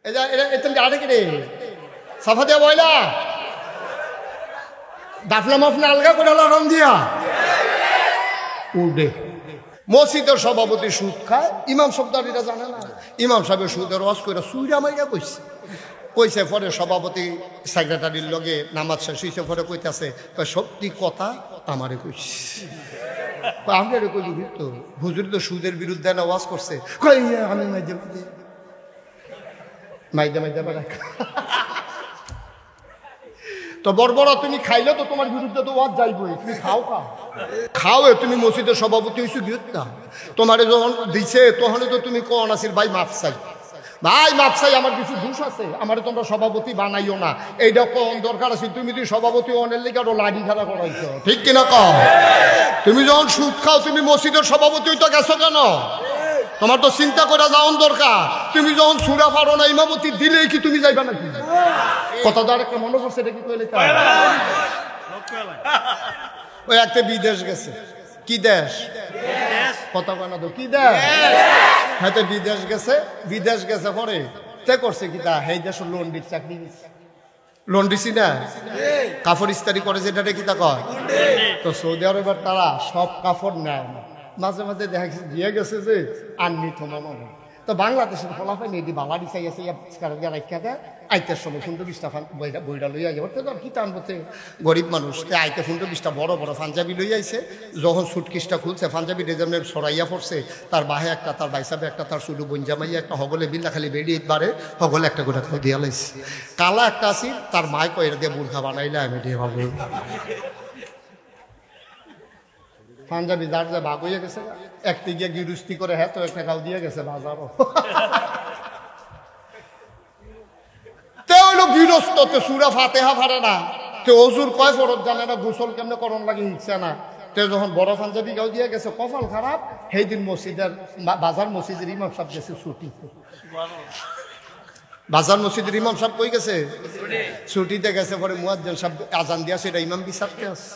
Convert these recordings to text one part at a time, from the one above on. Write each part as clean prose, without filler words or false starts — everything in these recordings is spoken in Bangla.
এটা এটা এটা আরে কি রে সাফা দিয়া বইলা দাফনা মাফনা আলগা করে লরম দিয়া উডে মসজিদের সভাপতি সুদ খায়, ইমাম সাহেব এটা জানে না। ইমাম সাহেবের সুদের ওয়াজ করে সুইরা মাইরা কইছে কইছে পরে সভাপতি সেক্রেটারির লগে নামাজ শেষ হইছে পরে কইতাছে সত্যি কথা আমারে কইছে। আমরা কই তো হুজুর তো সুদের বিরুদ্ধে না ওয়াজ করছে, কই আমি মাইদে মাইদে মাইদে মাইদে তো বড় তুমি খাইলে তো তোমার বিরুদ্ধে তো ওয়াজ যাইবই, তুমি খাও খাও তুমি মসজিদের সভাপতি হইছো গিয়ে না, তোমারে যখন দিছে তখন তো তুমি কোন আসিল ভাই মাফ চাই, ভাই মাফ চাই, আমার কিছু দোষ আছে, আমারে তোমরা সভাপতি বানাইও না, এইটা কোন দরকার আছে? তুমি যদি সভাপতি অনেক লিগে আরো লাঠি খেলা করাইছো, ঠিক কিনা কও? তুমি যখন সুদ খাও তুমি মসজিদের সভাপতি হইতো গেছো কেন? তোমার তো চিন্তা করে যাওয়ার দরকার। তুমি যখন সুরা পারো না ইমামতি দিলেই কি তুমি যাইবা নাকি? কথা তো আরেকটা মনে করছে, এটা কি কইলে ওই একটা বিদেশ গেছে, কি দেশ কথা কয় না তো, কি দেশ? হ্যাঁ বিদেশ গেছে পরে তে করছে কি তা সেই দেশ লন্ডির চাকরি, লন্ডিসি না কাপড় ইস্তারি করে যেটা কি তা কয়। তো সৌদি আরবের তারা সব কাপড় নেয় না, মাঝে মাঝে দেখা গেছে দিয়ে গেছে যে আননি থমা মনে। তো বাংলাদেশের ফলাফল এটি বালা দিচাই আছে রাখা দেয়, আইতের সময় 15-20টা বইটা লই আইছে, ওর কি টানবতে গরিব মানুষ আইতে 15-20টা বড় বড় পাঞ্জাবি লই আইছে। যখন সুটকিসটা খুলছে পাঞ্জাবি রেজনের সরাইয়া পড়ছে, তার বাহে একটা, তার বাইসাবে একটা, তার শুধু বঞ্জামাইয়া একটা, হগলে বিল্লা খালি বেরিয়ে বাড়ে, হগলে একটা গোটা খালি দিয়া লাইছে। কালা একটা আসি, তার মায় কয় এটা দিয়ে বুর্খা বানাইলে আমি দিয়ে ভাবো পাঞ্জাবি যার যা ভাগ হইয়া গেছে, একটি গিয়ে গিরুস্তি করে হ্যাঁ তো একটা গাও দিয়ে গেছে বাজারও। হইলো গৃহস্থ, তে সুরা ফাতেহা পারে না, তে অজুর কয় ফরজ জানে না, গোসল কেমনে করণ লাগে হিংসা না। তে যখন বড় পাঞ্জাবি গাও দিয়ে গেছে, কপাল খারাপ, সেই দিন মসজিদের বাজার মসজিদের ইমাম সাহেব গেছে ছুটি, বাজার মসজিদের ইমাম সাহেব কই গেছে ছুটিতে গেছে। পরে মুয়াজ্জিন সাহেব আজান দিয়েছে, এটা ইমাম বিচারতে আছে।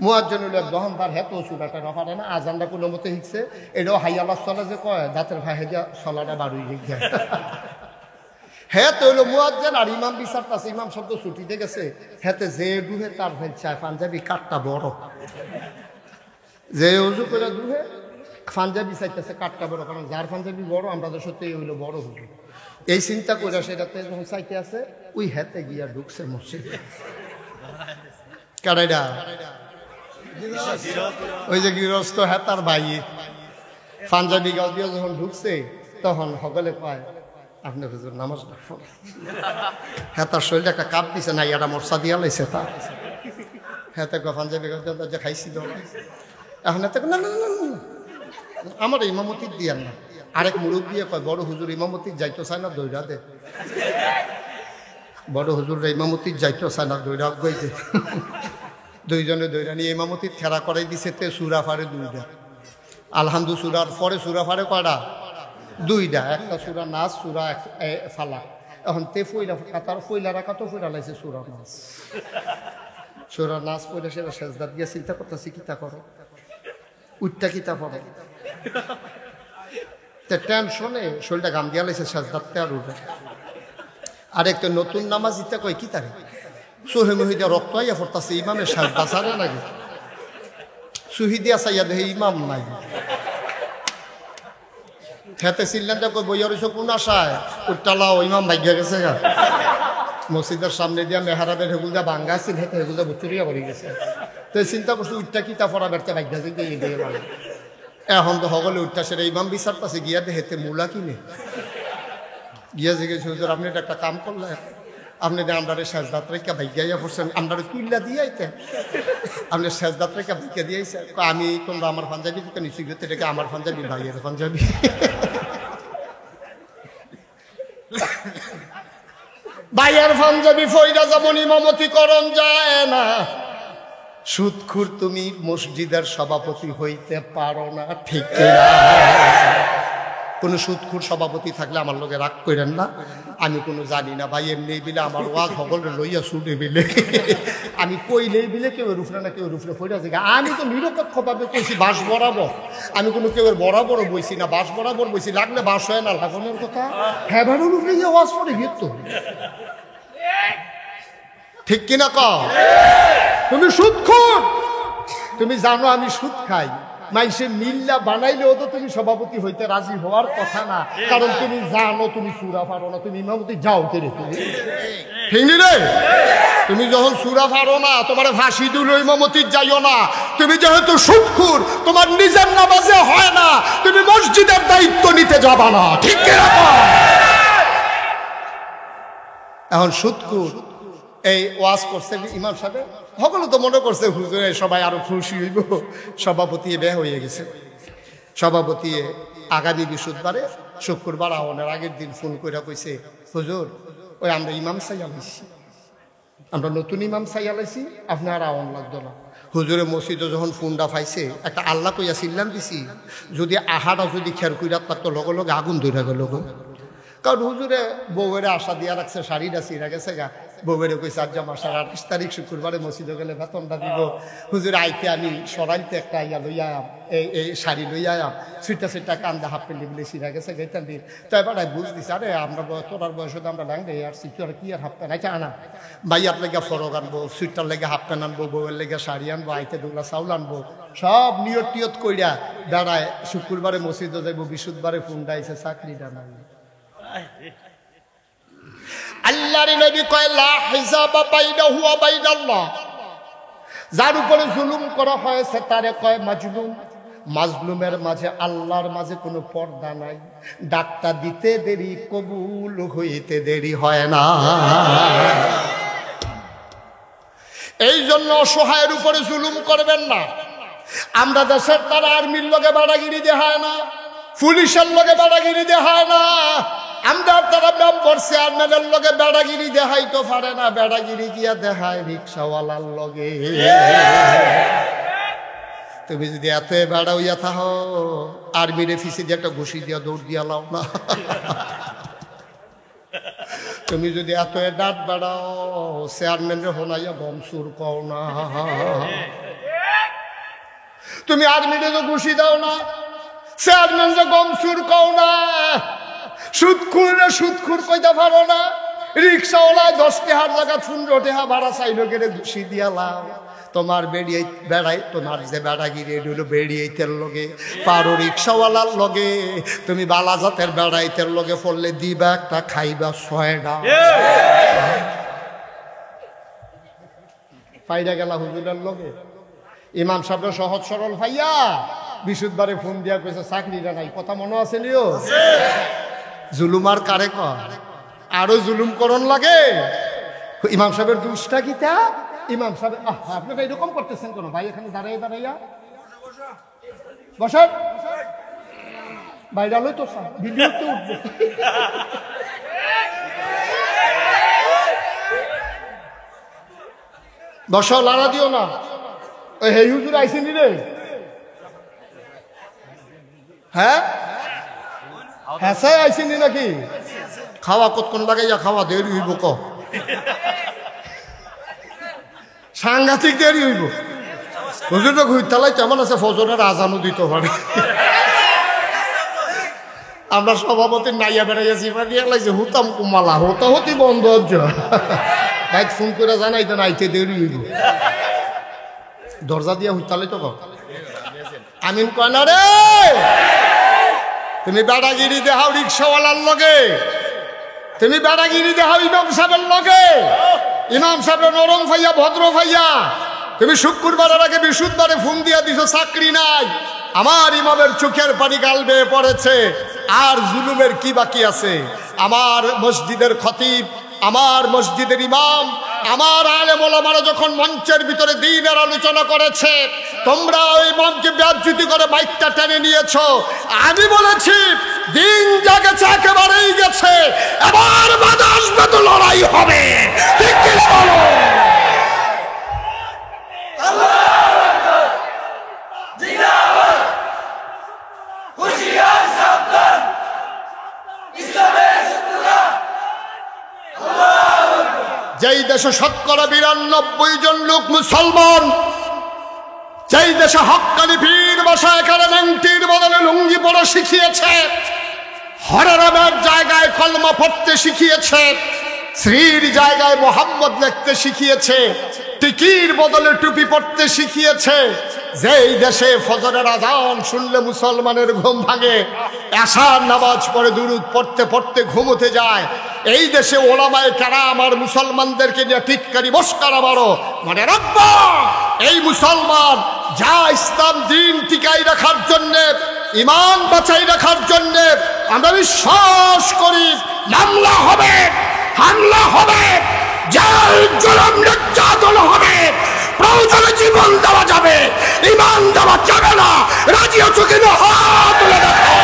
মুয়াজ্জিন হইল যখন তার হেতো সুরাটা না পারে না, আজানটা কোনো মতে শিখছে, এটাও হাইয়ালা চলে যে কয় দাঁতের ভাই দিয়া চলাটা বাড়ুই যায়। হ্যাঁ তো হইলো মুয়াজ্জিন আর ইমাম বিচারতে আছে, ইমাম শব্দ ছুটিতে গেছে, হেতে যে ডুহে তার ভাই চায় পাঞ্জাবি কাঠটা বড়, যে উজু করে ডুহে পাঞ্জাবি চাইতেছে কাঠটা বড়, কারণ যার পাঞ্জাবি বড় আমরা তো সত্যি হইলো বড় হুজুর, এই চিন্তা করে সেটাতে যখন চাইতে আছে ওই হেতে গিয়া ঢুকছে মসজিদে। কারাইডা ওই যে গৃহস্থ হ্যাঁ তার ভাই পাঞ্জাবি গাও দিয়ে যখন ঢুকছে, তখন সকলে পায় আপনি হুজুর নামাজ হ্যাঁ তার শরীরে একটা কাপ দিছে না, ইয়ারা মশা দিয়া লাইছে তা হ্যাঁ তো পাঞ্জাবি গাও যে খাইছিল, এখন এত না না আমার ইমামতি দিয়ার না। আরেক মুরুব দিয়ে কয় বড় হুজুর ইমামতি যাইতো চায় না, দৈরা দে বড় হুজুর ইমামতি যাইতো চায় না, দৈরা গইছে। দুইজনে দৈরা নিয়ে ইমামতি খেলা করাই দিছে, তে সুরা ফারে 2টা, আলহামদু সুরার পরে সুরা ফারে কয়টা 2টা, একটা সুরা নাচ, সুরা ফালা। এখন তে ফইলা কাতার ফইলা রাখা তো ফইলা লাইছে সুরা নাচ, সুরা নাচ পড়ে সেটা সেজদাত দিয়ে চিন্তা করতেছি কিতা করো উঠটা কিতা পড়ে, টেনশনে শরীরটা গাম দিয়া লাইছে সেজদাতে আর উঠে। আর একটা নতুন নামাজ ইত্যা কয় কি তারে সোহে মহিদা রক্ত আইয়া পড়তাছে, ইমামের সেজদা ছাড়ে নাকি, সুহিদিয়া চাইয়া দেখে ইমাম নাই, খেতে চিল্লেন যা কই বইয়া রইছ কোন আশায়, উঠটালাও ইমাম ভাগ্যা গেছে গা, মসজিদের সামনে দিয়া মেহারাবের হেগুল যা ভাঙ্গা ছিল হেতে হেগুল যা বুচুরিয়া পড়ে গেছে। তো চিন্তা করছো উঠটা কিতা পড়া বেড়তে ভাগ্যা যে দিয়ে মানে এখন তো সকলে উঠটা সেটা ইমাম বিচার পাশে গিয়া হেতে মূলা কিনে গিয়া জিজ্ঞেস হুজুর আপনি একটা কাম করলেন, আপনি আমরা শেষদাত রেখা ভাগ্যাইয়া পড়ছেন, আমরা তুল্লা দিয়ে আইতে আপনি শেষদাত রেখা ভাগ্যা দিয়ে আইসে, আমি তোমরা আমার পাঞ্জাবি দিকে নিচে গেতে রেখে আমার পাঞ্জাবি ভাইয়ের পাঞ্জাবি। ভাইয়ের পাঞ্জাবি ফইরা যেমন ইমামতি করণ যায় না, সুদখুর তুমি মসজিদের সভাপতি হইতে পারো না, ঠিক না? কোন সুদখুর সভাপতি থাকলে আমার লগে রাগ করেন না, আমি কোনো জানি না ভাই, এমনি বিলে আমার ওয়াজ সকলে লইয়া ছুটে বিলে আমি কইলেই বিলে কেউ রুফরে না কেউ রুফরে ফইরা যায়। আমি তো নিরপেক্ষভাবে কইছি বাস বরাবর, আমি কোনো কেউ বরাবরও বইছি না, বাস বরাবর বইছি, লাগলে বাস হয় না লাগানোর কথা। হ্যাঁ ভাই রুফরে গিয়ে ওয়াজ করে গিয়ে তো ঠিক কিনা ক? তুমি সুদখোর, তুমি জানো আমি সুদ খাই, মাইসে মিল্লা বানাইলেও তো তুমি সভাপতি হইতে রাজি হওয়ার কথা না, কারণ তুমি জানো তুমি সুরা পারো না, তুমি ইমামতি যাও কেড়ে তুমি ঠিক নি রে? তুমি যখন সুরা পারো না তোমার ফাঁসি দিল ইমামতি যাইও না। তুমি যেহেতু সুদখোর, তোমার নিজের নামাজে হয় না, তুমি মসজিদের দায়িত্ব নিতে যাবা না, ঠিক কিনা? এখন সুদখোর এই ওয়াজ করছে ইমাম সাহেব, সকলে তো মনে করছে হুজুর সবাই আরো খুশি হইব, সভাপতি বে হয়ে গেছে। সভাপতি আগামী বৃহস্পতিবারে শুক্রবার আওয়ানের আগের দিন ফোন করে কইছে, হুজুর ওই আমরা ইমাম সাই আলাইছি, আমরা নতুন ইমাম সাই আলাইছি, আপনার আওয়ান লাগতো না। হুজুরে মসজিদে যখন ফোনটা পাইছে একটা আল্লাহ কইয়া চিল্লাম দিছি, যদি আহারা যদি খেয়ার কইরা থাকতো লগে লগে আগুন ধরে গেল। কারণ হুজুরে বউয়ের আশা দিয়া রাখছে, শাড়িটা চিরা গেছে গা, বউয়ের কইছে আজ মাসের 28 তারিখ শুক্রবারে মসজিদে গেলে বেতনটা দিব। হুজুরে আইতে আমি সরাইতে একটা ইয়া লইয়া এই শাড়ি লইয়া সুইটা সুইটা কান্দা হাফ পেন্ডি বলে চিরা গেছে গেতাম দিন। তো এবার বুঝ দিছে, আরে আমরা তোরার বয়সে আমরা লাঙ্গে আর সিকিউর কি আর হাফ প্যান্ট আইটা আনা, ভাইয়ার লেগে ফরক আনবো, সুইটার লেগে হাফ প্যান্ট আনবো, বউয়ের লেগে শাড়ি আনবো, আইতে দুগলা চাউল আনবো, সব নিয়ত টিয়ত কইরা বেড়ায় শুক্রবারে মসজিদে যাইবো, বৃহস্পতিবারে ফোন ডাইছে চাকরিটা নাই। আল্লাহর নবী কয় লা হিসাবা বাইনাহু ওয়া বাইনাল্লাহ, যার উপরে জুলুম করা হয়েছে তারে কয় মাজলুম। মাজলুমের মাঝে আল্লাহর মাঝে কোনো পর্দা নাই, ডাক্তার দিতে দেরি কবুল হইতে দেরি হয় না। এই জন্য অসহায়ের উপরে জুলুম করবেন না। আমরা দেশের তারা আর্মির লগে বাড়াগিরি দেখায় না, পুলিশের লগে বাড়াগিরি দেখায় না, আমরা তারা মেম্বার চেয়ারম্যানের লগে বেড়াগিরি দেখাই তো পারে না, বেড়াগিরি গিয়া দেখায় রিক্সাওয়ালার লগে। তুমি যদি এত বেড়া হইয়া থাকো, আর্মিরে ফিসে দিয়ে একটা ঘুষি দিয়া দৌড় দিয়া লাও না। তুমি যদি এত ডাট বেড়াও, চেয়ারম্যানের হোনাইয়া গম সুর কও না। তুমি আর্মিরে তো ঘুষি দাও না, চেয়ারম্যান যে গম সুর কও না। সুদখুর কইতে পারো না, রিক্সাওয়ালা 10 টাকার জায়গা 15 টাকা ভাড়া চাইলো গেলে ঘুষি দিয়া লাও। তোমার বেড়াই তোমার যে বেড়াগিরি হলো বেড়িয়েইতের লগে, পারো রিক্সাওয়ালার লগে, তুমি বালাজাতের বেড়াইতের লগে পড়লে দিবা একটা খাইবা 6টা। পাইরা গেলা হুজুরের লগে, ইমাম সাহেব সহজ সরল ভাইয়া বৃহস্পতিবারে ফোন দিয়া কইছে চাকরিটা নাই, কথা মনে আছে নিও? জুলুম আর কারে কর, আরো জুলুম করন লাগে। ইমাম সাহেবের দুষ্টা কিতা, ইমাম সাহেব আপনারা এরকম করতেছেন কেন ভাই? এখানে দাঁড়াইয়া দাঁড়াইয়া বসেন, ভাইরালই তো ভিডিওতে উঠবে। বসো, লাড়া দিও না। ওই হে হুজুর আইসেনি রে? হ্যাঁ হ্যাঁ স্যার আইসেনি নাকি? খাওয়া কতক্ষণ লাগাইয়া খাওয়া দেরি হইব, ক সাংঘাতিক দেরি হইব। হুজুরটা ঘুরতালাই কেমন আছে, ফজরের আজানও দিতে পারে। আমরা সভাপতির নাইয়া বেড়াইয়া জিপা দিয়ে লাগছে হুতাম কুমালা, হতি বন্ধ। ভাই ফোন করে জানাইতে নাইতে দেরি হইব, দরজা দিয়া হুতালাই তো আমিন কয় না রে। তুমি বেড়াগিরি দেখাও রিক্সাওয়ালার লগে, তুমি বেড়াগিরি দেখাও ইমাম সাহেবের লগে। ইমাম সাহেব নরম ভাইয়া, ভদ্র ভাইয়া, তুমি শুক্রবারের আগে বৃহস্পতিবারে ফোন দিয়া দিছো চাকরি নাই। আমার ইমামের চোখের পানি গাল বেয়ে পড়েছে, আর জুলুমের কি বাকি আছে? আমার মসজিদের খতিব, আমার মসজিদের ইমাম, আমার আলেম ওলামারা যখন মঞ্চের ভিতরে দ্বীনের আলোচনা করেছে, তোমরা ওই ইমামকে বেজ্জতি করে মাইকটা টেনে নিয়েছো। আমি বলেছি দিন যা গেছে একেবারেই গেছে, এবার বাধা আসবে তো লড়াই হবে, ঠিক কি বলো? যেই দেশে ৯২% লোক মুসলমান, যেই দেশে হক্কানি পীর বসায় কারণে ন্যাংটির বদলে লুঙ্গি পরা শিখিয়েছে, হরেরামের জায়গায় কলমা পড়তে শিখিয়েছে, শ্রীর জায়গায় মোহাম্মদ লিখতে শিখিয়েছে, টিকির বদলে টুপি পড়তে শিখিয়েছে, যেই দেশে ফজরের আজান শুনলে মুসলমানের ঘুম ভাঙে, এশার নামাজ পড়ে দুরূদ পড়তে পড়তে ঘুমোতে যায়, এই দেশে ওলামায়ে কেরাম আর মুসলমানদেরকে নিয়ে টিটকারি মস্কারা মারো, মনে রাখবা এই মুসলমান যা ইসলাম দিন টিকাই রাখার জন্যে, ইমান বাঁচাই রাখার জন্যে আমরা বিশ্বাস করি মামলা হবে, হামলা হবে, জেল জুলুম নির্যাতন হবে, প্রয়োজনে জীবন দেওয়া যাবে, ইমান দেওয়া যাবে না। রাজি আছো কিনা হাত তুলে দেখো।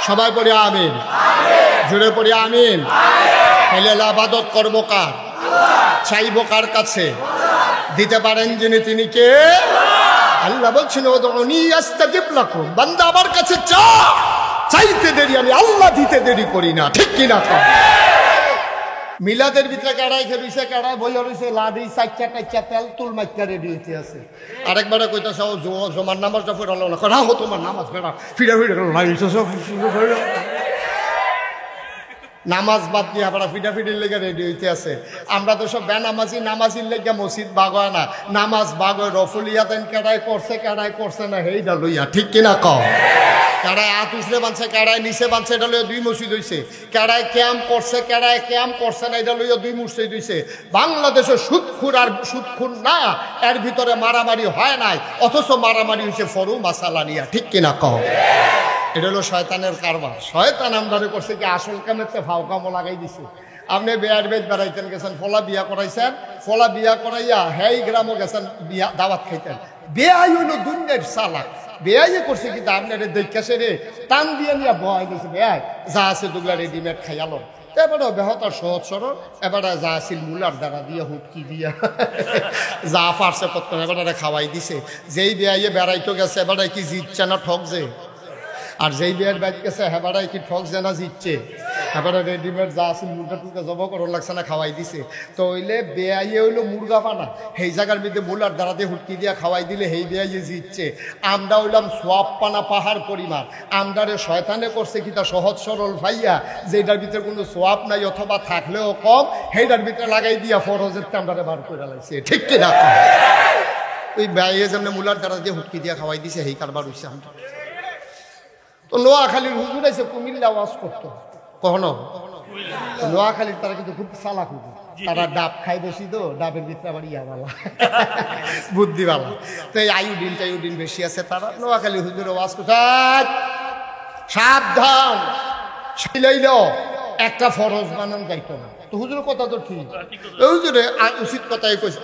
সবাই পড়ি আমিন, জুড়ে পড়ি আমিন। তাহলে ইবাদত করবো কার? চাইবো কার কাছে? দিতে পারেন যিনি, তিনি কে? আল্লাহ বলছেন উদউনি আস্তাজিব লাকুম, বান্দা আমার কাছে চা, চাইতে দেরি আমি আল্লাহ দিতে দেরি করি না, ঠিক কিনা? মিলাদের ভিতরে কাড়াই খেয়েছে, কাড়াই বইয়া রয়েছে, লাডি চাইচা টাইচা তেল তুল মাইকা রেডি হইতে আছে। আরেকবারে কইতেছে ও জমার নামাজটা পড়ালো না, করা হো তোমার নামাজ বেড়া ফিরে ফিরে নামাজ বাদ দিয়ে আবার ফিডাফিডির লেগে রেডি হইতে আছে। আমরা তো সব বেনামাজি, নামাজির লেগে মসজিদ বাগয় না, নামাজ বাগয় রফুলিয়া দেন, কেডাই করছে না হেইটা লইয়া, ঠিক কিনা কও? কেডায় হাত উছলে বানছে, কেডায় নিচে বানছে, এটা লইয়া 2 মসজিদ হইছে। কেডায় ক্যাম্প করছে, কেডায় ক্যাম্প করছে না, এটা লইয়া 2 মসজিদ হইছে। বাংলাদেশে সুদখুর আর সুদখুর না, এর ভিতরে মারামারি হয় নাই, অথচ মারামারি হইছে ফরু মাসালা নিয়া, ঠিক কিনা কও? এটা হলো শয়তানের কারবার। শয়তান আমদারে করছে কি আসল কামেতে ফাও কামও লাগাই দিছে। আপনি বেয়ার বেদ বেড়াইতেন গেছেন, ফলা বিয়া করাইছেন, ফলা বিয়া করাইয়া হেই গ্রামও গেছেন বিয়া দাওয়াত খাইতেন। বেয়াই হইল দুনিয়ার চালাক। বেয়াইয়ে করছে কি আপনার দেখছে রে টান দিয়ে নিয়ে বয় দিয়েছে, বেয়াই যা আছে দুগলা রেডিমেড খাইয়ালো। এবারে বেহতার সহজ সরল, এবারে যা আছিল মুলার দ্বারা দিয়ে হুটকি দিয়া যা পারছে প্রথম এবারে খাওয়াই দিছে। যেই বেয়াইয়ে বেড়াইতো গেছে, এবারে কি জিতছে না ঠকছে? আর যেই বিয়ের ব্যাগ গেছে হেবারাই কি ঠকছে না জিতছে? হেবারা রেডিমেড যা আছে মুরগা টুকা জব করার লাগছে না, খাওয়াই দিছে। তো হইলে বেয়াইয়ে হইলো মুরগা পানা, সেই জায়গার মধ্যে মুলার দ্বারা দিয়ে হুটকি দিয়া খাওয়াই দিলে সেই বেয়াইয়ে জিতছে। আমরা হইলাম সোয়াব পানা পাহাড় পরিমাণ। আমরারে শয়তানে করছে কি তা সহজ সরল ভাইয়া, যেটার ভিতরে কোনো সোয়াব নাই অথবা থাকলেও কম, সেইটার ভিতরে লাগাই দিয়া ফরজের টান্ডারে বার করে লাগছে, ঠিক কিনা? ওই বেয়াইয়ে যেমন মুলার দ্বারা দিয়ে হুটকি দিয়া খাওয়াই দিছে, সেই কারবার হইছে। আমরা তো নোয়াখালীর হুজুর আছে কুমিল্লা ওয়াজ করতো, কখনো নোয়াখালীর তারা কিন্তু খুব চালাক হুজুর, তারা ডাব খাই বেশি, তো ডাবের ভিতরে আবার ইয়াওয়ালা বুদ্ধিওয়ালা, তো এই আয়ুডিন বেশি আছে। তারা নোয়াখালী হুজুরে ওয়াজ করছে, সাবধান লইল একটা ফরজ বানান যাইতো না। তো হুজুরের কথা তো ঠিক, হুজুরে উচিত কথাই কইছে।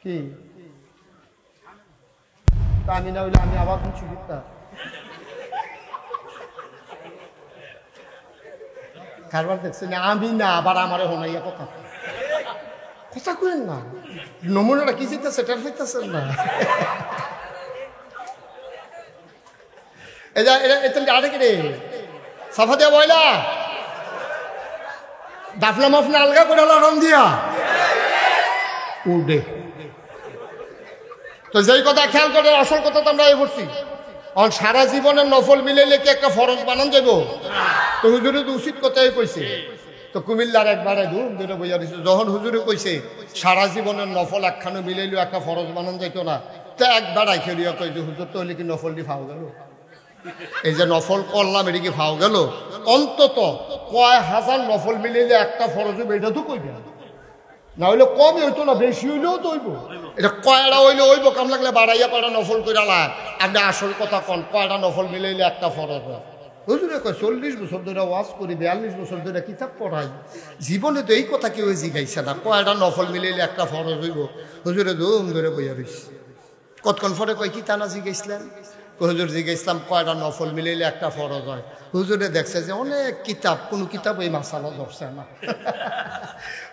কি আমি না হইলে আমি আবার কিছু দিতাম, কারবার দেখছি না আমি না, আবার আমারে হোনাইয়া কথা কথা কইেন না, নমুনাটা কি জিতেছে সেটা হইতেছেন না। আরেক রে সাফা দিয়া বইলা দাফলা মাফনা আলগা করে রং দিয়া উডে। তো যেই কথা খেয়াল করে, আসল কথা তো আমরা এই করছি, সারা জীবনের নফল মিলাইলে কি একটা ফরজ বানান যাব? তো হুজুরে তো উচিত কথাই কইছে। তো কুমিল্লার একবারে ধুম ধরে বইয়া দিছে, যখন হুজুরে কইছে সারা জীবনের নফল একখানো মিলাইলেও একটা ফরজ বানান যাইতো না, তো একবার আইখে দিয়া কই যে হুজুর তো হলে কি নফল দি ফাও গেল, এই যে নফল করলাম এটা কি ফাও গেল? অন্তত কয় হাজার নফল মিলাইলে একটা ফরজ হইবে, এটা তো কইবে না, হইলে কমই হইতো না, বেশি হইলেও তো হইব। এটা কয়টা হইলে হইব, কাম লাগলে বাড়াইয়া কয়টা নফল করে আলায়। আপনি আসল কথা কন, কয়টা নফল মিলাইলে একটা ফরজ হয়? হুজুরে কয় 40 বছর ধরে ওয়াজ করি, 42 বছর ধরে কিতাব পড়াই, জীবনে তো এই কথা কেউ জিগাইছে না, কয়টা নফল মিলাইলে একটা ফরজ হইব। হুজুরে ধুম ধরে বইয়া রইছে। কতক্ষণ পরে কয় কি তানা জিজ্ঞেসলেন? হুজুর জিজ্ঞেসলাম কয়টা নফল মিলাইলে একটা ফরজ হয়? হুজুরে দেখছে যে অনেক কিতাব, কোনো কিতাব এই মাসালা ধরছে না।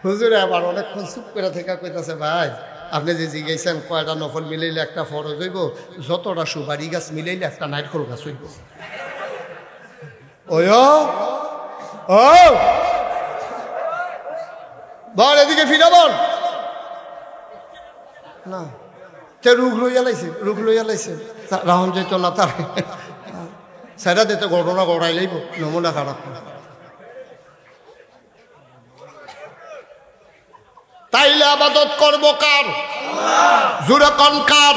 হুজুরে আবার অনেকক্ষণ চুপ করে থেকে কইতাছে, ভাই আপনি যে জিজ্ঞেসেন কয়টা নফল মিলাইলে একটা ফরজ হইব, যতটা সুপারি গাছ মিলাইলে একটা নারকেল গাছ হইব। বল এদিকে ফিরা বল না, তে রুখ লইয়া লাইছে রাহন যেত না তার সেটা দিতে ঘটনা গড়াই লাইব, নমুনা খারাপ। তাইলে আবাদত করব কার? জোরে কোন কার?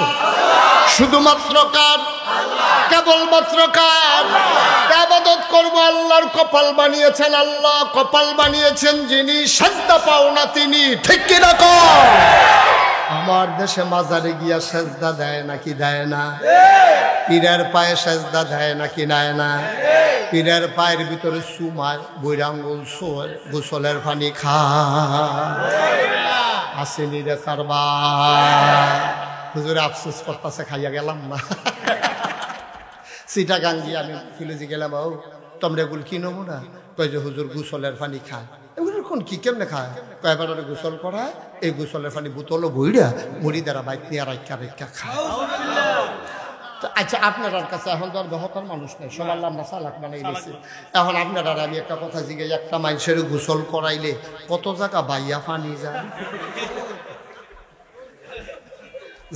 শুধুমাত্র কার? কেবলমাত্র কার? আবাদত করব আল্লাহর। কপাল বানিয়েছেন আল্লাহ, কপাল বানিয়েছেন যিনি, সাজদা পাও না তিনি, ঠিক কি না কর? আমার দেশে মাজারে গিয়া সাজদা দেয় নাকি দেয় না? পীরের পায়ে সাজদা দেয় নাকি দেয় না? পীরের পায়ের ভিতরে সুমায় বৈরাঙ্গুল সোয়, গোসলের পানি খায়, আসেনি রে কারবা। হুজুরে আফসোস করতেছে, খাইয়া গেলাম না। চিটাগাং গিয়ে আমি ফিলেজি গেলাম, ও তোমরা এগুলো কি নমুনা? কই যে হুজুর গোসলের পানি খায়। এগুলো কোন কি কেমনে খায়? কয়েকবার গোসল করায়, এই গোসলের পানি বোতলও বইরা মুড়ি দ্বারা বাইক নিয়ে রাইকা রাইকা খায়। আচ্ছা, আপনার কাছে এখন তো আর বহতার মানুষ নেই, সবার আমরা চালাক বানাই দিয়েছি। এখন আপনারা আমি একটা কথা জিজ্ঞেস, একটা মানুষের গোসল করাইলে কত জায়গা বাইয়া পানি যায়?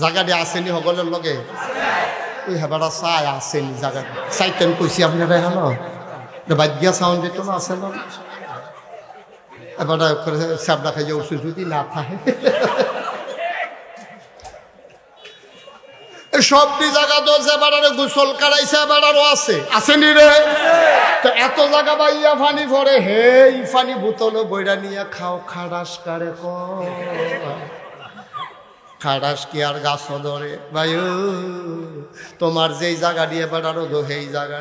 জায়গাটি আসেনি সকলের লগে? ওই হেবাটা চাই আসেনি জায়গা চাইতেন কইছি আপনারা এখন বাদ গিয়া চাউন যেত না, আছে না? এবার স্যাবডা খাইয়া উঠছে যদি না থাকে সবটি জায়গা তো এবারে গোসল কারাইছে, এবারও আছে, আসেনি রে? তো এত জায়গা বাইয়া ফানি ভরে, হে ই ফানি বোতল বইরা নিয়ে খাও। খাড়াস কারে খাড়াস কি আর গাছ ধরে? ভাই তোমার যেই জায়গা দিয়ে বেড়ারো দো সেই জায়গা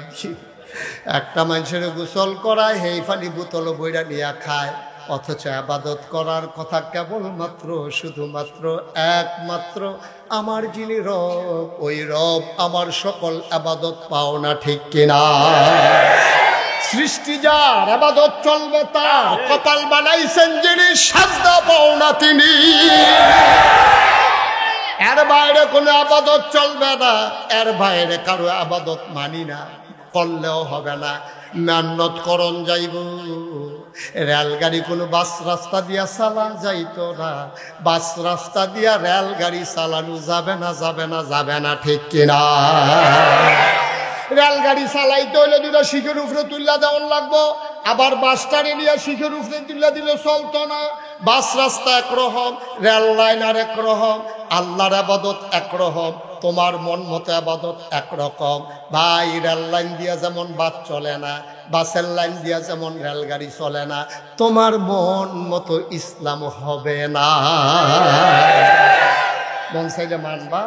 একটা মানুষের গোসল করায়, সেই ফানি বোতল বইরা নিয়ে খায়, অথচ আবাদত করার কথা কেবলমাত্র শুধুমাত্র একমাত্র আমার যিনি রব, ওই রব আমার সকল আবাদত পাও না, ঠিক কিনা? সৃষ্টি যার, আবাদত চলবে তার, কপাল বানাইছেন যিনি, সাজদা পাও না তিনি। এর বাইরে কোনো আবাদত চলবে না, এর বাইরে কারো আবাদত মানি না, করলেও হবে না। মেহনত করন যাইব, রেলগাড়ি কোনো বাস রাস্তা দিয়া চালা যাইতো না, বাস রাস্তা দিয়া রেলগাড়ি চালানো যাবে না, যাবে না, যাবে না, ঠিক কিনা? রেলগাড়ি চালাইতে হইলে দুটো শিখের উপরে তুল্লা দেওয়ার লাগবো, আবার বাসটারে নিয়ে শিখের উপরে তুল্লা দিলে চলতো না। বাস রাস্তা একরকম, রেল লাইন আর একরকম, আল্লাহর আবাদত একরকম, তোমার মন মতো আবাদত একরকম। ভাই রেল লাইন দিয়া যেমন বাস চলে না, বাসের লাইন দিয়া যেমন রেলগাড়ি চলে না, তোমার মন মতো ইসলাম হবে না। মন চাইলে মানবা,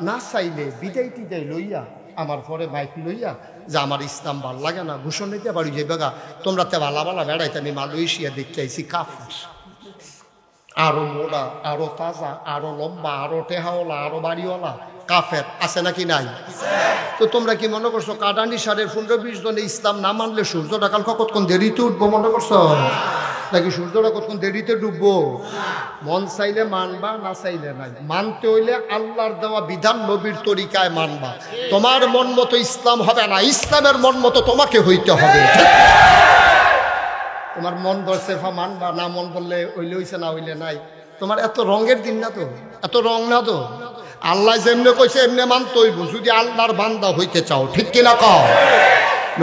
না চাইলে বিদায় টিদাই লইয়া আমার পরে বাইক লইয়া যে আমার ইসলাম ভাল লাগে না, ঘোষণ নিতে পারি যে বেগা তোমরা তে ভালা ভালা বেড়াইতে, আমি মালয়েশিয়া দেখতে আইছি কাফের, আরো মোড়া, আরো তাজা, আরো লম্বা, আরো টেহাওয়ালা, আরো বাড়িওয়ালা কাফের আছে নাকি নাই? তো তোমরা কি মনে করছো কাটানি সাড়ে 15-20 জনে ইসলাম না মানলে সূর্যটা কাল কতক্ষণ দেরিতে উঠবো মনে করছো? নাকি সূর্যটা কতক্ষণ দেরিতে ডুববো? মন চাইলে মানবা, না চাইলে নাই। মানতে হইলে আল্লাহর দেওয়া বিধান নবীর তরিকায় মানবা। তোমার মন মতো ইসলাম হবে না, ইসলামের মন মতো তোমাকে হইতে হবে। তোমার মন বলছে মানবা, না মন বললে হইলে হইছে, না হইলে নাই। তোমার এত রঙের দিন না তো, এত রং না তো। আল্লাহ যেমনে কইছে এমনি মানতে হইব যদি আল্লাহর বান্দা হইতে চাও, ঠিক কিনা কও?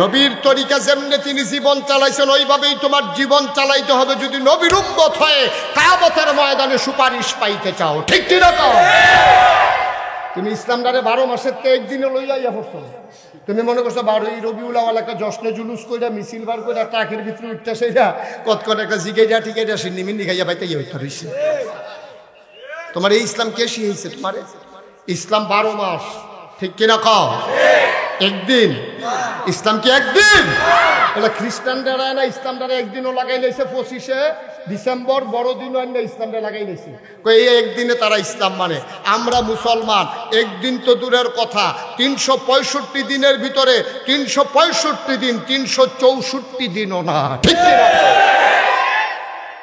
নবীর তরিকা যেমনে তিনি জীবন চালাইছেন ওইভাবেই তোমার জীবন চালাইতে হবে যদি নবীর উম্মত হয়ে কিয়ামতের ময়দানে সুপারিশ পাইতে চাও, ঠিক কিনা কও? তুমি ইসলামটারে 12 মাসের তে একদিনে লইয়া ইয়া পড়ছো। তুমি মনে করছো 12ই রবিউল আউয়াল একটা জশ্নে জুলুস কইরা মিছিল বার কইরা ট্রাকের ভিতরে উঠতে সেইটা কত একটা জিগাইয়া ঠিকাইয়া সিন্নিমিন্নি খাইয়া বাইতে ইয়ে হইতে রইছে। তোমার এই ইসলাম কে শিখাইছে তোমারে? ইসলাম 12 মাস, ঠিক কিনা কও? একদিন ইসলাম কি একদিন? এটা খ্রিস্টানরা না ইসলামটারে একদিনও লাগাই লাইছে 25-এ ডিসেম্বর বড়দিন অন্য ইসলামটা লাগাই দিয়েছে, এই একদিনে তারা ইসলাম মানে। আমরা মুসলমান, একদিন তো দূরের কথা, 365 দিনের ভিতরে 365 দিন 364 দিনও না, ঠিক না?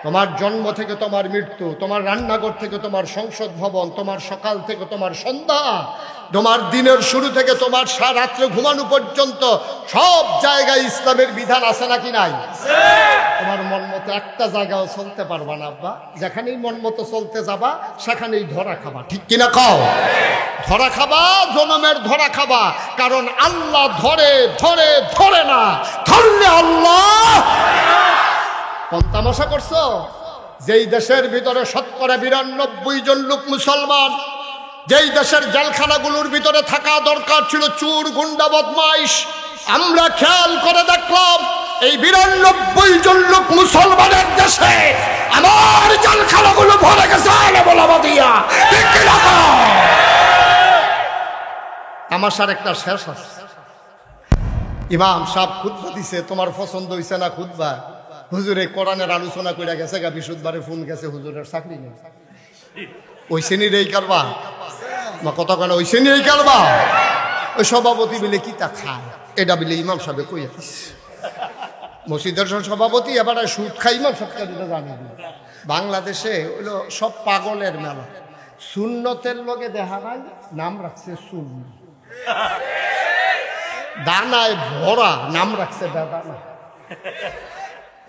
তোমার জন্ম থেকে তোমার মৃত্যু, তোমার রান্নাঘর থেকে তোমার সংসদ ভবন, তোমার সকাল থেকে তোমার সন্ধ্যা, তোমার দিনের শুরু থেকে তোমার রাত্রে ঘুমানো পর্যন্ত সব জায়গায় ইসলামের বিধান আছে নাকি নাই? তোমার মন মতো একটা জায়গাও চলতে পারবা না আব্বা, যেখানেই মন মতো চলতে যাবা সেখানেই ধরা খাবা, ঠিক কিনা কও? ধরা খাবা, জনমের ধরা খাবা, কারণ আল্লাহ ধরে ধরে ধরে না, ধরলে আল্লাহ। কোন তামাশা করছো? যেই দেশের ভিতরে 92% জন লোক মুসলমান, যেই দেশের জেলখানাগুলোর ভিতরে থাকা দরকার ছিল চোর গুন্ডা বদমাইশ, আমরা খেয়াল করে দেখলাম এই 92 জন লোক মুসলমানের দেশে আমার জেলখানাগুলো ভরে গেছে আলেমোলামাদিয়া, ঠিক কি না? তামাশার একটা শেষ আছে। ইমাম সাহেব খুতবা দিছে, তোমার পছন্দ হইছে না খুতবা? হুজুরে কোরআনের আলোচনা করে গেছে গা, বিশুদ্ধবারে ফোন গেছে, হুজুরের চাকরি নেই। ওই শ্রেণীর এই কারবা বা কত কেন ওই শ্রেণীর এই কারবা, ওই সভাপতি বিলে কি তা খায়, এটা বিলে ইমাম সাহেব কই মসজিদের সভাপতি এবার সুদ খাই, ইমাম সাহেব জানি। বাংলাদেশে হইলো সব পাগলের মেলা, সুন্নতের লোকে দেখা নাই, নাম রাখছে সুন্নি, দানায় ভরা নাম রাখছে বেদানা,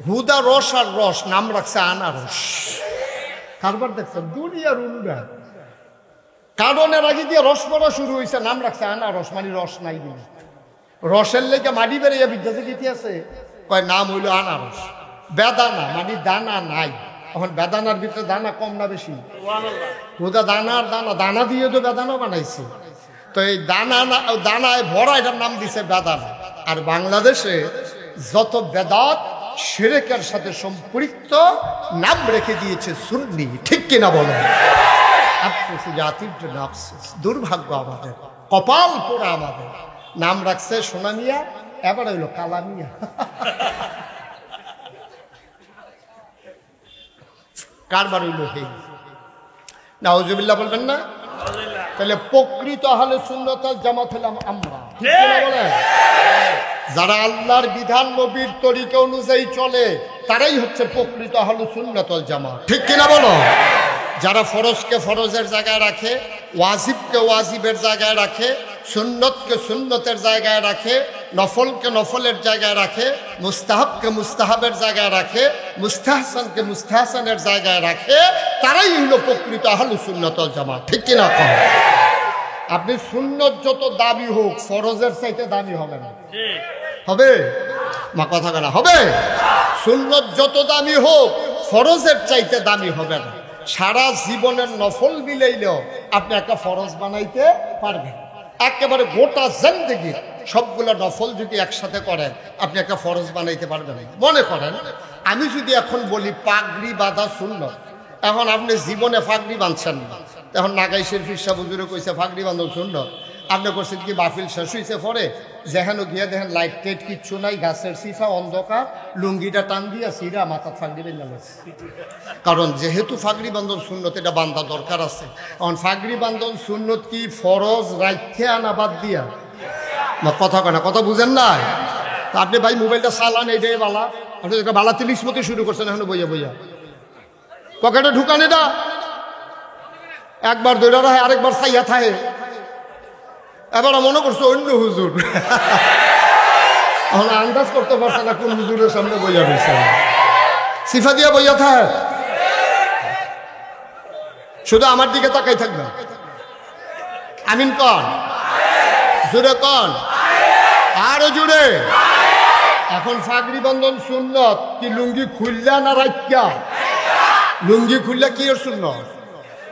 হুদা রস আর রস নাম রাখছে আনারস। কারবার দেখছেন দুনিয়ার উন্ডা, কারণের আগে দিয়ে রস পড়া শুরু হয়েছে, নাম রাখছে আনারস, মানে রস নাই দিলে রসের লেগে মাটি বেরিয়ে বিদ্যাসে গীতি আছে, কয় নাম হইল আনারস। বেদানা মানে দানা নাই, এখন বেদানার ভিতরে দানা কম না বেশি? হুদা দানার দানা, দানা দিয়ে তো বেদানা বানাইছে, তো এই দানায় ভরা এটার নাম দিছে বেদানা। আর বাংলাদেশে যত বেদাত শিরকের সাথে সম্পৃক্ত নাম রেখে দিয়েছে সুন্নি, ঠিক কিনা বলো? আফসোস, জাতির জন্য আফসোস, দুর্ভাগ্য আমাদের, কপাল পোড়া আমাদের। নাম রাখছে সোনামিয়া, এবার হইল কালামিয়া। কারবার হইল হে, নাউজুবিল্লাহ বলবেন না? তাহলে প্রকৃত আহলে সুন্নাত ওয়াল জামাত হলাম আমরা, ঠিক কিনা বলেন? যারা আল্লাহর বিধান নবীর তরিকা অনুযায়ী চলে তারাই হচ্ছে প্রকৃত আহলে সুন্নাত ওয়াল জামাত, ঠিক কিনা বলো? যারা ফরজকে ফরজের জায়গায় রাখে, ওয়াজিবকে ওয়াজিবের জায়গায় রাখে, সুন্নতকে সুন্নতের জায়গায় রাখে, নফলকে নফলের জায়গায় রাখে, মুস্তাহাবকে মুস্তাহাবের জায়গায় রাখে, মুস্তাহসানকে মুস্তাহসানের জায়গায় রাখে, তারাই হলো প্রকৃত আহলে সুন্নাত ওয়াল জামাত, ঠিক কিনা? আপনি সুন্নত যত দামি হোক, ফরজের চাইতে দামি হবে না, হবে মা কথা কেনা হবে? সুন্নত যত দামি হোক, ফরজের চাইতে দামি হবে না। সারা জীবনের নফল মিলাইলেও আপনি একটা ফরজ বানাইতে পারবেন, একেবারে গোটা জিন্দেগি সবগুলো নফল যদি একসাথে করেন আপনি একটা ফরজ বানাইতে পারবেন। মনে করেন আমি যদি এখন বলি পাগড়ি বাঁধা সুন্নত, এখন আপনি জীবনে পাগড়ি বাঁধছেন না, এখন নাগাইশের ফিরসা বুজুরে কইছে পাগড়ি বাঁধন সুন্নত, আপনি করছেন কি বাফিল শেষ হয়েছে পরে যেখানে গিয়ে দেখেন লাইট টাইট কিচ্ছু নাই, গাছের সিফা অন্ধকার, লুঙ্গিটা টান দিয়া সিরা মাথা ফাগড়ি বেঁধে গেছে। কারণ যেহেতু ফাগড়ি বান্ধন সুন্নত, এটা বান্ধা দরকার আছে। এখন ফাগড়ি বান্ধন সুন্নত কি ফরজ রাখতে আনা বাদ দিয়া? না কথা কেনা, কথা বুঝেন না? তা আপনি ভাই মোবাইলটা চালান, এইটাই বালা, আপনি বালা 30 মতো শুরু করছেন এখন বইয়া বইয়া, পকেটে ঢুকান, এটা একবার দৈরা রাখে আরেকবার চাইয়া থাকে, এবার মনে করছো অন্য হুজুর, এখন আন্দাজ করতে পারছে না কোন হুজুরের সামনে বইয়া রয়েছে, সিফা দিয়া বইয়া থাক, শুধু আমার দিকে তাকাই থাকবে। আমিন কন, জুড়ে কন, আরো জুড়ে। এখন ফাগড়ি বন্ধন সুন্নত কি লুঙ্গি খুললা না রাখা? লুঙ্গি খুললা কি এর সুন্নত?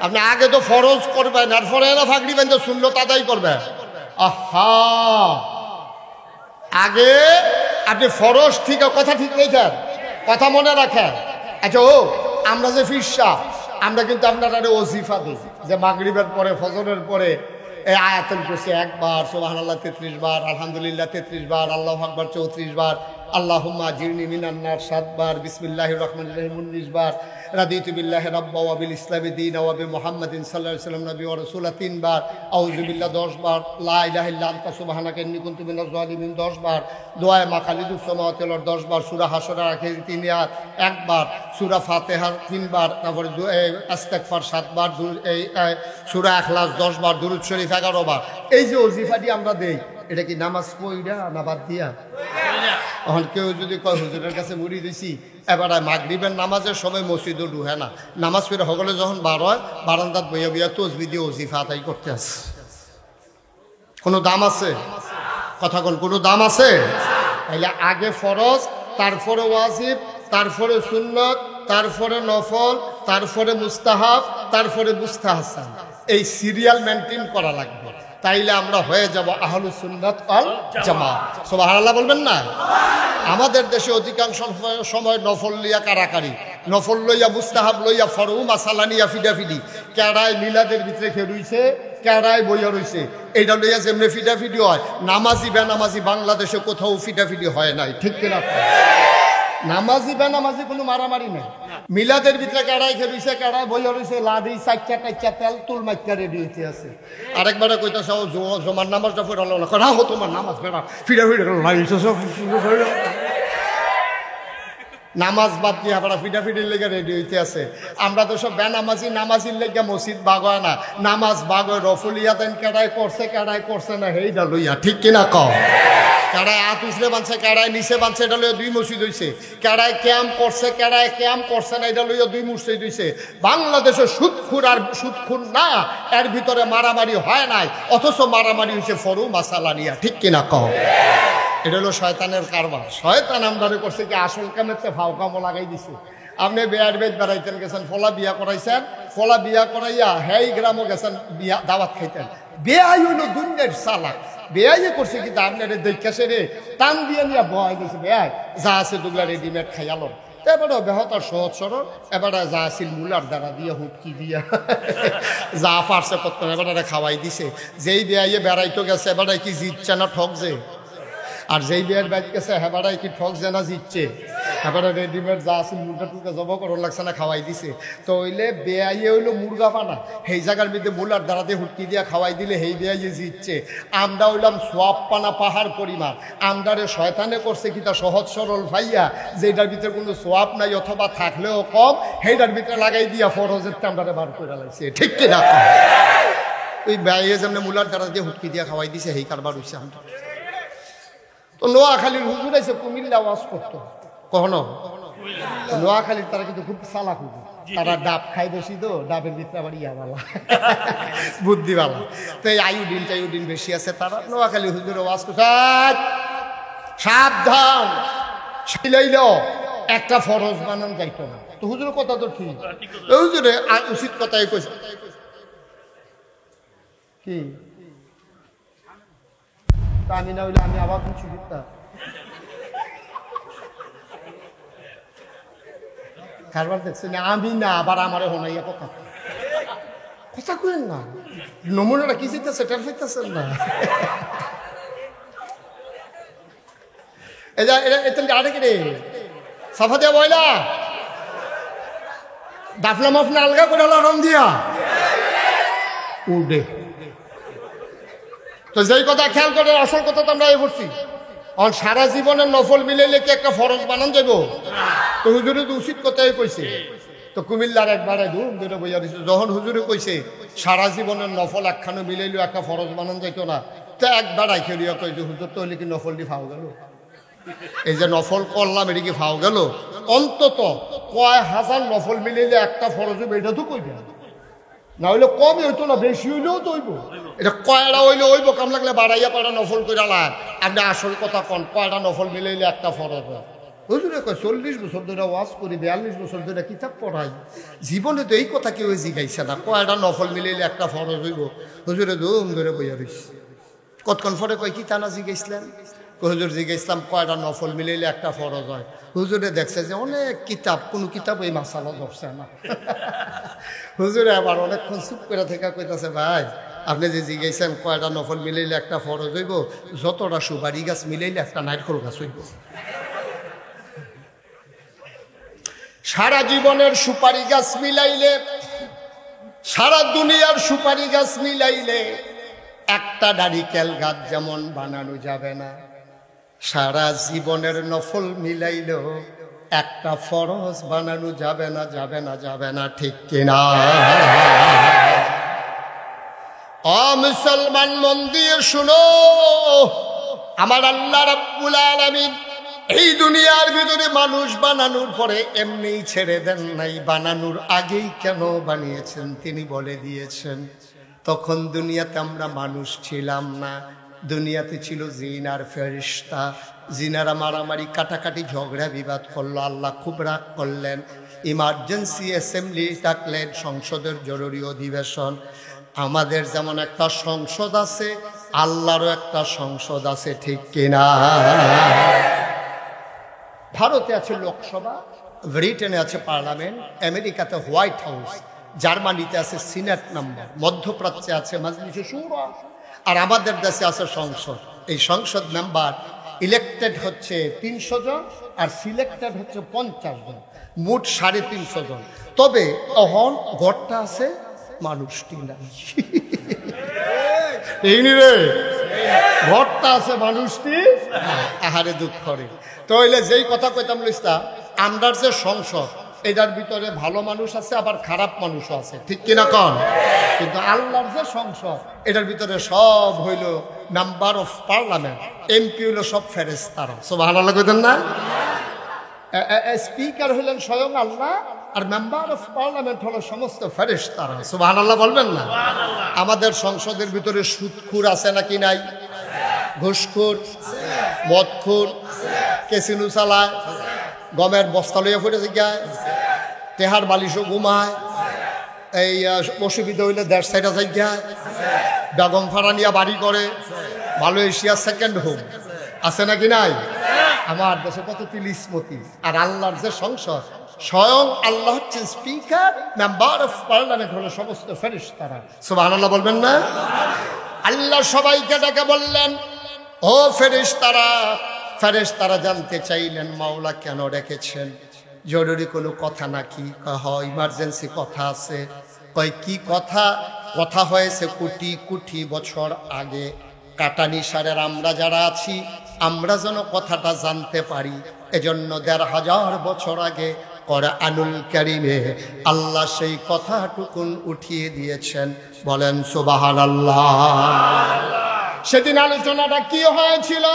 আপনি আগে তো ফরজ করবেন, আর পরে না ফাগড়ি বান্ধে সুন্নত আদায় করবেন। আহা, আগে আপনি ফরজ ঠিক, কথা ঠিক রেখেন, কথা মনে রাখেন। আচ্ছা ও আমরা যে ফিরসা, আমরা কিন্তু আপনার ওজিফা দিই যে মাগরিবের পরে ফজরের পরে এই আয়াতুল কুরসি একবার, সুবহানাল্লাহ 33 বার, আলহামদুলিল্লাহ 33 বার, আল্লাহু আকবার 34 বার, আল্লাহুম্মা আজিরনি মিনান নার 7 বার, বিসমিল্লাহির রহমানির রহিম 19 বার, রাদিতু বিল্লাহি রাব্বা ওয়া বিল ইসলামি দীনা ওয়া বি মুহাম্মাদিন সাল্লাল্লাহু আলাইহি ওয়াসাল্লাম নবী ওয়া রাসূলা 3 বার, আউযু বিল্লাহ 10 বার, লা ইলাহা ইল্লা আনতা সুবহানাকা ইন্নী কুনতু মিনাজ জালিমিন 10 বার, দোয়ায়ে মাকালিদুস সামাওয়াতি ওয়াল আরদ 10 বার, সূরা হাশরের আখির 3 আয়াত 1 বার, সূরা ফাতিহা 3 বার, তারপরে ইস্তিগফার 7 বার, এই সূরা ইখলাস 10 বার, দুরূদ শরীফ 11 বার। এই যে ওজিফাটি আমরা দেই, এটা কি নামাজ পড়া না বাদ দিয়া? এখন কেউ যদি কয় হুজুরের কাছে মুড়ি দিছি, এবার মাগরিবের নামাজের সময় মসজিদও ঢুহে না, নামাজ পড়ে সকলে যখন বার হয় বারান্দাত বইয়া বইয়া তসবিহ দিয়ে ওজিফা আদায় করতে আসে। কোনো দাম আছে? কথা কোন কোনো দাম আছে? তাইলে আগে ফরজ, তারপরে ওয়াজিব, তারপরে সুন্নত, তারপরে নফল, তারপরে মুস্তাহাব, তারপরে মুস্তাহসান। এই সিরিয়াল মেনটেন করা লাগবে, তাইলে আমরা হয়ে যাব আহলুস সুন্নাত ওয়াল জামাত। সুবহানাল্লাহ বলবেন না? আমাদের দেশে অধিকাংশ সময় নফল লইয়া কারাকারি, নফল লইয়া মুস্তাহাব লইয়া ফরু মাসালা নিয়া ফিডাফিডি, কেড়ায় মিলাদের ভিতরে খেলুইছে, কেড়ায় বইয়া রইছে, এইটা লইয়া যেমনি ফিডাফিডি হয়, নামাজি বেনামাজি বাংলাদেশে কোথাও ফিডাফিডি হয় নাই, ঠিক কিনা? নামাজি বেনামাজি কোনো মারামারি নাই। মিলাদের ভিতরে কেড়াই খেলুইছে, কেড়াই বইয়া রইছে, লাদি 4টা তেল তুল মাইকা রেডি হইতে আছে। আরেকবারে কইতাছে জমার নামাজটা পড়া না, রাখো তোমার নামাজ বেড়া ফিডাফিডি নামাজ বাদ দিয়ে আবার ফিডাফিডির লেগে রেডি হইতে আছে। আমরা তো সব বেনামাজি, নামাজির লেগে মসজিদ বাগয় না, নামাজ বাগয় রফলিয়া দেন, কেড়াই করছে না হেইটা লইয়া, ঠিক কিনা কও? কেড়ায় হাত উছলে বানছে, কেড়ায় নিচে বানছে, এটা লইয়া 2 মসজিদ হইছে। কেড়ায় ক্যাম্প করছে, কেড়ায় ক্যাম্প করছে না, এটা লইয়া 2 মসজিদ হইছে। বাংলাদেশে সুদখুর আর সুদখুর না, এর ভিতরে মারামারি হয় নাই, অথচ মারামারি হইছে ফরু মাসালা নিয়া, ঠিক কিনা কও? এটা হলো শয়তানের কারবার। শয়তান আমদারে করছে কি, আসল কামেতে ফাও কামও লাগাই দিছে। আপনি বেয়ার বেদ বেড়াইতেন, গেছেন ফলা বিয়া করাইছেন, ফলা বিয়া করাইয়া হেই গ্রামও গেছেন বিয়া দাওয়াত খাইতেন। বেয়াই হইল দুনিয়ার চালাক। বেয়াই করছে কি, আপনার দেখছে রে টান দিয়ে নিয়ে বয় দিয়েছে, বেয়াই যা আছে দুগলা রেডিমেড খাইয়ালো। এবারে বেহতার সহজ সরল, এবারে যা আছিল মূলার দ্বারা দিয়ে হুটকি দিয়া যা পারছে করতে এবারে খাওয়াই দিছে। যেই বেয়াইয়ে বেড়াইতো গেছে, এবারে কি জিতছে না ঠকছে? আর যেই বিয়ের বাইক গেছে হেবারাই কি ঠক জেনা জিতছে, হেবারা রেডিমেড যা আছে মুরগা টুরগা জব করার লাগছে না, খাওয়াই দিছে। তো হইলে বেয়াইয়ে হইলো মুরগা পানা, সেই জায়গার মধ্যে মূলার দ্বারাতে হুটকি দিয়া খাওয়াই দিলে সেই বেয়াইয়ে জিতছে। আমরা হইলাম সোয়াব পানা পাহাড় পরিমাণ। আমদারে শয়তানে করছে কি, তা সহজ সরল ভাইয়া, যেটার ভিতরে কোনো সোয়াব নাই অথবা থাকলেও কম, সেইটার ভিতরে লাগাই দিয়া ফরজের টামটারে বার করে লাগছে, ঠিক কিনা? ওই বেয়াইয়ে যেমন মূলার দ্বারা দিয়ে হুটকি দিয়া খাওয়াই দিছে, সেই কারবার হইছে। আমরা তো নোয়াখালীর হুজুর আছে কুমিল্লা ওয়াজ করতো, কখনো নোয়াখালীর তারা কিন্তু খুব চালাক হুজুর, তারা ডাব খাই বেশি, তো ডাবের ভিতরে আবার ইয়াওয়ালা বুদ্ধিওয়ালা। তো এই আয়ুডিন বেশি আছে, তারা নোয়াখালী হুজুরে ওয়াজ করছে, সাবধান শিলাইল একটা ফরজ বানান যাইতো না। তো হুজুরের কথা তো ঠিক, হুজুরে উচিত কথাই কইছে। কি আমি না হইলে আমি আবার কিছু দিতাম, কারবার দেখছেন আমি না, আবার আমারে হোনাইয়া কথা কথা কইেন না, নমুনাটা কি চাইতেছে টের পাইতেছেন না? আরে কে রে সাফা দিয়া বয়লা দাফলা মাফনা আলগা করে রং দিয়া উঠে। তো যেই কথা খেয়াল করে, আসল কথা তো আমরা এই বলছি, আর সারা জীবনের নফল মিলাইলে কি একটা ফরজ বানান যাব? তো হুজুরে তো উচিত কথাই কইছে। তো কুমিল্লার একবারে ধুম ধরে বইয়া দিছে, যখন হুজুরে কইছে সারা জীবনের নফল একখানো মিলাইলেও একটা ফরজ বানান যাইতো না, তো একবার আইখে দিয়া কই যে হুজুর তো হইলে কি নফল দি ফাও গেল, এই যে নফল করলাম এটা কি ফাও গেল? অন্তত কয় হাজার নফল মিলাইলে একটা ফরজ হবে, এটা তো কইবে না, হইলে কমই হইতো না, বেশি হইলেও তো হইব। এটা কয়টা হইলে হইব, কাম লাগলে বাড়াইয়া পাড়া নফল করে লাগ। আপনি আসল কথা কন, কয়টা নফল মিলাইলে একটা ফরজ হয়? হুজুরে কয় 40 বছর ধরে ওয়াজ করি, 42 বছর ধরে কিতাব পড়াই, জীবনে তো এই কথা কেউ জিগাইছে না, কয়টা নফল মিলাইলে একটা ফরজ হইব। হুজুরে ধুম ধরে বইয়া রইছে। কতক্ষণ পরে কয় কি টানা জিগাইছিলেন? হুজুর জিগাইছিলাম কয়টা নফল মিলাইলে একটা ফরজ হয়। হুজুরে দেখছে যে অনেক কিতাব, কোনো কিতাব এই মাসালা ধরছে না। হুজুরে আবার অনেকক্ষণ চুপ করে থেকে কইতাছে, ভাই আপনি যে জিগাইছেন কয়টা নফল মিলাইলে একটা ফরজ হইব, যতটা সুপারি গাছ মিলাইলে একটা নারকেল গাছ হইব। সারা জীবনের সুপারি গাছ মিলাইলে, সারা দুনিয়ার সুপারি গাছ মিলাইলে একটা নারিকেল গাছ যেমন বানানো যাবে না, সারা জীবনের নফল মিলাইলেও একটা ফরজ বানানো যাবে না, যাবে না, যাবে না, ঠিক কিনা? মুসলমান মন দিয়ে শুনো, আমার আল্লাহ রাব্বুল আলামিন এই দুনিয়ার ভিতরে মানুষ বানানোর পরে এমনি ছেড়ে দেন নাই, বানানোর আগেই কেন বানিয়েছেন তিনি বলে দিয়েছেন। তখন দুনিয়াতে আমরা মানুষ ছিলাম না, দুনিয়াতে ছিল জিন আর ফেরেশতা। জিনারা মারামারি কাটাকাটি ঝগড়া বিবাদ করলো, আল্লাহ খুব রাগ করলেন, ইমার্জেন্সি অ্যাসেম্বলি ডাকলেন, সংসদের জরুরি অধিবেশন। আমাদের যেমন একটা সংসদ আছে, আল্লাহরও একটা সংসদ আছে, ঠিক কিনা? ভারতে আছে লোকসভা, ব্রিটেনে আছে পার্লামেন্ট, আমেরিকাতে হোয়াইট হাউস, জার্মানিতে আছে সিনেট নাম্বার, মধ্যপ্রাচ্যে আছে মাজলিসে শুরা, আর আমাদের দেশে আছে সংসদ। এই সংসদ মেম্বার ইলেক্টেড হচ্ছে 300 জন আর সিলেক্টেড হচ্ছে 50 জন, মোট 350 জন। তবে তখন ঘরটা আছে মানুষটি নাই, এই রে ঘরটা আছে মানুষটি, আহারে দুঃখ করে। তাহলে যেই কথা কইতাম লইস্তা, আমরার যে সংসদ এটার ভিতরে ভালো মানুষ আছে আবার খারাপ মানুষও আছে, ঠিক কিনা কন? কিন্তু আল্লাহর যে সংসদ এটার ভিতরে সব হইল মেম্বার অফ পার্লামেন্ট, এমপি হইল সব ফেরেশতারা। সুবহানাল্লাহ কইতেন না? স্পিকার হইলেন স্বয়ং আল্লাহ, আর মেম্বার অফ পার্লামেন্ট হলো সমস্ত ফেরেশতারা। সুবহানাল্লাহ বলবেন না? আমাদের সংসদের ভিতরে সুদখোর আছে নাকি নাই? ঘুষখোর, মদখোর, কেসিনো চালায়, গমের বস্তা লইয়া ফুটে যায়, তেহার বালিশও ঘুমায়, এই অসুবিধা হইলে দেড় সাইডা যায়, বেগম ফারানিয়া বাড়ি করে, মালয়েশিয়া সেকেন্ড হোম আছে নাকি নাই? আমার দেশে কত তিলিসমতি। আর আল্লাহর যে সংসদ, স্বয়ং আল্লাহ হচ্ছেন স্পিকার, মেম্বার অফ পার্লামেন্ট হলো সমস্ত ফেরেশতারা। সুবহানাল্লাহ বলবেন না? আল্লাহ সবাইকে ডেকে বললেন, ও ফেরেশতারা। ফেরেশতারা জানতে চাইলেন মাওলা কেন রেখেছেন, জরুরি কোনো কথা নাকি? হয় ইমার্জেন্সি কথা আছে। কয় কি কথা? কথা হয়েছে কোটি কোটি বছর আগে, কাটানি সারের আমরা যারা আছি আমরা যেন কথাটা জানতে পারি, এজন্য ১৫০০ বছর আগে কোরআনুল কারীমে আল্লাহ সেই কথাটুকুন উঠিয়ে দিয়েছেন। বলেন সুবহানাল্লাহ। সেদিন আলোচনাটা কি হয়েছিল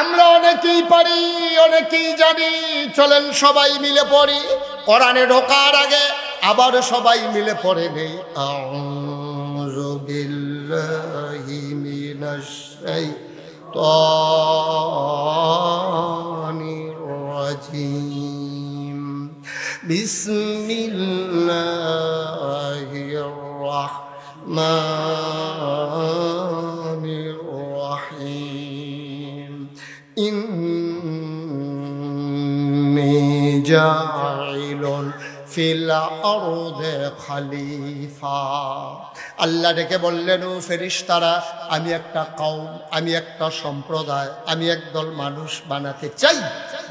আমরা অনেকেই পারি, অনেকেই জানি। চলেন সবাই মিলে পড়ি, কোরআনে ঢোকার আগে আবার সবাই মিলে পড়ে নেই। আউযু বিল্লাহি মিনাশ শাইতানির রাজীম। বিসমিল্লাহির রাহমানির রাহিম। ইন্নী জাইলুন ফিল আরদি খলিফা। আল্লাহ ডেকে বললেন, ও ফেরেশতারা, আমি একটা কওম, আমি একটা সম্প্রদায়, আমি একদল মানুষ বানাতে চাই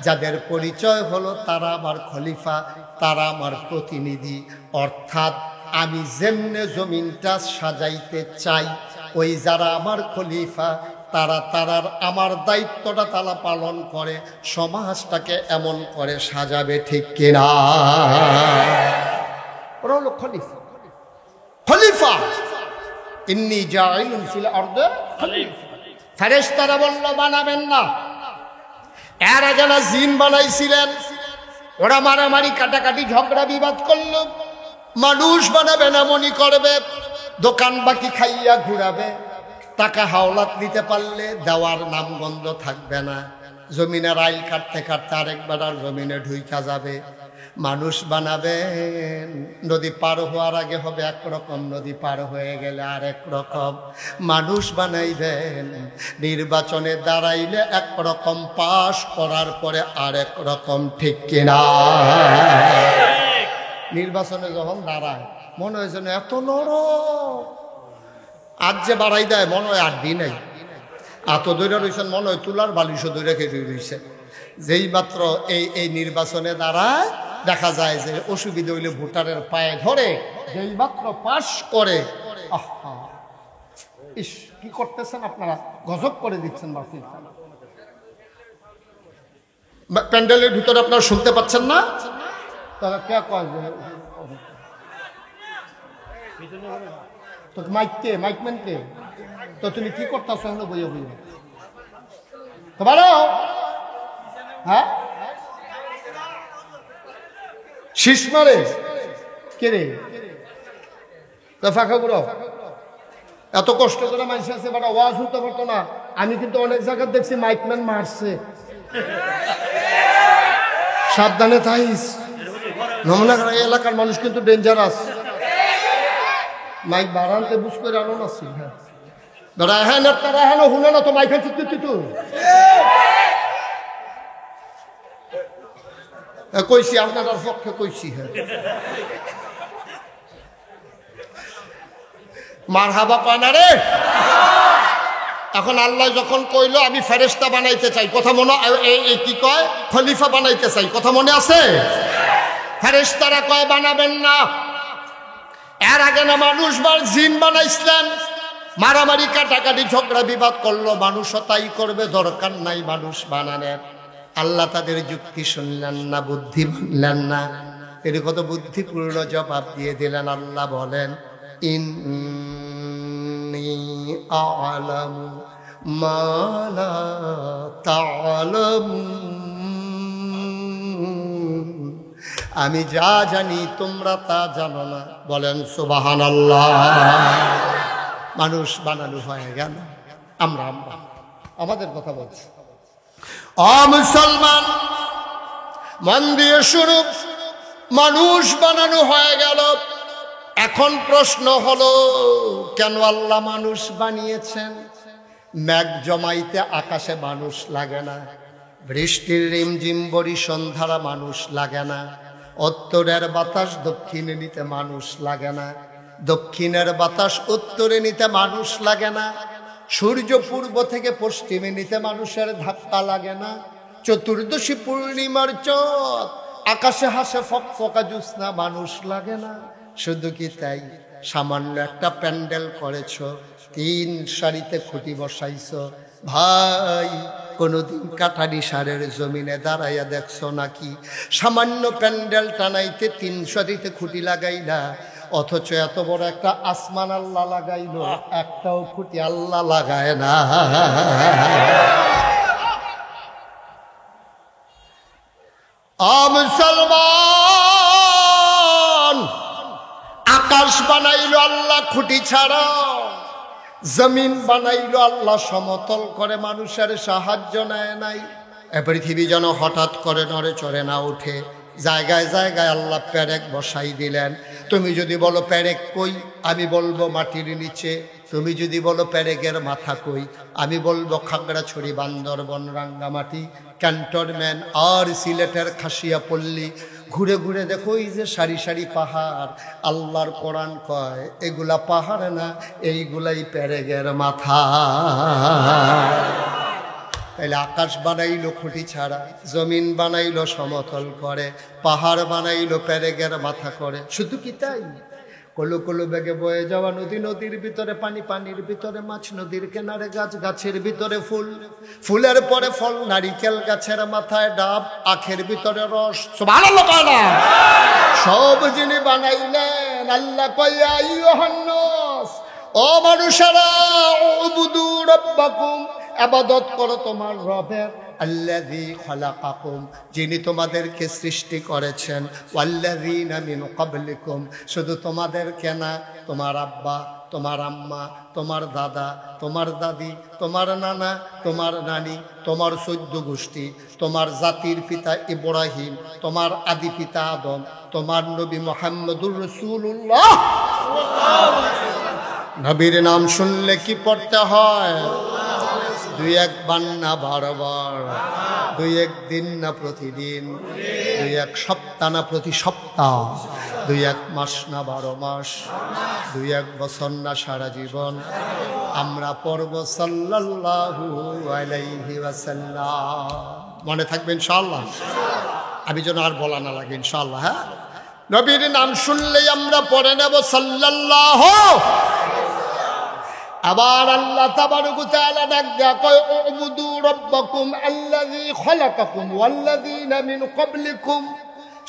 যাদের পরিচয় হলো তারা আমার খলিফা, তারা আমার প্রতিনিধি। অর্থাৎ আমি যেমনে জমিনটা সাজাইতে চাই, ওই যারা আমার খলিফা তারা তারার আমার দায়িত্বটা তারা পালন করে সমাজটাকে এমন করে সাজাবে, ঠিক কিনা? ওরা হলো খলিফা। খলিফা ইন্নী জাইলুন ফিল আরদি খলিফা। ফেরেশতারা বলল বানাবেন না। এর আগে না জিন বানাইছিলেন, ওরা মারামারি কাটাকাটি ঝগড়া বিবাদ করলো। মানুষ বানাবে না, মনি করবে, দোকান বাকি খাইয়া ঘুরাবে, টাকা হাওলাত দিতে পারলে দেওয়ার নামগন্ধ থাকবে না, জমিনের আইল কাটতে কাটতে আরেকবার আর জমিনে ঢুইকা যাবে। মানুষ বানাবেন, নদী পার হওয়ার আগে হবে একরকম, নদী পার হয়ে গেলে আরেক রকম। মানুষ বানাইবেন, নির্বাচনে দাঁড়াইলে একরকম, পাশ করার পরে আরেক রকম, ঠিক কিনা? নির্বাচনে যখন দাঁড়ায় মনে হয় যেন এত নরম, আজ যে বাড়াই দেয় মনে হয় 8 দিন নেই, এত দৈরা রয়েছেন মনে হয় তুলার বালিশও দৈরা খেতে রয়েছে। যেই মাত্র এই নির্বাচনে দাঁড়ায় দেখা যায় যে অসুবিধা হইলে ভোটারের পায়ে ধরে যেই মাত্র পাশ করে, আহা ইস কি করতেছেন আপনারা, গজব করে দিচ্ছেন মাহফিল। প্যান্ডেলের ভিতরে আপনারা শুনতে পাচ্ছেন না? তারা কে কয় তো মাইক কে, মাইকম্যান কে? তো তুমি কি করতেছ হলো বইয়ে বইয়ে তো ভালো? হ্যাঁ শীষ মারে কে রে? তো ফাঁকা গুলো এত কষ্ট করে মানুষ আছে বাট আওয়াজ হতে পারতো না। আমি কিন্তু অনেক জায়গায় দেখছি মাইকম্যান মারছে। সাবধানে থাইস, নমুনা এলাকার মানুষ কিন্তু ডেঞ্জারাস। মাইক বাড়ানতে বুঝ করে আনো না ছিল। দাদা হ্যাঁ না তারা হ্যাঁ হুনে না তো মাইক আছে তুই কইছি আপনার পক্ষে কইছি। হ্যাঁ মার হাবা পায় না রে। এখন আল্লাহ যখন কইলো আমি ফেরেশতা বানাইতে চাই, কথা মনে কি কয় খলিফা বানাইতে চাই, কথা মনে আছে? ফেরেশতারা কয় বানাবেন না। এর আগে না মানুষ জিন বানাইছিলেন, মারামারি কাটাকাটি ঝগড়া বিবাদ করলো, মানুষও তাই করবে, দরকার নাই মানুষ বানানোর। আল্লাহ তাদের যুক্তি শুনলেন না, বুদ্ধি মানলেন না, এর কত বুদ্ধিপূর্ণ জবাব দিয়ে দিলেন। আল্লাহ বলেন ইন্নী আ'লামু মা লা তা'লামুন, আমি যা জানি তোমরা তা জানো না। বলেন সুবহানাল্লাহ। মানুষ বানানো হয়ে গেল, আমরা আমাদের কথা বলছি। ও মুসলমান মন দিয়ে শুনো, মানুষ বানানো হয়ে গেল। এখন প্রশ্ন হলো কেন আল্লাহ মানুষ বানিয়েছেন? মেঘ জমাইতে আকাশে মানুষ লাগে না, বৃষ্টির রিমঝিম বরিশন ধারা মানুষ লাগে না, উত্তরের বাতাস দক্ষিণে নিতে মানুষ লাগে না, দক্ষিণের বাতাস উত্তরে নিতে মানুষ লাগে না, সূর্য পূর্ব থেকে পশ্চিমে নিতে মানুষের ধাক্কা লাগে না, চতুর্দশী পূর্ণিমার চাঁদ আকাশে হাসে ফকফকা জ্যোৎস্না মানুষ লাগে না। শুধু কি তাই, সামান্য একটা প্যান্ডেল করেছ, 3 সারিতে খুঁটি বসাইছ, ভাই কোনদিন কাঠারি সারের জমিনে দাঁড়াইয়া দেখছো নাকি? সামান্য প্যান্ডেল টানাইতে 3 সারিতে খুঁটি লাগাইলা, অথচ এত বড় একটা আসমান আল্লাহ লাগাইলো, একটাও খুঁটি আল্লাহ লাগায় না। মুসলমান, আকাশ বানাইলো আল্লাহ খুঁটি ছাড়া, জমিন বানাইলো আল্লাহ সমতল করে, মানুষের সাহায্য নেয় নাই। এ পৃথিবী যেন হঠাৎ করে নড়ে চড়ে না উঠে, জায়গায় জায়গায় আল্লাহ পেরেক বসাই দিলেন। তুমি যদি বলো পেরেক কই, আমি বলবো মাটির নিচে। তুমি যদি বলো পেরেকের মাথা কই, আমি বলবো খাগড়াছড়ি, বান্দরবন, রাঙ্গামাটি, ক্যান্টনমেন্ট আর সিলেটের খাসিয়া পল্লী। ঘুরে ঘুরে দেখো এই যে সারি সারি পাহাড়, আল্লাহর কোরআন কয় এগুলা পাহাড় না, এইগুলাই পেরেকের মাথা। তাইলে আকাশ বানাইলো খুঁটি ছাড়া, জমিন বানাইলো সমতল করে, পাহাড় বানাইলো পেরেকের মাথা করে। শুধু কি তাই, কলো কলো বেগে বয়ে যাওয়া নদী, নদীর ভিতরে পানি, পানির ভিতরে মাছ, নদীর কিনারে গাছ, গাছের ভিতরে ফুল, ফুলের পরে ফল, নারিকেল গাছের মাথায় ডাব, আখের ভিতরে রস। সুবহানাল্লাহ তাআলা সব যিনি বানাইলেন। আল্লাহ কয় আইয়ুহান নাস, ও মানুষেরা, উবুদু রাব্বাকুম, ইবাদত করো তোমার রবের, আল্লাযী খালাকাকুম, যিনি তোমাদেরকে সৃষ্টি করেছেন, ওয়াল্লাযীনা মিন ক্বাবলিকুম, শুধু তোমাদেরকে না, তোমার আব্বা, তোমার আম্মা, তোমার দাদা, তোমার দাদি, তোমার নানা, তোমার নানি, তোমার 14 গোষ্ঠী, তোমার জাতির পিতা ইব্রাহিম, তোমার আদি পিতা আদম, তোমার নবী মুহাম্মদুর রাসূলুল্লাহ। নবীর নাম শুনলে কি পড়তে হয়? 2-1 বার না 12 বার, 2-1 দিন না প্রতিদিন, 2-1 সপ্তাহ না প্রতি সপ্তাহ, 2-1 মাস না 12 মাস, 2-1 বছর না সারা জীবন। আমরা পড়ব সাল্লাল্লাহু আলাইহি ওয়াসাল্লাম। মনে থাকবে ইনশাআল্লাহ। আমি যেন আর বলা না লাগে ইনশাআল্লাহ। হ্যাঁ, নবীর নাম শুনলেই আমরা পড়ে নেব সাল্লাল্লাহু। আবার আল্লাহ তাবারক ওয়া তাআলা ডাক দেয়া কয় উবুদু রাব্বাকুম আল্লাযী খালাকাকুম ওয়াল্লাযীনা মিন ক্বাবলিকুম।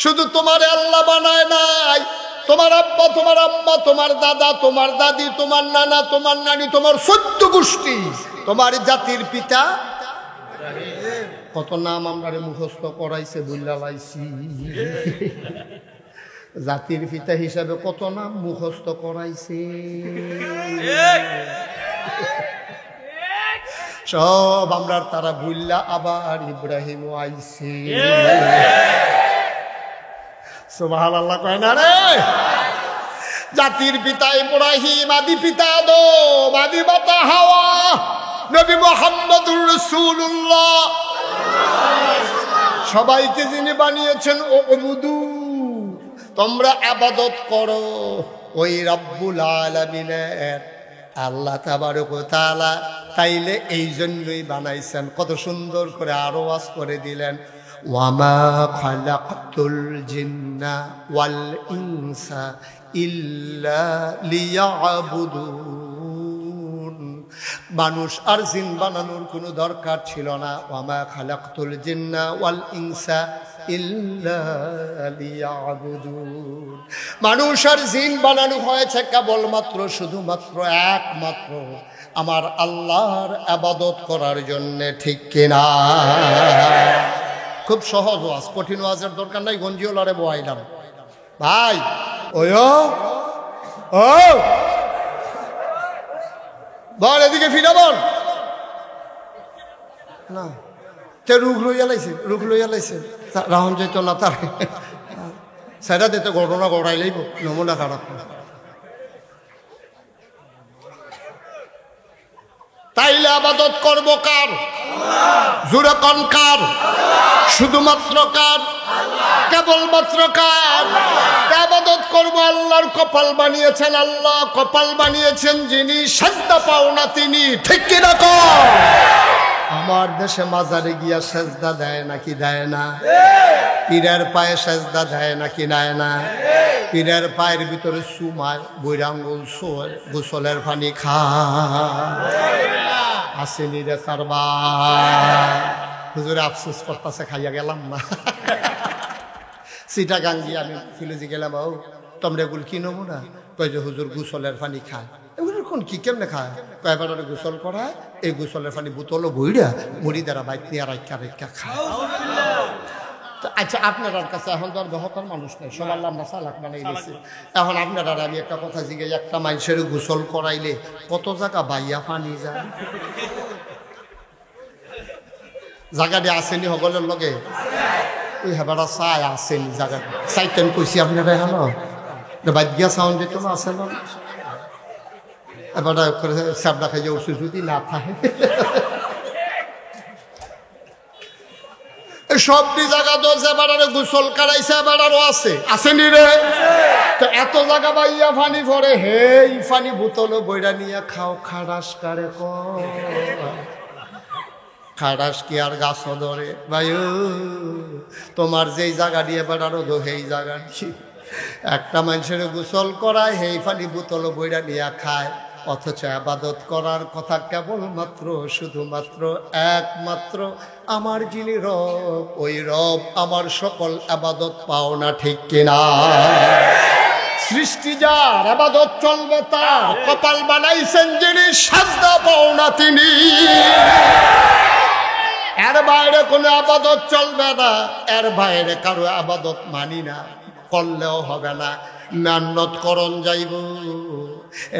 শুধু তোমারে আল্লাহ বানায় নাই, তোমার আব্বা, তোমার আম্মা, তোমার দাদা, তোমার দাদি, তোমার নানা, তোমার নানি, তোমার 14 গোষ্ঠী, তোমার জাতির পিতা। কত নাম আমরা মুখস্থ করাইছে, বুল্লা লাইছি। জাতির পিতা হিসাবে কত নাম মুখস্থ করাইছে, সব আমরা তারা বুল্লা। আবার ইব্রাহিম আইছে, সুবহানাল্লাহ কয় না রে। জাতির পিতা ইব্রাহিম, আদি পিতা আদম, আদি মাতা হাওয়া, নবী মুহাম্মদুর রাসূলুল্লাহ, সবাইকে যিনি বানিয়েছেন ও উবুদু, তোমরা ইবাদত করো ওই রব্বুল আলামিনের আল্লাহ তাবারক ওয়া তাআলা। তাইলে এই জন্যই বানাইছেন। কত সুন্দর করে আরো ওয়াজ করে দিলেন, ওয়ামা খালাকতুল জিন্না ওয়াল ইনসা ইল্লা লিয়াবুদুন। মানুষ আর জিন বানানোর কোনো দরকার ছিল না। ওয়ামা খালাকতুল জিন্না ওয়াল ইনসা ইল্লা লিয়াবুদুন। মানুষ আর জিন বানানো হয়েছে কেবলমাত্র, শুধুমাত্র, একমাত্র আমার আল্লাহর ইবাদত করার জন্য, ঠিক কিনা? খুব সহজ ওয়াজ, কঠিন ওয়াজের দরকার নাই। গঞ্জিওলারে বয়াইলাম ভাই, ওয়ো ও বল, এদিকে ফিরা বল না। তে রুখ লইয়া লাইছে, রুখ লইয়া লাইছে, রাহন যাইতো না তার সেটা দিতে ঘটনা গড়াই লাইব, নমুনা খারাপ। তাইলে আবাদত করবো কার? জোরে কোন কার? শুধুমাত্র কার? কেবলমাত্র কার? আবাদত করবো আল্লাহর। কপাল বানিয়েছেন আল্লাহ, কপাল বানিয়েছেন যিনি, সাজদা পাও না তিনি, ঠিক কিনা কর? আমার দেশে মাজারে গিয়া সাজদা দেয় নাকি দেয় না? পীরের পায়ে সাজদা দেয় নাকি দেয় না? পীরের পায়ের ভিতরে সুমায়, বৈরাঙ্গুল সোয়, গোসলের পানি খায়, আসেনি রে সারবা। হুজুরে আফসোস করতেছে, খাইয়া গেলাম না। চিটাগাং গিয়ে আমি ফিলেজি গেলাম, ও তোমরা এগুলো কি নেবো না? কয় যে হুজুর গোসলের পানি খায়। এগুলো কোন কি কেমনে খায়? কয়বার গোসল করায়, এই গোসলের পানি বোতলও বইরা মুড়ি দ্বারা বাইক নিয়ে রাইকা রাইকা খায়। আচ্ছা, আপনার কাছে এখন তো আর বহতার মানুষ নেই, সব আল্লাহ আমরা চালাক বানাই দিয়েছি। এখন আপনারা আমি একটা কথা জিজ্ঞাসা, একটা মানুষের গোসল করাইলে কত জায়গা বাইয়া পানি যায়? জায়গাটি আসেনি সকলের লগে? ওই হেবারা চাই আসেনি জায়গাটা, চাইতেন কইছি আপনারা হলো বাদ গিয়া সাউন্ড দিত না, আসে না এবার চাপড়া খাই যে উঠছে যদি না থাকে। সবটি জায়গা তো এবারে গোসল করাইছে, এবার আরো আছে, আসেনি রে? তো এত জায়গা বাইয়া ফানি ভরে, হে ফানি বোতল বইরা নিয়ে খাও। খাড়াস কারে খাড়াস কি আর গাছ ধরে ভাই? তোমার যেই জায়গা দিয়ে এবার আরো সেই জায়গা একটা মানুষের গোসল করায়, হেই ফানি বোতল বইরা নিয়ে খায়। অথচ ইবাদত করার কথা কেবলমাত্র, শুধুমাত্র, একমাত্র আমার যিনি রব, ওই রব আমার সকল ইবাদত পাও না, ঠিক কিনা? সৃষ্টি যার, ইবাদত চলবে তার, কপাল বানাইছেন যিনি, সাজদা পাও না তিনি। এর বাইরে কোনো ইবাদত চলবে না, এর বাইরে কারো ইবাদত মানি না, করলেও হবে না। মেহনত করন যাইব,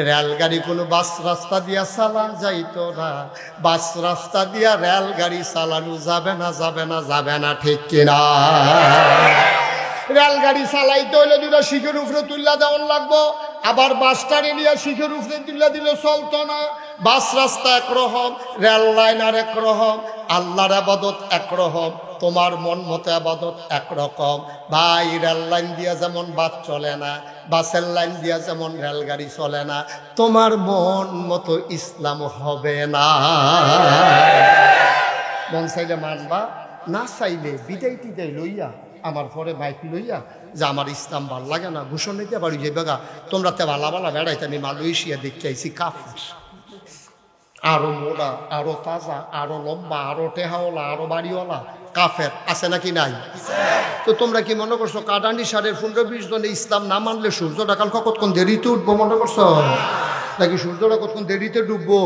রেলগাড়ি কোনো বাস রাস্তা দিয়া চালান যাইতো না, বাস রাস্তা দিয়া রেলগাড়ি চালানো যাবে না, যাবে না, যাবে না, ঠিক কিনা? রেলগাড়ি চালাইতে হইলে দুটা শিখের উপরে তুল্লা দেওয়ার লাগবো, আবার বাসটারে নিয়ে শিখের উপরে তুল্লা দিলে চলতো না। বাস রাস্তা একরকম, রেল লাইন আর একরকম, আল্লাহর ইবাদত একরকম, তোমার মন মতো ইবাদত একরকম। ভাই, রেল লাইন দিয়া যেমন বাস চলে না, বাসের লাইন দিয়া যেমন রেলগাড়ি চলে না, তোমার মন মতো ইসলাম হবে না। মন চাইলে মানবা, না চাইলে বিদায় টিদায় লইয়া আমার পরে মাইক লইয়া যে আমার ইসলাম ভাল লাগে না, ঘোষণা নিতে পারি যে বেগা তোমরা তে ভালা ভালা বেড়াইতে, আমি মালয়েশিয়া দেখতে আইছি কাফের, আরো মোড়া, আরো তাজা, আরো লম্বা, আরো টেহাওয়ালা, আরো বাড়িওয়ালা কাফের আছে নাকি নাই? তো তোমরা কি মনে করছো কাটানি সারের 15-20 জনে ইসলাম না মানলে সূর্যটা কাল কতক্ষণ দেরিতে উঠবো মনে করছো? নাকি সূর্যটা কতক্ষণ দেরিতে ডুববো?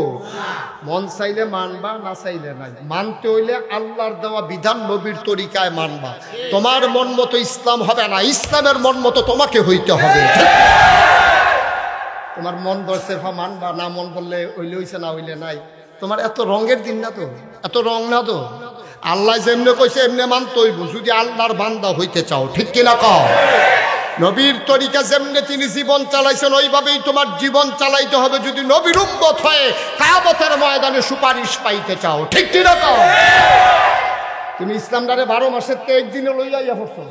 মন চাইলে মানবা, না চাইলে নাই। মানতে হইলে আল্লাহর দেওয়া বিধান নবীর তরিকায় মানবা। তোমার মন মতো ইসলাম হবে না, ইসলামের মন মতো তোমাকে হইতে হবে। তোমার মন ধরছে মানবা, না মন বললে হইলে হইছে, না হইলে নাই। তোমার এত রঙের দিন না তো, এত রং না তো। আল্লাহ যেমনে কইছে এমনি মানতে হইব যদি আল্লাহর বান্দা হইতে চাও, ঠিক কিনা কও? নবীর তরিকা যেমনে তিনি জীবন চালাইছেন ওইভাবেই তোমার জীবন চালাইতে হবে যদি নবীর উম্মত হয়ে কিয়ামতের ময়দানে সুপারিশ পাইতে চাও, ঠিক কিনা কও? তুমি ইসলামটারে 12 মাসের তে একদিনে লইয়া পড়ছো।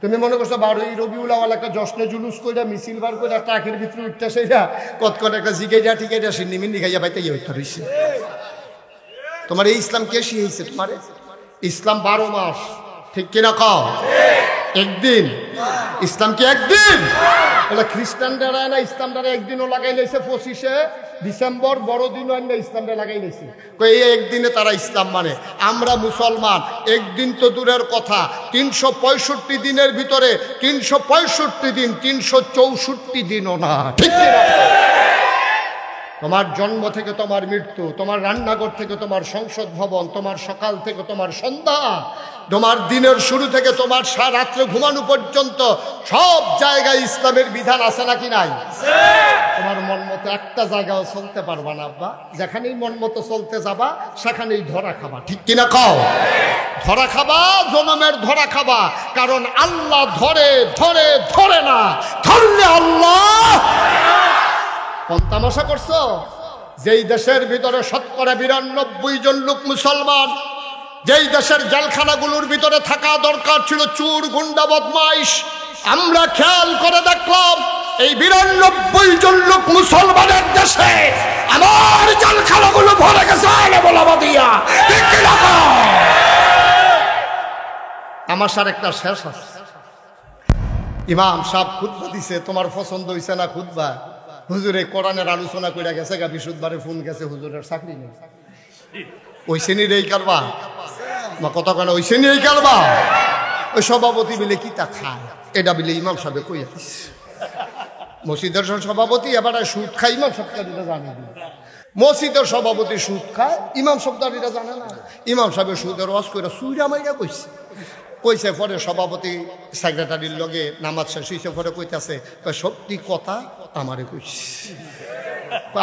তুমি মনে করছো 12ই রবিউল আউয়াল একটা জশ্নে জুলুস কইরা মিছিল বার কইরা ট্রাকের ভিতরে উঠতে সেইরা কতক্ষণ একটা জিগাইয়া ঠিকাইয়া সিন্নিমিন্নি খাইয়া পাইতে ইয়ে হইতে রইছে। তোমার এই ইসলাম কে শিখাইছে তোমারে? ইসলাম 12 মাস, ঠিক কিনা কও? একদিন ইসলাম কি একদিন? এটা খ্রিস্টানরা না ইসলামটারে একদিনও লাগাই লাইছে 25শে ডিসেম্বর বড়দিন না ইসলামটা লাগাই লাইছে। এই একদিনে তারা ইসলাম মানে। আমরা মুসলমান একদিন তো দূরের কথা, 365 দিনের ভিতরে 365 দিন 364 দিনও না, ঠিক কিনা? তোমার জন্ম থেকে তোমার মৃত্যু, তোমার রান্নাঘর থেকে তোমার সংসদ ভবন, তোমার সকাল থেকে তোমার সন্ধ্যা, তোমার দিনের শুরু থেকে তোমার রাত্রে ঘুমানো পর্যন্ত সব জায়গায় ইসলামের বিধান আছে নাকি নাই? তোমার মন মতো একটা জায়গাও চলতে পারবা না আব্বা। যেখানেই মন মতো চলতে যাবা সেখানেই ধরা খাবা, ঠিক কিনা কও? ধরা খাবা, জনমের ধরা খাবা। কারণ আল্লাহ ধরে ধরে ধরে না, ধরলে আল্লাহ। কোন তামাশা করছো? যেই দেশের ভিতরে 92% জন লোক মুসলমান, যেই দেশের জেলখানাগুলোর ভিতরে থাকা দরকার ছিল চোর গুন্ডা বদমাইশ, আমরা খেয়াল করে দেখলাম এই 92 জন লোক মুসলমানের দেশে আমার জেলখানাগুলো ভরে গেছে আলেমোলামাদিয়া, ঠিক কি না? আমার সার একটা শেষ আছে। ইমাম সাহেব খুতবা দিছে, তোমার পছন্দ হইছে না খুতবা? হুজুরে কোরআনের আলোচনা করে গেছে গা, বিশুদ্ধবারে ফোন গেছে, হুজুরের চাকরি নেই। ওই শ্রেণীর এই কারবা বা কথা কেন ওই শ্রেণীর এই কারবা? ওই সভাপতি বিলে কি তা খায় এটা বিলে ইমাম সাহেব কই আসিস। মসজিদের সভাপতি এবার সুদ খায়, ইমাম সপ্তাহীরা জানে না। মসজিদের সভাপতি সুদ খায়, ইমাম সপ্তাহীরা জানে না। ইমাম সাহেবের সুদের ওয়াজ করে সুইরা মাইয়া কইছে। কইছে পরে সভাপতি সেক্রেটারির লগে নামাজ শেষ হইছে, পরে কইতাছে সত্যি কথা আমারে কইছে।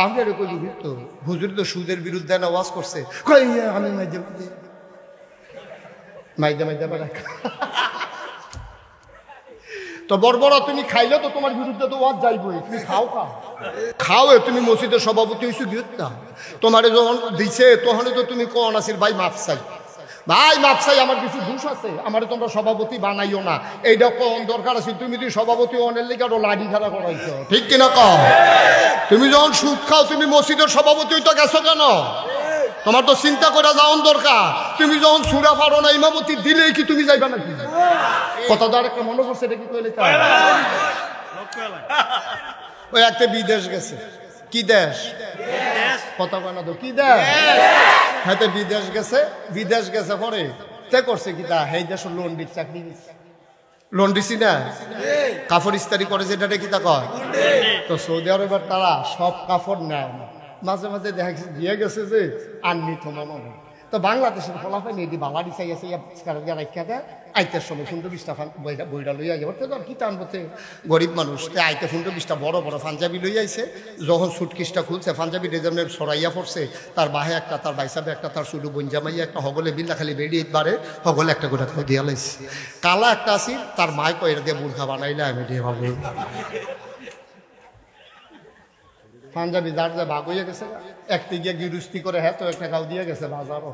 আমরা কই তো হুজুর তো সুদের বিরুদ্ধে না ওয়াজ করছে। আমি মাইদে মাইদে মাইদে তো বড় তুমি খাইলে তো তোমার বিরুদ্ধে তো ওয়াজ যাইবই। তুমি খাও খাও, তুমি মসজিদের সভাপতি হইছো বিরুদ্ধে। তোমারে যখন দিছে তখন তো তুমি কোন আসির ভাই মাফ চাই, ভাই মাপ চাই, আমার কিছু দোষ আছে, আমার তোমরা সভাপতি বানাইও না, এইটা কোন দরকার আছে? তুমি যদি সভাপতি অনেক লিগে আরো লাঠি খেলা করাইছো, ঠিক কিনা কও? তুমি যখন সুদ খাও তুমি মসজিদের সভাপতি হইতে গেছো কেন? তোমার তো চিন্তা করে যাওয়ার দরকার। তুমি যখন সুরা পারো না ইমামতি দিলেই কি তুমি যাইবা নাকি? কথা তো আরেকটা মনে করছে, এটা কি কইলে? ওই একটা বিদেশ গেছে। কি দেশ? কথা বানা তো কি দেশ? হ্যাঁ বিদেশ গেছে। বিদেশ গেছে পরে তে করছে কি তা এই দেশ লন্ডির চাকরি দিচ্ছে। লন্ডিসি না কাপড় ইস্তারি করে যেটা কি তা কয়। তো সৌদি আরবের তারা সব কাপড় নেয় না, মাঝে মাঝে দেখা দিয়ে গেছে যে আননি তো মনে হয়। তো বাংলাদেশের ফলাফল এটি বাঙালি চাই আছে রাখা দেয় আইতের সময় 15-20টা বইটা লইয়া যাবো তো কি টানবতে গরিব মানুষ। আইতে 15-20টা বড় বড় পাঞ্জাবি লই আইছে। যখন সুটকিসটা খুলছে পাঞ্জাবি রেজনের সরাইয়া পড়ছে, তার বাহে একটা, তার বাইসাবে একটা, তার শুধু বঞ্জামাইয়া একটা, হগলে বিল্লা খালি বেরিয়ে বারে হগলে একটা গোটা দিয়া লাইছে। কালা একটা আসি, তার মায় কয়ের দিয়ে বুর্খা বানাইলে আমি দিয়ে ভাবো পাঞ্জাবি যার যা ভাগ হইয়া গেছে। একটি গিয়ে গিরুস্তি করে হ্যাঁ তো একটা গাও দিয়ে গেছে বাজারও।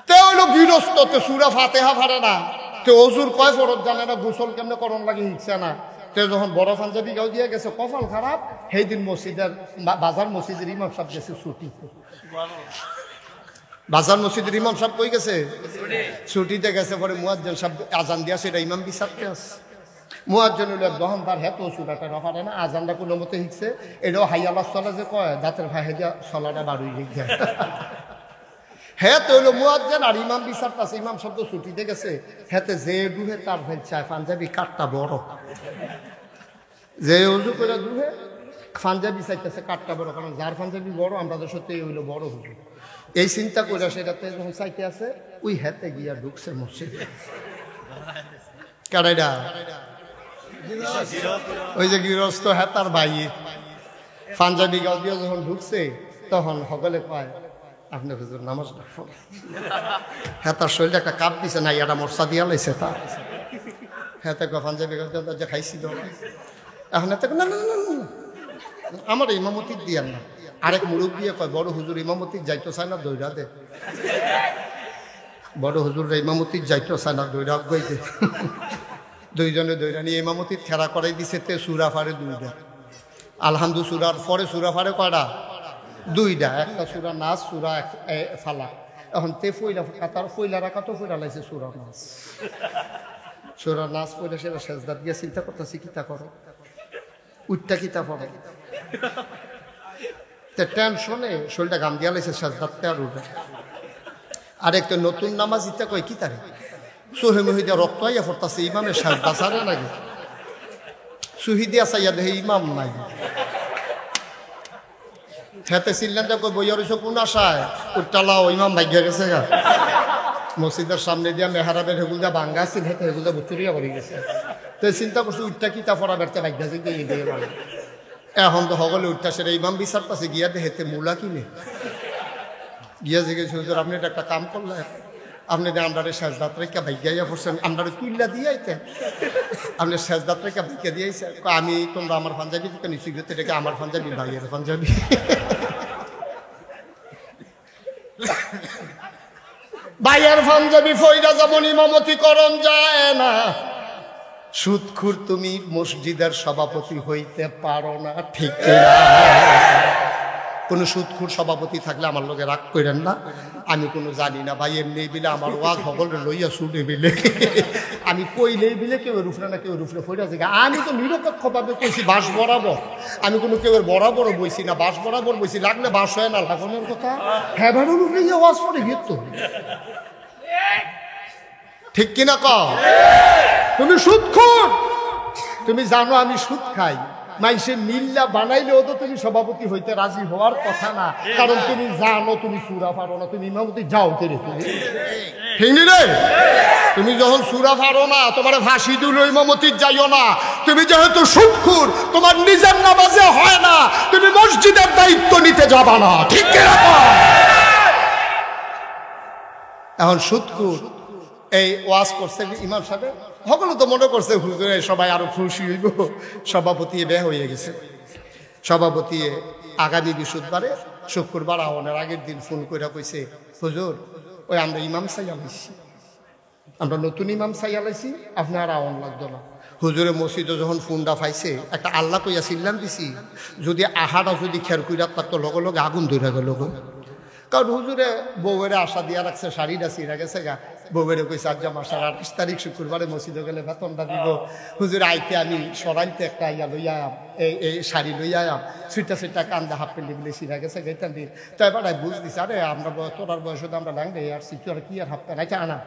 তে হইলো গৃহস্থ, তে সুরা ফাতেহা পারে না, তে অজুর কয় ফরজ জানে না, গোসল কেমনে করণ লাগে ইচ্ছা না। তে যখন বড় পাঞ্জাবি গাও দিয়ে গেছে, কপাল খারাপ, সেই দিন মসজিদের বাজার মসজিদের ইমাম সাহেব গেছে ছুটি। বাজার মসজিদের ইমাম সাহেব কই গেছে? ছুটিতে গেছে। পরে মুয়াজ্জিন সাহেব আজান দিয়া সেটা ইমাম বিচারতে আছে। মুয়াজ্জিন হলো দহন তার হেত সুরাটা রফারে না, আজানটা কোনো মতে হিকছে, এটাও হাই আল্লাহ সলা যে কয় দাঁতের ফাঁহে দিয়া সলাটা বাড়ুই যায়। হ্যাঁ তো হইলো মুয়াজ্জিন আর ইমাম বিচারতে আছে। ইমাম সাহেব তো ছুটিতে গেছে, হেতে যে ডুহে তার ভাই চায় পাঞ্জাবি কাঠটা বড়, যে উজু করে ডুহে পাঞ্জাবি চাইতেছে কাঠটা বড়, কারণ যার পাঞ্জাবি বড় আমরা তো সত্যি হইলো বড় হুজুর। এই চিন্তা করে সেটাতে যখন চাইতে আছে ওই হাতে গিয়া ঢুকছে মসজিদে। কারাইডা ওই যে গৃহস্থ হেতার ভাই পাঞ্জাবি গাও দিয়ে যখন ঢুকছে তখন সকলে পায় আপনি হুজুর নামাজ হেতার শরীরে একটা কাপ দিছে না, এটা মশা দিয়া লাইছে তা হেতে পাঞ্জাবি গাও দিয়ে খাইছি তো এখন এত না না না না আমার ইমামতি দিয়ার না। আরেক মুরব্বী কয় বড় হুজুর ইমামতি যাইতো চায় না, দৈরা দে। বড় হুজুর ইমামতি যাইতো চায় না, দৈরা গইতে। দুইজনে দৈরা নিয়ে ইমামতি খেলা করাই দিছে তে সুরা ফারে দুইটা। আলহামদু সুরার পরে সুরা ফারে কয়টা? দুইটা। একটা সুরা নাচ, সুরা ফালা। এখন তে ফইলা কাতার ফইলা রাখা তো ফইলা লাইছে সুরা নাচ। সুরা নাচ পড়ে সেটা সেজদাত গিয়ে চিন্তা করতেছি কিতা করো, উঠটা কিতা পড়ে টেনশনে শরীরটা গাম দিয়া লাইছে সাজদাতে আর উঠে। আরেকটা নতুন নামাজ ইত্যা কয় কি তারে সোহে মহিদা রক্ত আইয়া পড়তাছে, ইমামের সাজদা সারে নাকি সুহিদিয়া চাইয়া দেখে ইমাম নাই। হেতে চিল্লানটা কই বইয়া রইছ কোন আশায়, উঠটালাও ইমাম ভাগ্য গেছে গা। মসজিদের সামনে দিয়া মেহারাবের হেগুল দিয়া ভাঙ্গা আছিল, হেতে হেগুল দিয়া বুচুরিয়া পড়ে গেছে। তো চিন্তা করছি উঠটা কিতা পড়া বেড়তে ভাগ্য দিয়ে মানে এখন তো সকলে উঠতে আসে। ইমাম বিচার পাশে গিয়া দেহেতে মূলা কিনে গিয়া জিজ্ঞেস হুজুর আপনি এটা একটা কাম করলেন, আপনি আমরা শেষদাত রেখা ভাইয়া পড়ছেন, আমরা তুইল্লা দিয়ে আইতেন, আপনি শেষদাত রেখা ভাইয়া দিয়ে আইসেন। আমি তোমরা আমার পাঞ্জাবি থেকে নিশ্চিত করতে রেখে আমার পাঞ্জাবি ভাইয়ের পাঞ্জাবি। ভাইয়ের পাঞ্জাবি ফইরা যেমন ইমামতি করণ যায় না, সুদখুর তুমি মসজিদের সভাপতি হইতে পারো না, ঠিক না? কোনো সুদখুর সভাপতি থাকলে আমার লোকে রাগ করেন না, আমি কোনো জানি না ভাই, এমনি বিলে আমার ওয়াজ সকলে লইয়া শুনে বিলে আমি কইলেই বিলে কেউ রুফরে না কেউ রুফরে ফইরা যায়। আমি তো নিরপেক্ষভাবে কইছি বাস বরাবর, আমি কোনো কেউ বরাবর বইছি না, বাস বরাবর বইছি, লাগলে বাস হয় না লাগানোর কথা। হ্যাঁ ভালো রুফরে গিয়ে ওয়াজ করে গিয়ে তো ঠিক কিনা ক? তুমি সুদখোর, তুমি জানো আমি সুদ খাই, মাইসে মিল্লা বানাইলেও তো তুমি সভাপতি হইতে রাজি হওয়ার কথা না, কারণ তুমি জানো তুমি সুরা পারো না, তুমি ইমামতি যাও কেড়ে তুমি ঠিক রে। তুমি যখন সুরা পারো না তোমার ফাঁসি দিল ইমামতি যাইও না। তুমি যেহেতু সুদখোর, তোমার নিজের নামাজে হয় না, তুমি মসজিদের দায়িত্ব নিতে যাবা না, ঠিক কিনা? এখন সুদখোর এই ওয়াজ করছে ইমাম সাহেব, সকলে তো মনে করছে হুজুরে সবাই আরো খুশি হইব, সভাপতি বে হয়ে গেছে। সভাপতি আগামী বৃহস্পতিবারে শুক্রবার আওয়ানের আগের দিন ফোন করে কইছে হুজুর ওই আমরা ইমাম সাইয়া লাইছি, আমরা নতুন ইমাম সাইয়া লাইছি, আপনার আওয়ান লাগতো না। হুজুরে মসজিদে যখন ফোনটা পাইছে একটা আল্লাহ কইয়া চিল্লাম দিছি, যদি আহারা যদি খের কইরা তার তো লগে লগে আগুন ধরে গেল। কারণ হুজুরে বউয়ের আশা দিয়া রাখছে, শাড়িটা ছিঁড়া গেছে গা, বউয়ের কইছে আজ মাসের 28 তারিখ শুক্রবারে মসজিদে গেলে বেতনটা দিব। হুজুর আইতে আমি সরাইতে একটা ইয়া লইয়া এই শাড়ি লইয়া সুইটা কান্দা হাফ প্যান্ট দিলে ছিঁড়া গেছে গেতাম দিন। তো এবার বুঝ দিছে আরে আমরা তোরার বয়সে তো আমরা লাঙ্গে আর সিটু আর কি আর হাফ প্যান্ট আইতে আনা,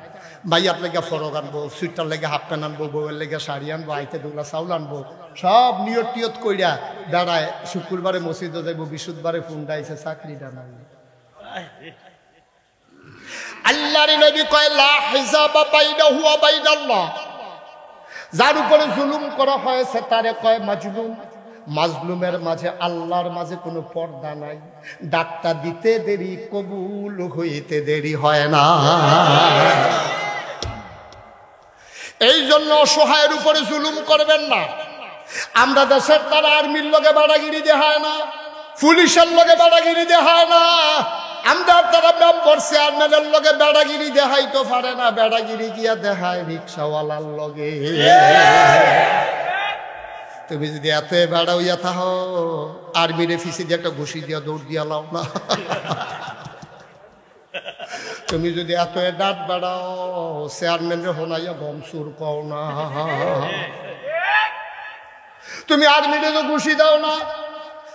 ভাইয়ার লেগে ফরক আনবো, সুইটার লেগে হাফ প্যান্ট আনবো, বউয়ের লেগে শাড়ি আনবো, আইতে দুগলা চাউল আনবো, সব নিয়ত টিয়ত কইরা দাঁড়ায় শুক্রবারে মসজিদে যাইবো, বৃহস্পতিবারে ফোন দাইছে চাকরিটা নাই। আল্লাহর নবী কয় লা হিসাবা বাইনাহু ওয়া বাইনাল্লাহ, যার উপরে জুলুম করা হয়েছে তারে কয় মাজলুম। মাজলুমের মাঝে আল্লাহর মাঝে কোনো পর্দা নাই, ডাকটা দিতে দেরি কবুল হইতে দেরি হয় না। এই জন্য অসহায়ের উপরে জুলুম করবেন না। আমরা দেশের তারা আর্মির লগে বাড়াগিরি দেখায় না, পুলিশের লগে বাড়াগিরি দেখায় না, আমরা তারা মেম্বার চেয়ারম্যানের লগে বেড়াগিরি দেখাই তো পারে না, বেড়াগিরি গিয়া দেখায় রিক্সাওয়ালার লগে। তুমি যদি এত বেড়া হইয়া থাকো, আর্মিরে ফিসি দিয়ে একটা ঘুষি দিয়া দৌড় দিয়া লাও না। তুমি যদি এত ডাট বাড়াও চেয়ারম্যানের হোনাইয়া গম সুর কও না, তুমি আর্মিরে তো ঘুষি দাও না,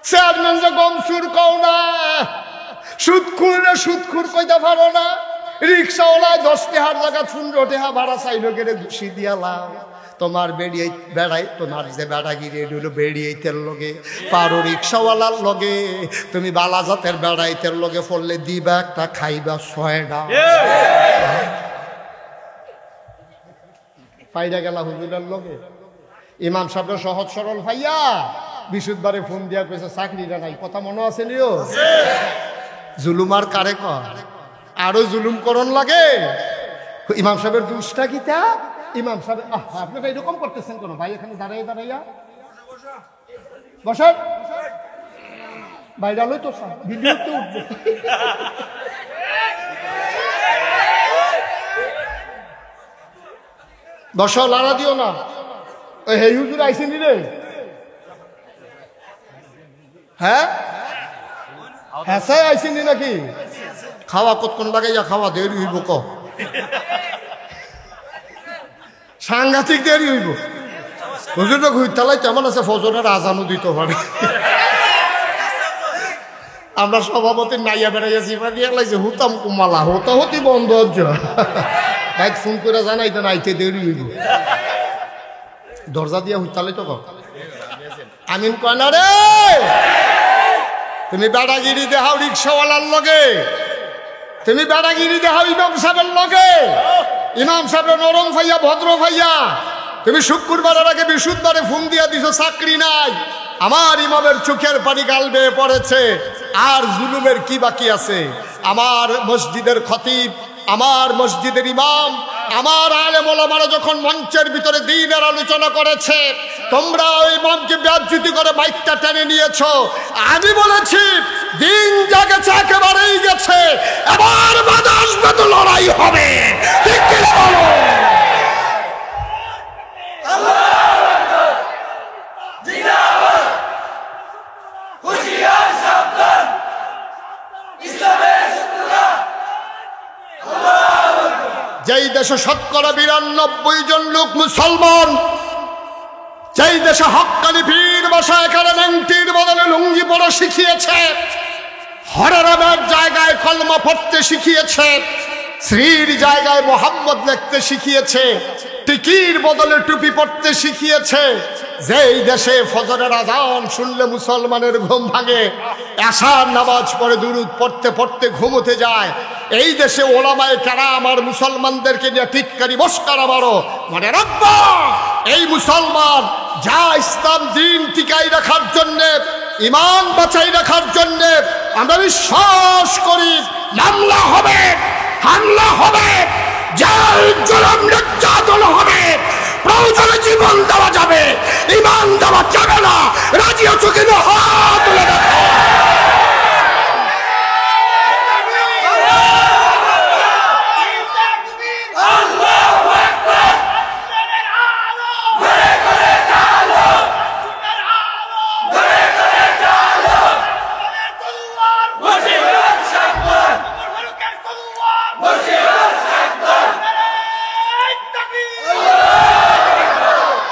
চেয়ারম্যান যে গম সুর কও না, সুদখুর কইতে পারো না, রিক্সাওয়ালায় 10 টাকার জায়গা 15 টাকা ভাড়া চাইলো কেড়ে ঘুষি দিয়া লাও। তোমার বেড়াই তোমার যে বেড়াগিরি হলো বেড়িয়েইতের লগে পারো রিক্সাওয়ালার লগে, তুমি বালাজাতের বেড়াইতের লগে পড়লে দিবা একটা খাইবা 6টা। পাইরা গেলা হুজুরের লগে, ইমাম সাহেব সহজ সরল ভাইয়া বিশুদ্ধবারে ফোন দিয়া কইছে চাকরিটা নাই, কথা মনে আছে নিও? জুলুমার কারে কর, আরো জুলুম করন লাগে। ইমাম সাহেবের দুষ্টা কিতা, ইমাম সাহেব আপনারা এরকম করতেছেন কেন ভাই? এখানে দাঁড়াইয়া বসার বাইরে তো ভিডিওতে উঠবে। বসা লাড়া দিও না। ওই হে হুজুর আইসেনি রে, হ্যাঁ হ্যাঁ আইসেনি নাকি? খাওয়া কতক্ষণ লাগাইয়া খাওয়া দেরি হইব, সাংঘাতিক দেরি হইব। হুজুরটা ঘুরতালাই কেমন আছে, ফজরের আজানও দিতে পারে। আমরা সভাপতি নাইয়া বেড়াইয়া জিমা দিয়ে লাগছে হুতাম কুমালা হতি বন্ধ হচ্ছে। ফোন করে জানাইতে নাইতে দেরি হইব, দরজা দিয়া হুতালাই তো আমিন কয় না রে। তুমি বেড়াগিরি দেখাও রিক্সাওয়ালার লগে, তুমি বেড়াগিরি দেখাও ইমাম সাহেবের লগে। ইমাম সাহেব নরম ভাইয়া ভদ্র ভাইয়া, তুমি শুক্রবারের আগে বিশুদ্ধবারে ফোন দিয়া দিছো চাকরি নাই। আমার ইমামের চোখের পানি গাল বেয়ে পড়েছে, আর জুলুমের কি বাকি আছে? আমার মসজিদের খতিব, আমার মসজিদের ইমাম, আমার আলেম ওলামারা যখন মঞ্চের ভিতরে দ্বীনের আলোচনা করেছে, তোমরা ওই ইমামকে বেয়াজ্জতি করে মাইকটা টেনে নিয়েছো। আমি বলেছি দিন যা গেছে একেবারেই গেছে, এবার বাধা আসবে তো লড়াই হবে, ঠিক কি বলো? যেই দেশে 92% লোক মুসলমান, যেই দেশে হক্কানি পীর বসা এখানে ন্যাংটির বদলে লুঙ্গি পরা শিখিয়েছে, হরেরামের জায়গায় কলমা পড়তে শিখিয়েছে, শ্রীর জায়গায় মোহাম্মদ লিখতে শিখিয়েছে, টিকির বদলে টুপি পড়তে শিখিয়েছে, যেই দেশে ফজরের আজান শুনলে মুসলমানের ঘুম ভাঙে, এশার নামাজ পড়ে দুরুদ পড়তে পড়তে ঘুমোতে যায়, এই দেশে ওলামায়ে কেরাম আর মুসলমানদেরকে নিয়ে টিটকারি মস্কারা মারো, মনে রাখবা এই মুসলমান যা ইসলাম দিন টিকাই রাখার জন্যে, ইমান বাঁচাই রাখার জন্যে আমরা বিশ্বাস করি মামলা হবে, হামলা হবে, জুলুম নির্যাতন হবে, প্রয়োজনে জীবন দেওয়া যাবে, ইমান দেওয়া যাবে না। রাজি আছো কিনা হাত তুলে দেখো।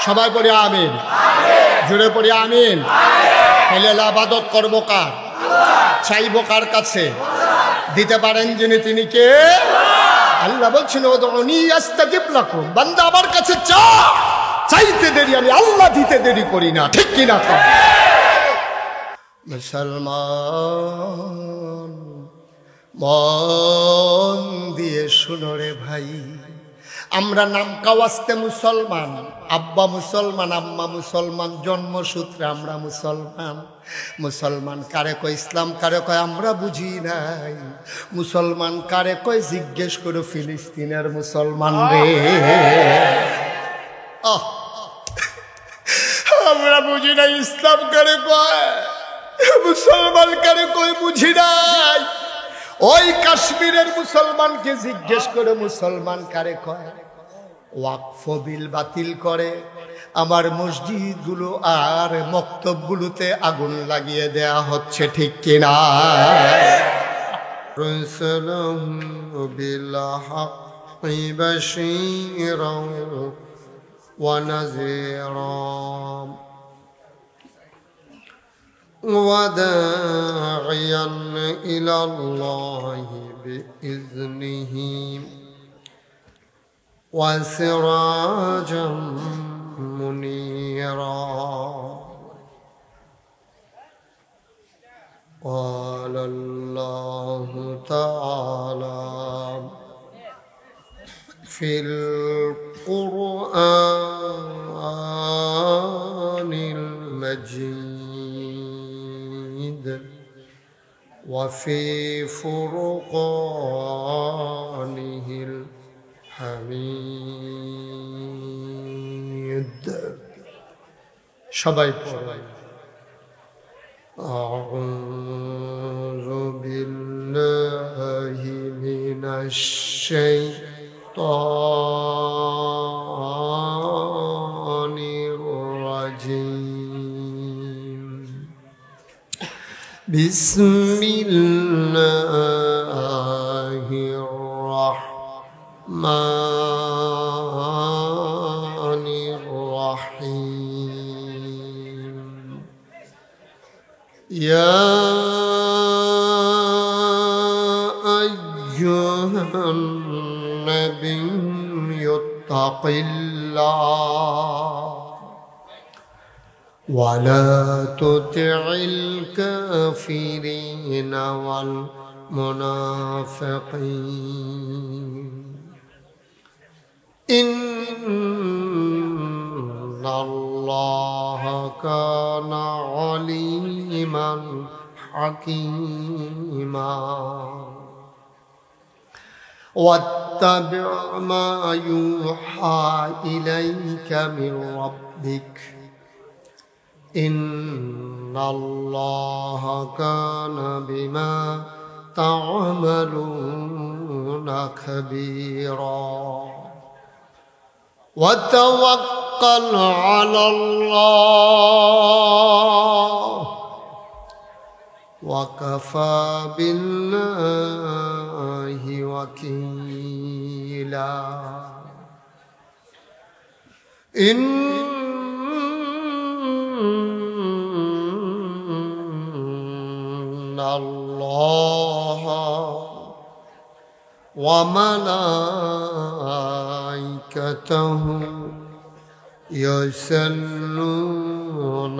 সবাই পড়ি আমিন, জুড়ে পড়ি আমিন। তাহলে ইবাদত করবো কার? চাইবো কার কাছে? দিতে পারেন যিনি, তিনি কে? আল্লাহ বলছেন উদউনি আস্তাজিব লাকুম, বান্দা আমার কাছে চা, চাইতে দেরি আমি আল্লাহ দিতে দেরি করি না, ঠিক কিনা? মুসলমান মন দিয়ে শুনো রে ভাই, আমরা নাম কাওয়াস্তে মুসলমান, আব্বা মুসলমান, আম্মা মুসলমান, জন্মসূত্রে আমরা মুসলমান। মুসলমান কারে কয়, ইসলাম কারে কয় আমরা বুঝি নাই। মুসলমান কারে কয় জিজ্ঞেস করো ফিলিস্তিনের মুসলমান রে। আমরা বুঝি নাই ইসলাম কারে কয়, মুসলমান কারে কয় বুঝি নাই। ওই কাশ্মীরের মুসলমানকে জিজ্ঞেস করে মুসলমান কারে কয়। ওয়াকফ বিল বাতিল করে আমার মসজিদগুলো আর মক্তবগুলোতে আগুন লাগিয়ে দেয়া হচ্ছে, ঠিক কিনা? رسله بالحق بشيرا ونذيرا وداعيا إلى الله بإذنه وسراجا منيرا قال الله تعالى في القرآن المجيد وفي فرقانه الحميد সবাই পড়ে أعوذ بالله من الشيطان الرجيم بسم الله الرحمن الرحيم يا أيها النبي اتق الله ولا تطع الكافرين والمنافقين إن الله كان عليما حكيما واتبع ما يوحى إليك من ربك إن الله كان بما تعملون خبيرا وتوكل على الله وكفى بالله وكيلا إن الله وملائكته يصلون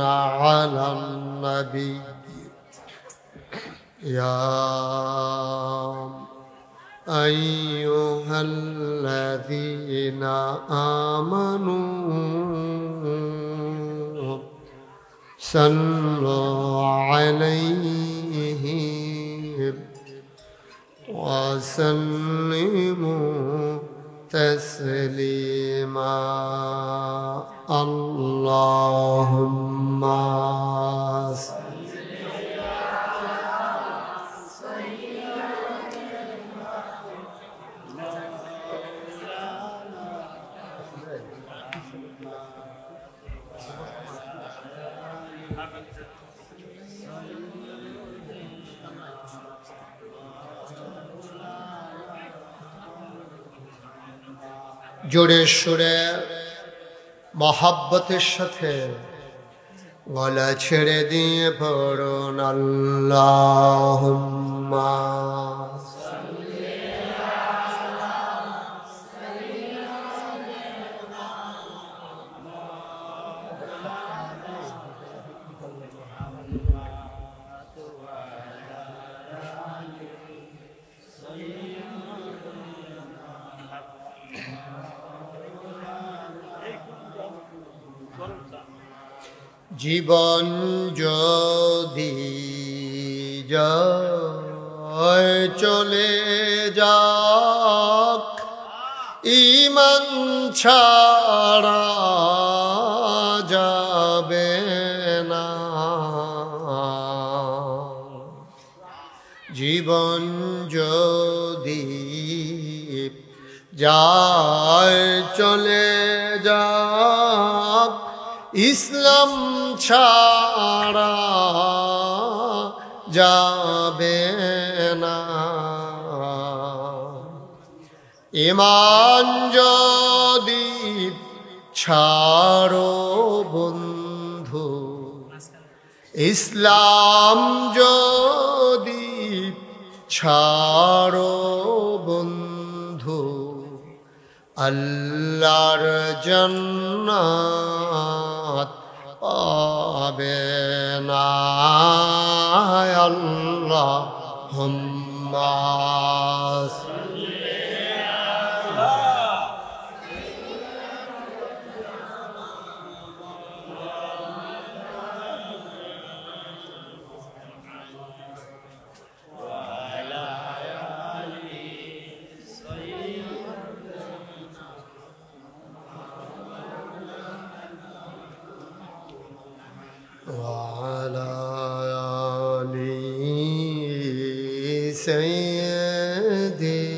على النبي يا أيها الذين آمنوا صلوا عليه وسلموا تسليما اللهم জোরে সুরে মহাব্বতের সাথে গলা ছেড়ে দিয়ে পড়ুন আল্লাহুম্মা জীবন যদি যায় চলে যাক ঈমান ছাড়া যাবে না জীবন যদি যায় চলে যাক ইসলাম ছাড়া যাবে না ঈমান যদি ছাড়ো বন্ধু ইসলাম যদি ছাড়ো বন্ধু আল্লাহর জান্নাত পাবে না আল্লাহুম্মা وعلى آل سيدنا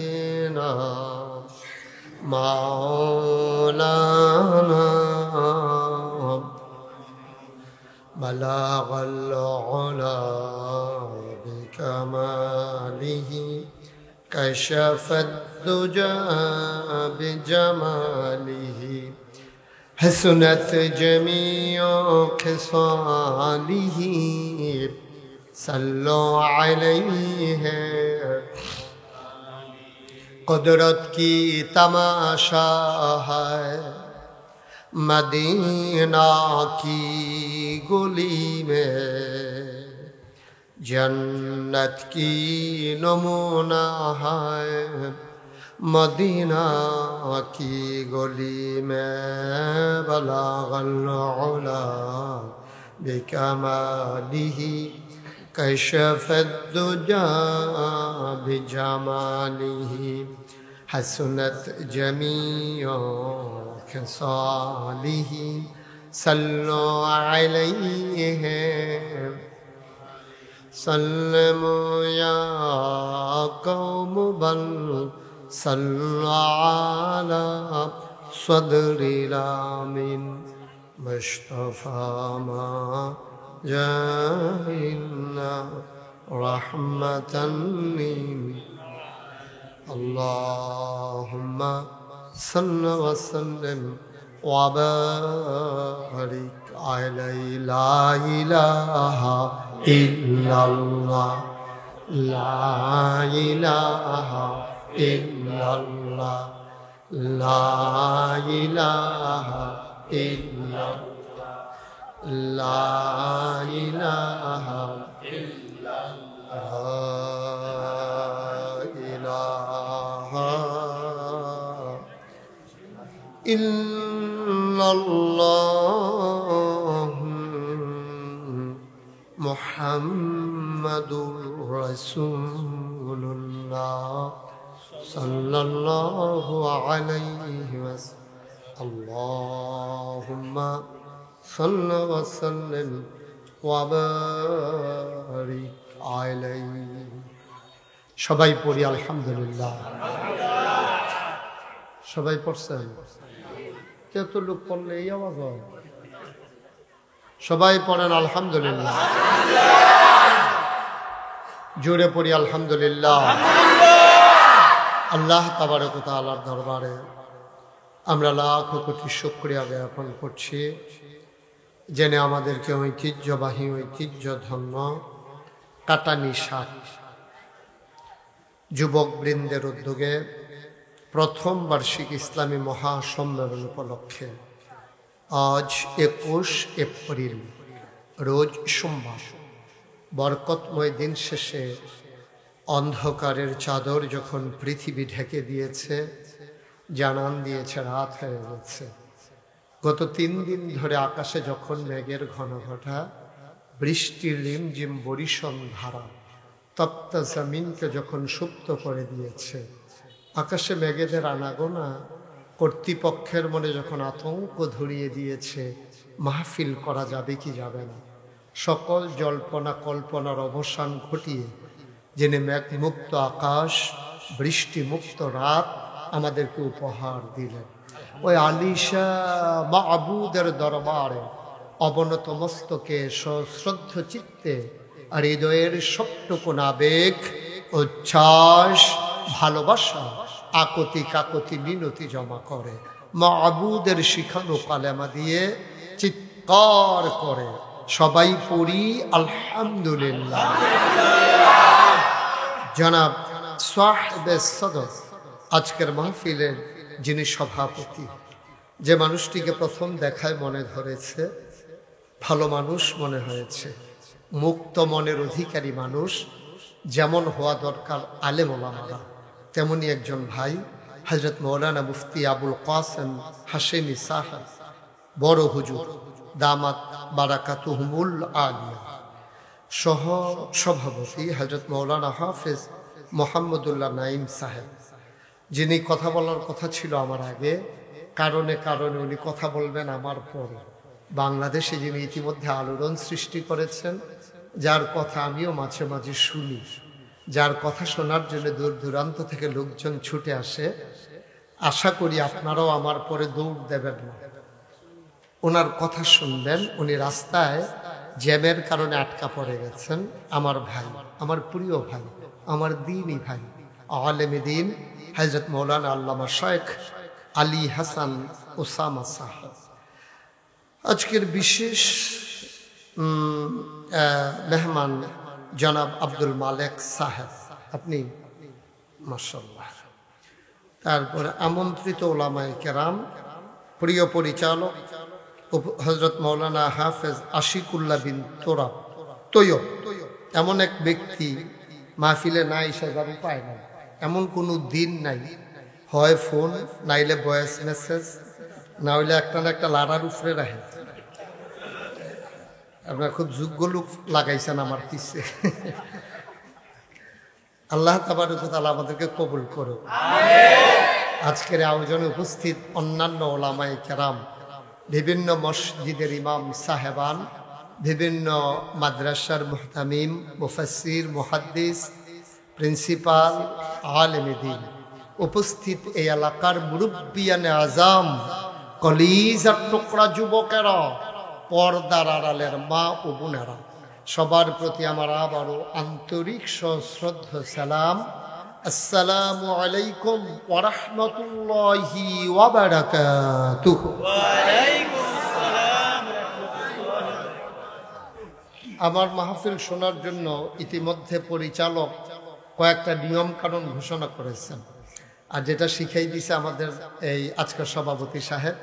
مولانا بلغ العلا بكماله كشف الدجى بجماله حسنت جميع خصاله صلوا عليه قدرت کی تماشا ہے مدینہ کی گلی میں جنت کی نمونہ ہے مدینہ کی گلی میں بلغ العلا بکمالہ کشف الدجى بجمالہ حسنت جميع خصاله صلوا عليه سلموا يا قوم بل صلوا على صدر الامين مصطفى ما جاءنا رحمة اللهم صل وسلم وبارك عليه لا إله إلا الله لا إله إلا الله لا إله إلا الله لا إله إلا الله إلا الله محمد رسول الله صلى الله عليه وسلم اللهم صل وسلم وبارك عليه সবাই পড়ি আলহামদুলিল্লাহ সবাই পড়ছেন কত লোক পড়লে এই আওয়াজ হয় সবাই পড়েন আলহামদুলিল্লাহ জোরে পড়ি আলহামদুলিল্লাহ আল্লাহ তাবারক ওয়া তাআলার দরবারে আমরা লাখ কোটি শুকরিয়া জ্ঞাপন করছি জেনে আমাদেরকে ঐতিহ্যবাহী ঐতিহ্যধন্য কাটানি শাক যুবক বৃন্দের উদ্যোগে প্রথম বার্ষিক ইসলামী মহাসম্মেলন উপলক্ষে আজ 21 এপ্রিল রোজ সোমবার বরকতময় দিন শেষে অন্ধকারের চাদর যখন পৃথিবী ঢেকে দিয়েছে জানান দিয়েছে রাত হয়ে গেছে গত 3 দিন ধরে আকাশে যখন মেঘের ঘনঘটা বৃষ্টির রিমঝিম বরিশন ধারা তপ্ত জমিনকে যখন সুপ্ত করে দিয়েছে আকাশে মেঘেদের আনাগোনা কর্তৃপক্ষের মনে যখন আতঙ্ক ধরিয়ে দিয়েছে মাহফিল করা যাবে কি যাবে না সকল জল্পনা কল্পনার অবসান ঘটিয়ে জেনে মেঘমুক্ত আকাশ বৃষ্টিমুক্ত রাত আমাদেরকে উপহার দিলেন ওই আলিশা মাবুদের দরবারে অবনত মস্তকে সশ্রদ্ধ চিত্তে আর হৃদয়ের সবটুকু আবেগ উচ্ছ্বাস ভালোবাসা আকতি কাকতি মিনতি জমা করে মাবুদের শিখানো কালেমা দিয়ে চিৎকার করে সবাই পড়ি আলহামদুলিল্লাহ। জনাব সাহেবে সদর আজকের মাহফিলের যিনি সভাপতি, যে মানুষটিকে প্রথম দেখায় মনে ধরেছে, ভালো মানুষ মনে হয়েছে, মুক্ত মনের অধিকারী মানুষ, যেমন হওয়া দরকার আলেম ওলামারা, তেমনি একজন ভাই হযরত মৌলানা মুফতি আবুল কাসেম হাশেমি সাহেব বড় হুজুর দামাত বারাকাতুহুমুল আলিয়া, সহ সভাপতি হযরত মৌলানা হাফেজ মোহাম্মদুল্লাহ নাইম সাহেব, যিনি কথা বলার কথা ছিল আমার আগে, কারণে কারণে উনি কথা বলবেন আমার পরে। বাংলাদেশে যিনি ইতিমধ্যে আলোড়ন সৃষ্টি করেছেন, যার কথা আমিও মাঝে মাঝে শুনি, যার কথা শোনার জন্য দূর দূরান্ত থেকে লোকজন ছুটে আসে, আশা করি আপনারাও আমার পরে দৌড় দেবেন না, ওনার কথা শুনবেন। উনি রাস্তায় জ্যামের কারণে আটকা পড়ে গেছেন। আমার ভাই, আমার প্রিয় ভাই, আমার দিনই ভাই, আলেম দ্বীন হযরত মৌলানা আল্লামা শেখ আলী হাসান ওসামা সাহেব। আজকের বিশেষ মেহমান জনাব আব্দুল মালেক সাহেব, আপনি মাশাআল্লাহ। তারপরে আমন্ত্রিত ওলামায়ে কেরাম, প্রিয় পরিচালক হযরত মৌলানা হাফেজ আশিকুল্লাহ বিন তোরাব তৈয়ব, এমন এক ব্যক্তি মাহফিলে না এসে যাবে পায় না, এমন কোনো দিন নাই, হয় ফোন নাইলে ভয়েস মেসেজ, না হইলে একটা না একটা লাড়ার উপরে রাখে। আপনার খুব যোগ্য লোক লাগাইছেন আমার পিছে। আল্লাহ তাবারক ওয়া তাআলা আমাদেরকে কবুল করুন। আজকের আয়োজনে উপস্থিত অন্যান্য ওলামায়ে কেরাম, বিভিন্ন মসজিদের ইমাম সাহেবান, বিভিন্ন মাদ্রাসার মুহতামিম, মুফাসসির, মুহাদ্দিস, প্রিন্সিপাল, আলেমে দ্বীন, উপস্থিত এই এলাকার মুরব্বিয়ানে আজম, কলিজার টুকরা যুবকেরা, পর্দার আড়ালের মা ও বোনেরা, সবার প্রতি আমার আবারও আন্তরিক সশ্রদ্ধ সালাম। আসসালামু আলাইকুম ওয়া রাহমাতুল্লাহি ওয়া বারাকাতুহু। আমার মাহফিল শোনার জন্য ইতিমধ্যে পরিচালক কয়েকটা নিয়ম কানুন ঘোষণা করেছেন, আর যেটা শিখাই দিছে আমাদের এই আজকের সভাপতি সাহেব,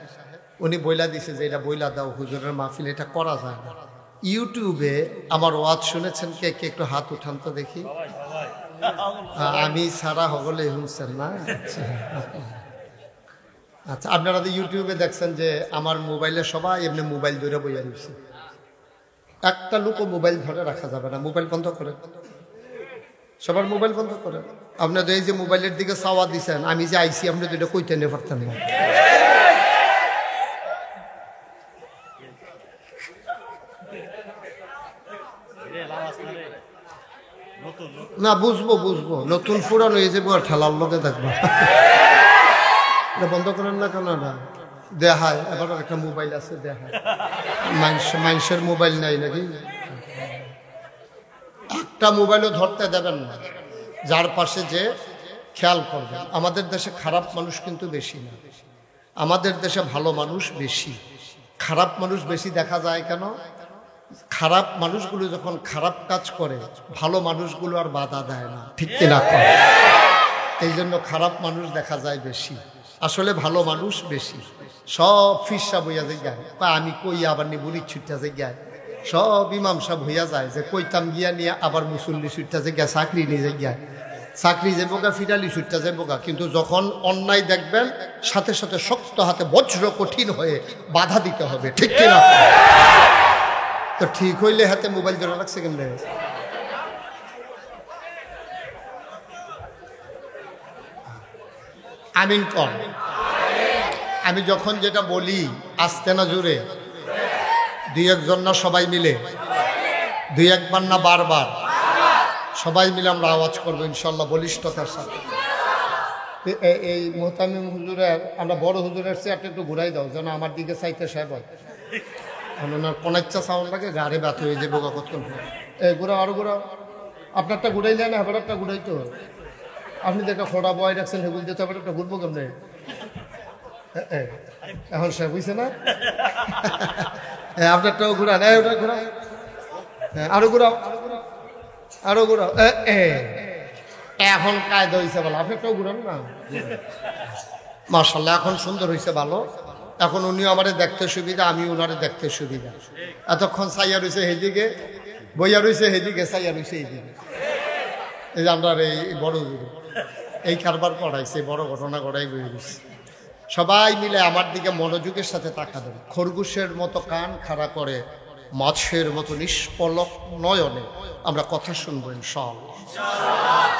উনি বইলা দিছে যে এটা বইলা দাও হুজুরের মাহফিল, এটা করা যায় না। ইউটিউবে আমার ওয়াজ শুনেছেন কে কে? একটু হাত উঠান তো দেখি। আমি সারা হগলে শুনছেন না? আচ্ছা, আপনারা তো ইউটিউবে দেখছেন যে আমার মোবাইলে সবাই এমনি মোবাইল ধরে বইয়া দিচ্ছে, একটা লোকও মোবাইল ধরে রাখা যাবে না। মোবাইল বন্ধ করেন, সবার মোবাইল বন্ধ করেন। আপনাদের এই যে মোবাইলের দিকে চাওয়া দিচ্ছেন, আমি যে আইসি আপনি তো এটা কইতে নিয়ে পারতেন না। না বুঝবো বুঝবো, নতুন ফুরান হয়ে যাবো আর ঠেলার লোকে দেখবো। বন্ধ করেন না কেন? না দেখায়, এবার একটা মোবাইল আছে দেখায়, মানুষের মোবাইল নাই নাকি? একটা মোবাইলও ধরতে দেবেন না, যার পাশে যে খেয়াল করবেন। আমাদের দেশে খারাপ মানুষ কিন্তু বেশি না, আমাদের দেশে ভালো মানুষ বেশি। খারাপ মানুষ বেশি দেখা যায় কেন? খারাপ মানুষগুলো যখন খারাপ কাজ করে, ভালো মানুষগুলো আর বাধা দেয় না, ঠিক কিনা? এই জন্য খারাপ মানুষ দেখা যায় বেশি, আসলে ভালো মানুষ বেশি। সব ফিরসা বইয়া যায়, আমি কই আবার নিবুরি ছুটতে যায়, সব ইমাম সাহেব হইয়া যায় যে কইতাম গিয়া নিয়ে আবার মুসল্লি ছুটতে যায়, চাকরি নিয়ে যায়, চাকরি যাবো গা, ফিরালি ছুটতে যাবো গা। কিন্তু যখন অন্যায় দেখবেন, সাথে সাথে শক্ত হাতে বজ্র কঠিন হয়ে বাধা দিতে হবে, ঠিক কিনা? তো ঠিক হইলে হাতে মোবাইল ধরে রাখছে কেন? আমিন কর। আমি যখন যেটা বলি আস্তে না জোরে, দুই একজন না সবাই মিলে, দুই একবার না বারবার, সবাই মিলে আমরা আওয়াজ করবো ইনশাল্লাহ বলিষ্ঠতার সাথে। এই মোহতামিম হুজুরের, আমরা বড় হুজুরের চেয়ারটা একটু ঘুরাই দাও, যেন আমার দিকে চাইতে সাহেব ওনার কোনাচ্চা সাউন্ড লাগে, গাড়ি ব্যথা হয়ে যাবো কতক্ষণ। এই ঘুরাও, আরো ঘুরাও, আপনারটা ঘুরাইলে না আবার একটা ঘুরাইতো আপনি তো একটা খোড়া বয় রাখছেন সেগুলো দিতে আবার একটা ঘুরবো কেমনে এখন সে বুঝছে না আপনারটাও ঘুরান ওটা ঘুরাও আরো ঘুরাও আরো ঘুরাও এখন কায়দা হয়েছে ভালো আপনারটাও ঘুরান না মাশাআল্লাহ এখন সুন্দর হয়েছে ভালো এখন উনিও আমারে দেখতে সুবিধা আমি উনারে দেখতে সুবিধা এতক্ষণ সাইয়া রয়েছে সেদিকে বইয়া রয়েছে সেদিকে সাইয়া রয়েছে এইদিকে এই যে আমরা এই বড় এই কারবার পড়াইছে বড় ঘটনা ঘটাই বই রয়েছে সবাই মিলে আমার দিকে মনোযোগের সাথে তাকাবেন খরগোশের মতো কান খাড়া করে মাছের মতো নিষ্পলক নয়নে আমরা কথা শুনবো ইনশাআল্লাহ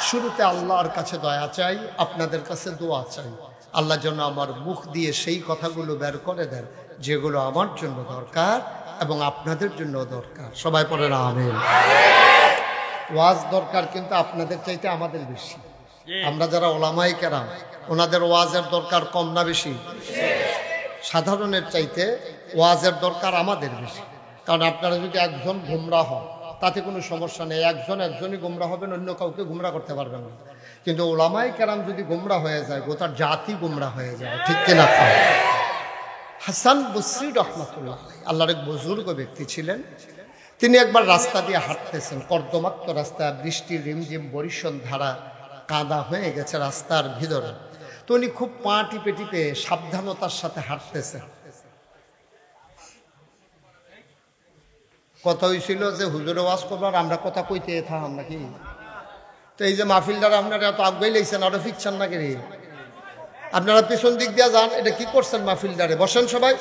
শুরুতে আল্লাহর কাছে দয়া চাই আপনাদের কাছে দোয়া চাই আল্লাহ যেন আমার মুখ দিয়ে সেই কথাগুলো বের করে দেন যেগুলো আমার জন্য দরকার এবং আপনাদের জন্য দরকার সবাই পড়েন আমিন ওয়াজ দরকার কিন্তু আপনাদের চাইতে আমাদের বেশি আমরা যারা ওলামায়ে কেরাম ওনাদের ওয়াজের দরকার কম না বেশি সাধারণের চাইতে ওয়াজের দরকার আমাদের বেশি কারণ আপনারা যদি একজন গুমরা হন তাতে কোনো সমস্যা নেই একজনই গুমরা হবেন অন্য কাউকে গুমরা করতে পারবেন না কিন্তু ওলামায়ে কেরাম যদি গুমরা হয়ে যায় গোটা জাতি গুমরা হয়ে যায় ঠিক কিনা হাসান বসরি রহমাতুল্লাহ আল্লাহর এক বুজুর্গ ব্যক্তি ছিলেন তিনি একবার রাস্তা দিয়ে হাঁটতেছেন কর্দমাক্ত রাস্তা বৃষ্টির রিমঝিম বরিশন ধারা কাদা হয়ে গেছে রাস্তার ভিতরে তো উনি খুব পা টিপে টিপে সাবধানতার সাথে হাঁটতেছেন কথা হয়েছিল যে হুজুরে ওয়াজ করবার আমরা কথা কইতে থাম নাকি তো এই যে মাহফিলদার আপনারা এত আগুয়াই লাইছেন আরো ফিকছেন নাকি রে আপনারা পিছন দিক দিয়ে যান এটা কি করছেন মাহফিলদারে বসেন সবাই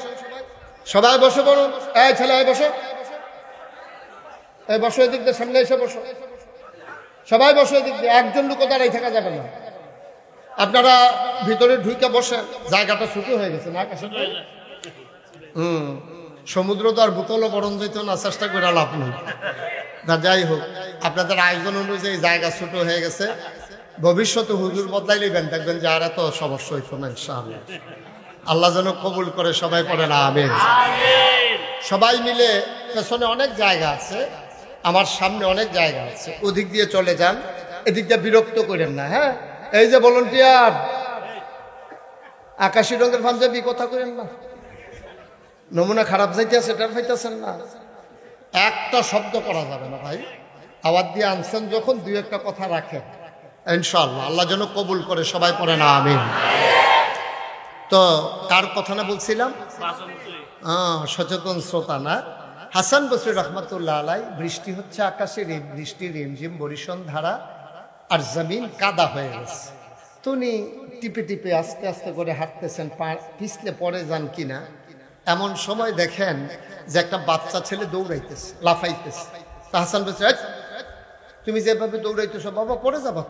সবাই বসে পড়ুন এই ছেলে বসো এই বসো এদিক দিয়ে সামনে এসে বসো সবাই বসো এদিক দিয়ে একজন লোক দাঁড়াই থাকা যাবে না আপনারা ভিতরে ঢুকে বসেন জায়গাটা ছোট হয়ে গেছে না কাছে সমুদ্র তো আর বোতলও বরণ যেত না চেষ্টা করে লাভ নেই যাই হোক আপনাদের আয়োজন অনুযায়ী জায়গা ছোট হয়ে গেছে ভবিষ্যতে হুজুর বদলাইলেবেন দেখবেন যে আর এত সমস্যা হইতো না ইনশাআল্লাহ আল্লাহ যেন কবুল করে সবাই পড়েন আমিন সবাই মিলে পেছনে অনেক জায়গা আছে আমার সামনে অনেক জায়গা আছে ওদিক দিয়ে চলে যান এদিক দিয়ে বিরক্ত করেন না হ্যাঁ এই যে ভলান্টিয়ার আকাশি রঙের পাঞ্জাবি কথা করেন না নমুনা খারাপ যাইতেছে এটা পাইতেছেন না একটা শব্দ করা যাবে না ভাই আওয়াজ দিয়ে আনছেন যখন দুই একটা কথা রাখেন ইনশাআল্লাহ আল্লাহ যেন কবুল করে সবাই পড়েন আমিন তো কার কথা না বলছিলাম সচেতন শ্রোতা না হাসান বসরি রহমাতুল্লাহ আলাই বৃষ্টি হচ্ছে আকাশে বৃষ্টি রিমঝিম বরিশন ধারা আর জমিন কাদা হয়ে গেছে তো উনি টিপে টিপে আস্তে আস্তে করে হাঁটতেছেন পিছলে পড়ে যান কিনা এমন সময় দেখেন যে একটা বাচ্চা ছেলে দৌড়াইতেছে লাফাইতেছে তা হাসান বসরি তুমি যেভাবে দৌড়াইতেছো বাবা পড়ে যাবা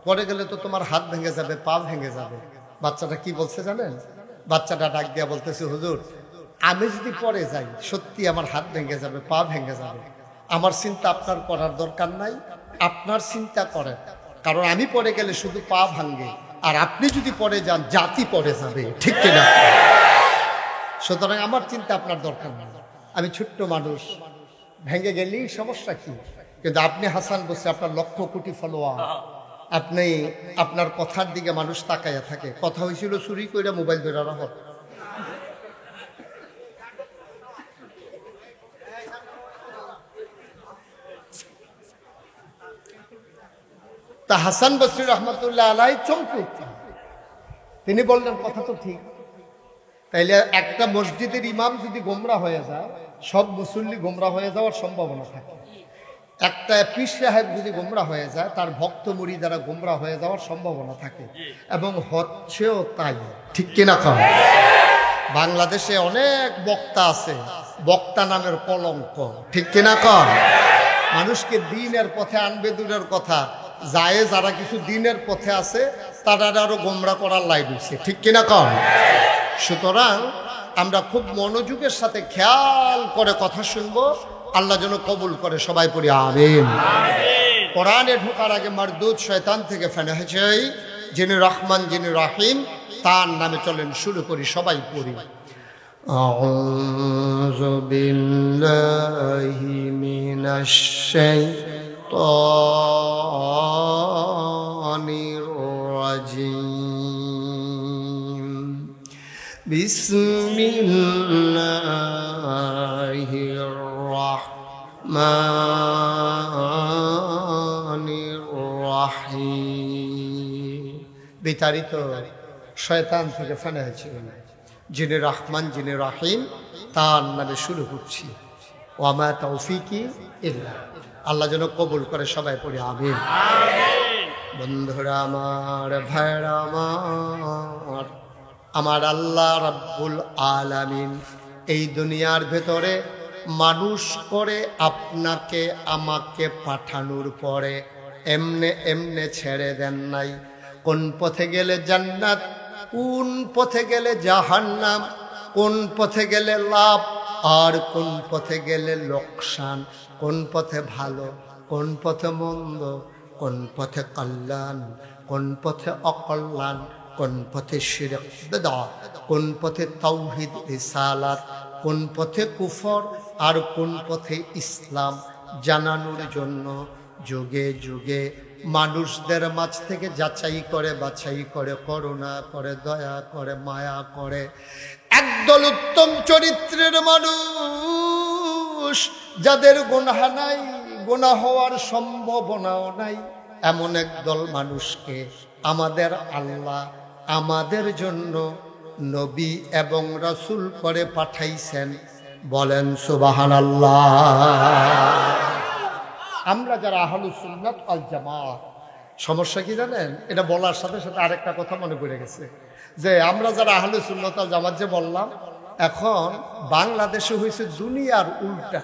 পড়ে গেলে তো তোমার হাত ভেঙে যাবে পা ভেঙে যাবে বাচ্চাটা কি বলছে জানেন বাচ্চাটা ডাক দিয়া বলতেছে হুজুর আমি যদি পড়ে যাই সত্যি আমার হাত ভেঙে যাবে পা ভেঙে যাবে আমার চিন্তা আপনার করার দরকার নাই আপনার চিন্তা করেন কারণ আমি পড়ে গেলে শুধু পা ভাঙবে আর আপনি যদি পড়ে যান জাতি পড়ে যাবে ঠিক কিনা সুতরাং আমার চিন্তা আপনার দরকার নেই আমি ছোট্ট মানুষ ভেঙে গেলেই সমস্যা কি কিন্তু আপনি হাসান বসে আপনার লক্ষ কোটি ফলোয়ার আপনি আপনার কথার দিকে মানুষ তাকাইয়া থাকে কথা হয়েছিল চুরি করে মোবাইল ধরে রাখ তা হাসান বসরি রহমতুল্লাহ আলাই চমকে তিনি বললেন কথা তো ঠিক তাইলে একটা মসজিদের ইমাম যদি গোমরা হয়ে যায় সব মুসল্লি গোমরা হয়ে যাওয়ার সম্ভাবনা থাকে একটা পীর সাহেব যদি গোমরা হয়ে যায় তার ভক্ত মুরিদারা গোমরা হয়ে যাওয়ার সম্ভাবনা থাকে এবং হচ্ছেও তাই ঠিক কিনা কম বাংলাদেশে অনেক বক্তা আছে বক্তা নামের কলঙ্ক ঠিক কিনা কম মানুষকে দিনের পথে আনবে দূরের কথা যায় যারা কিছু দিনের পথে আছে তারা আরো গোমরা করার লাই দিচ্ছে ঠিক কিনা কম সুতরাং আমরা খুব মনোযোগের সাথে খেয়াল করে কথা শুনবো আল্লাহ যেন কবুল করে সবাই পড়ি আমিন কোরআনে ঢোকার আগে মারদুদ শয়তান থেকে ফেনা হয়েছে যিনি রহমান যিনি রাহিম তার নামে চলেন শুরু করি সবাই পড়ি আউযু বিল্লাহি মিনাশ শাইতানির الشيطان الرجيم بسم الله الرحمن الرحيم বিতাড়িত শয়তান থেকে ফানা হয়েছিলেন যিনি রহমান যিনি রহিম তার নামে শুরু করছি ওয়ামা তৌফিকি ইল্লা আল্লাহ যেন কবুল করে সবাই পড়ি আমিন বন্ধুরা আমার ভাইরা আমার আল্লাহ রাব্বুল আলামিন এই দুনিয়ার ভেতরে মানুষ করে আপনাকে আমাকে পাঠানোর পরে এমনে এমনে ছেড়ে দেন নাই কোন পথে গেলে জান্নাত কোন পথে গেলে জাহান্নাম কোন পথে গেলে লাভ আর কোন পথে গেলে লোকসান কোন পথে ভালো কোন পথে মন্দ কোন পথে কল্যাণ কোন পথে অকল্যাণ কোন পথে শিরক বিদআত কোন পথে তাওহীদ রিসালাত কোন পথে কুফর আর কোন পথে ইসলাম জানানোর জন্য যুগে যুগে মানুষদের মাঝ থেকে যাচাই করে বাছাই করে করুণা করে দয়া করে মায়া করে একদল উত্তম চরিত্রের মানুষ যাদের গুনাহ নাই গুনাহ হওয়ার সম্ভাবনাও নাই এমন একদল মানুষকে আমাদের আল্লাহ আমাদের জন্য নবী এবং রাসূল করে পাঠাইছেন বলেন সুবহানাল্লাহ আমরা যারা আহলুস সুন্নাত ওয়াল জামাত সমস্যা কি জানেন এটা বলার সাথে সাথে আরেকটা কথা মনে পড়ে গেছে যে আমরা যারা আহলুস সুন্নাত ওয়াল জামাত যে বললাম এখন বাংলাদেশে হয়েছে দুনিয়ার উল্টা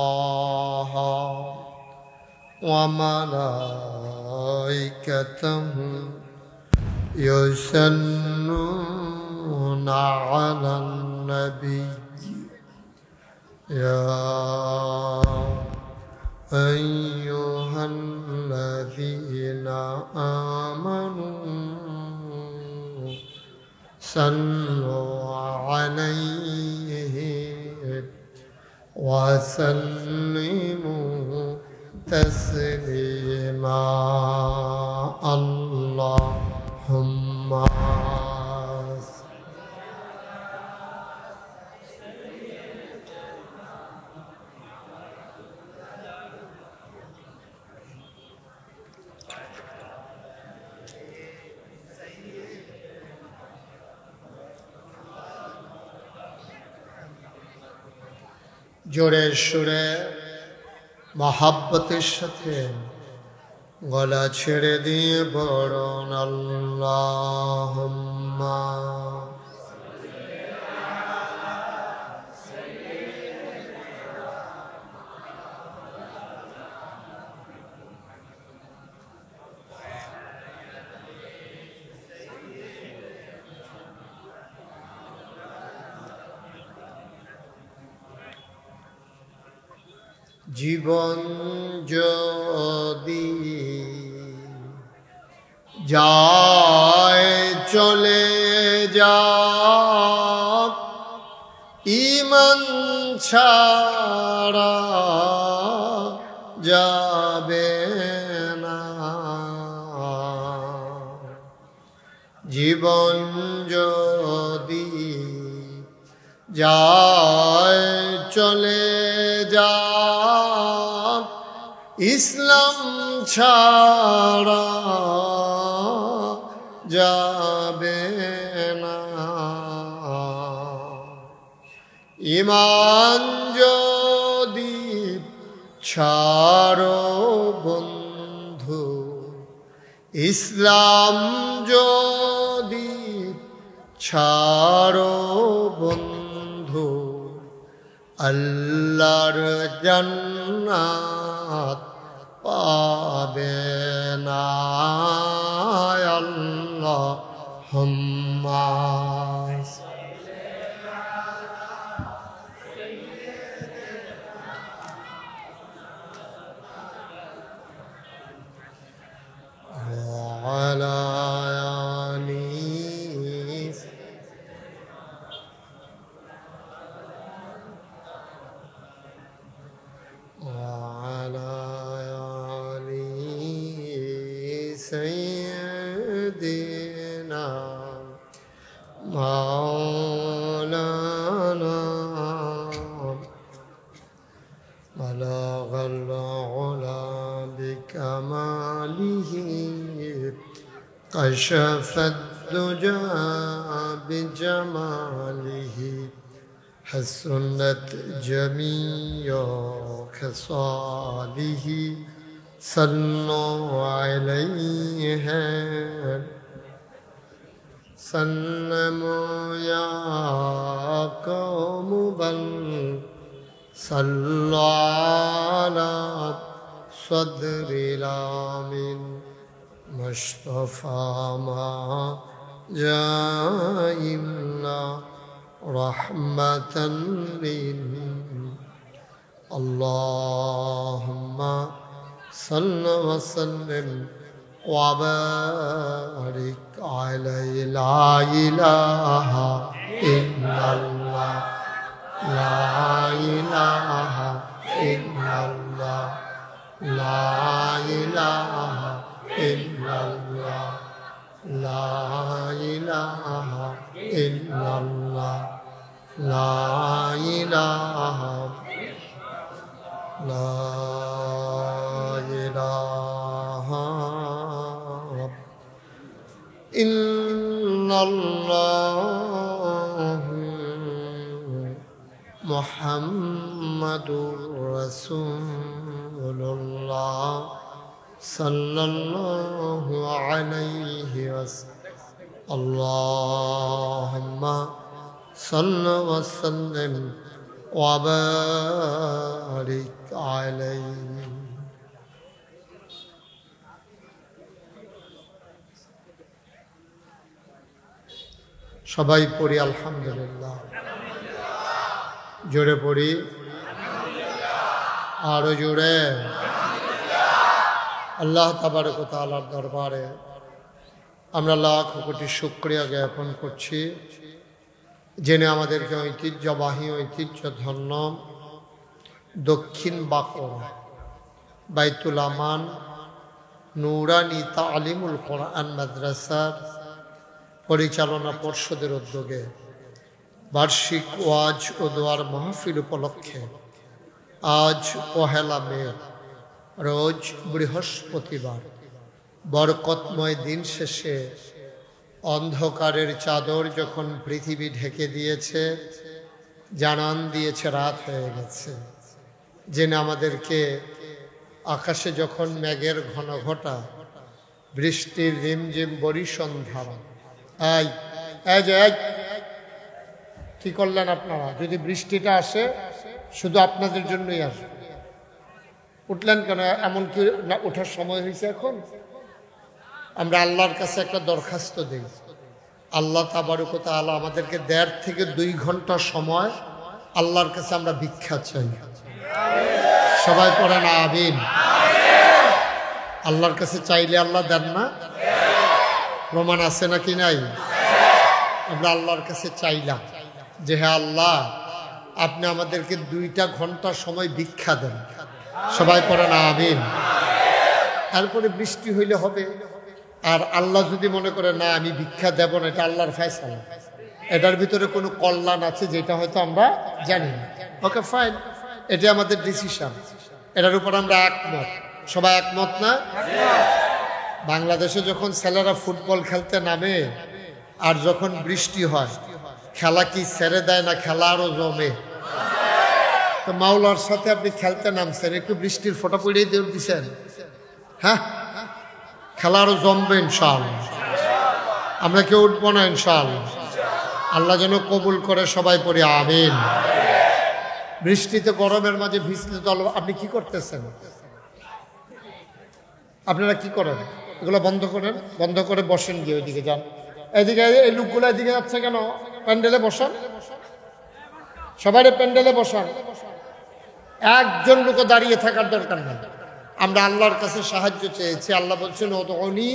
ইন্নাল্লাহা ওয়া মালাইকাতাহু ইউসাল্লুনা আলান নবী ইয়া আইয়ুহাল্লাযীনা আমানু সাল্লু আলাইহি ওয়া সাল্লিমু তাসলিমা আল্লাহুম্মা জোরে সুরে মহাব্বতের সাথে গলা ছেড়ে দিয়ে বরণ আল্লাহুম্মা জীবন যদি যায় চলে যাক ঈমান ছাড়া যাবে না জীবন যদি যায় চলে যাক ইসলাম ছাড়া যাবে না ঈমান যদি ছাড়ো বন্ধু ইসলাম যদি ছাড়ো বন্ধু আল্লাহর জান্নাত পাবে না আল্লাহুম্মা وعلى آله كشف الدجى بجماله حسنت جميع خصاله صلوا عليه سلموا يا قوم بل صلوا على صدر الآمين مصطفى ما جاء إلا رحمة اللهم صل وسلم وبارك عليه لا إله إلا الله لا إله إلا الله لا إله إلا الله لا إله إلا الله لا إله لا إله إلا الله محمد رسول الله صلى الله عليه وسلم اللهم صل وسلم وبارك عليه সবাই পড়ি আলহামদুলিল্লাহ জোরে পড়ি আরো জোরে আল্লাহ তাবারক ওয়া তাআলার দরবারে আমরা লাখ কোটি শুকরিয়া জ্ঞাপন করছি যিনি আমাদেরকে ঐতিহ্যবাহী ঐতিহ্যধন্য দক্ষিণ বাঁকুড়া বাইতুল আমান নুরানি তালিমুল কোরআন মাদ্রাসার পরিচালনা পর্ষদের উদ্যোগে বার্ষিক ওয়াজ ও দোয়ার মাহফিল উপলক্ষে আজ পহেলা মে রোজ বৃহস্পতিবার বরকতময় দিন শেষে অন্ধকারের চাদর যখন পৃথিবী ঢেকে দিয়েছে জানান দিয়েছে রাত হয়ে গেছে যিনি আমাদেরকে আকাশে যখন মেঘের ঘন ঘটা বৃষ্টির রিমঝিম বরিশন ধারা কি করলেন আপনারা যদি বৃষ্টিটা আসে শুধু আপনাদের জন্যই আসে উঠলেন কেন এমনকি না ওঠার সময় হয়েছে এখন আমরা আল্লাহর কাছে একটা দরখাস্ত দিই আল্লাহ তাবারক ওয়া তাআলা আমাদেরকে 1.5 থেকে 2 ঘন্টা সময় আল্লাহর কাছে আমরা ভিক্ষা চাই সবাই পড়েন আমিন আল্লাহর কাছে চাইলে আল্লাহ দেন না প্রমাণ আছে নাকি নাই আমরা আল্লাহর কাছে চাইলাম যে হ্যাঁ আল্লাহ আপনি আমাদেরকে 2টা ঘন্টা সময় ভিক্ষা দেন সবাই পড়েন আমিন তারপরে বৃষ্টি হইলে হবে আর আল্লাহ যদি মনে করে না আমি ভিক্ষা দেব না এটা আল্লাহর ফয়সালা এটার ভিতরে কোনো কল্যাণ আছে যেটা হয়তো আমরা জানি না ওকে ফাইন এটা আমাদের ডিসিশন এটার উপর আমরা একমত সবাই একমত না বাংলাদেশে যখন ছেলেরা ফুটবল খেলতে নামে আর যখন বৃষ্টি হয় খেলা কি ছেড়ে দেয় না খেলা আরো জমে তো মাওলার সাথে আপনি খেলতে নামছেন একটু বৃষ্টির ফোঁটা পড়িয়ে দিয়ে দিচ্ছেন হ্যাঁ খেলা আরো জমবে ইনশাআল্লাহ আমরা কেউ উঠবো না ইনশাআল্লাহ আল্লাহ যেন কবুল করে সবাই পড়ি আমিন বৃষ্টিতে গরমের মাঝে ভিজলে তো আপনি কি করতেছেন আপনারা কি করেন এগুলো বন্ধ করেন বন্ধ করে বসেন গিয়ে ওইদিকে যান এদিকে এই লোকগুলো এদিকে যাচ্ছে কেন প্যান্ডেলে বসান সবাই প্যান্ডেলে বসান একজন লোক দাঁড়িয়ে থাকার দরকার নেই আমরা আল্লাহর কাছে সাহায্য চেয়েছি আল্লাহ বলছেন উদউনি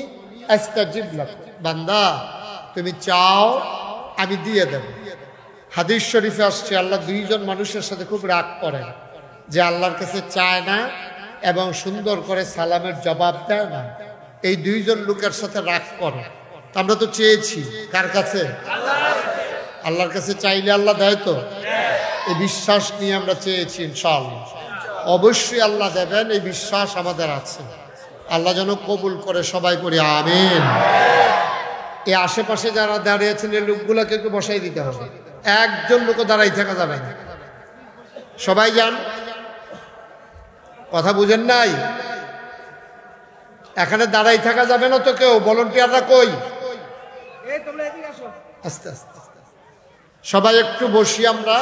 আস্তাজিব লাকুম বান্দা তুমি চাও আমি দিয়ে দেব হাদিস শরীফে আসছে আল্লাহ 2 জন মানুষের সাথে খুব রাগ করেন যে আল্লাহর কাছে চায় না এবং সুন্দর করে সালামের জবাব দেয় না এই 2 জন লোকের সাথে রাগ করে আমরা তো চেয়েছি কার কাছে আল্লাহর কাছে চাইলে আল্লাহ দেয় তো এই বিশ্বাস নিয়ে আমরা চেয়েছি ইনশাআল্লাহ অবশ্যই আল্লাহ দেবেন এই বিশ্বাস আমাদের আছে আল্লাহ যেন কবুল করে সবাই পড়ি আমিন এই আশেপাশে যারা দাঁড়িয়েছেন এই লোকগুলোকে একটু বসাই দিতে হবে, একজন লোক দাঁড়াই থাকা যাবে না। সবাই যান, কথা বুঝেন নাই? এখানে দাঁড়াই থাকা যাবে না তো কেউ, ভলান্টিয়াররা কই? আস্তে আস্তে সবাই একটু বসি আমরা,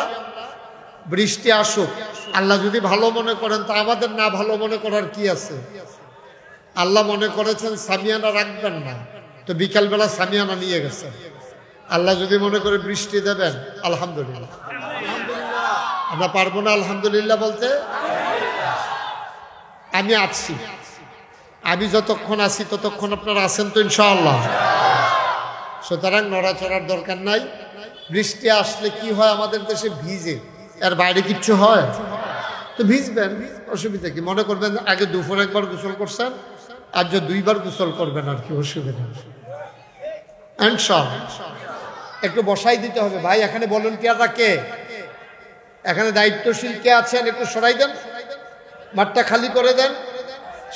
বৃষ্টি আসুক। আল্লাহ যদি ভালো মনে করেন তা আমাদের না ভালো মনে করার কি আছে? আল্লাহ মনে করেছেন সামিয়ানা রাখবেন না, তো বিকালবেলা সামিয়ানা নিয়ে গেছে। আল্লাহ যদি মনে করে বৃষ্টি দেবেন, আলহামদুলিল্লাহ। আমরা পারবো না আলহামদুলিল্লাহ বলতে? আমি আছি, আমি যতক্ষণ আছি ততক্ষণ আপনারা আছেন তো ইনশাআল্লাহ। সুতরাং নড়াচড়ার দরকার নাই। বৃষ্টি আসলে কি হয় আমাদের দেশে? ভিজে, এর বাইরে কিচ্ছু হয়? তো ভিজবেন, অসুবিধা কি? মনে করবেন আগে দুপুর একবার গোসল করছেন, আর যে 2 বার গোসল করবেন, আর কি অসুবিধা? একটু বসাই দিতে হবে ভাই। এখানে ভলান্টিয়াররা কে? এখানে দায়িত্বশীল কে আছেন? একটু সরাই দেন, মাঠটা খালি করে দেন,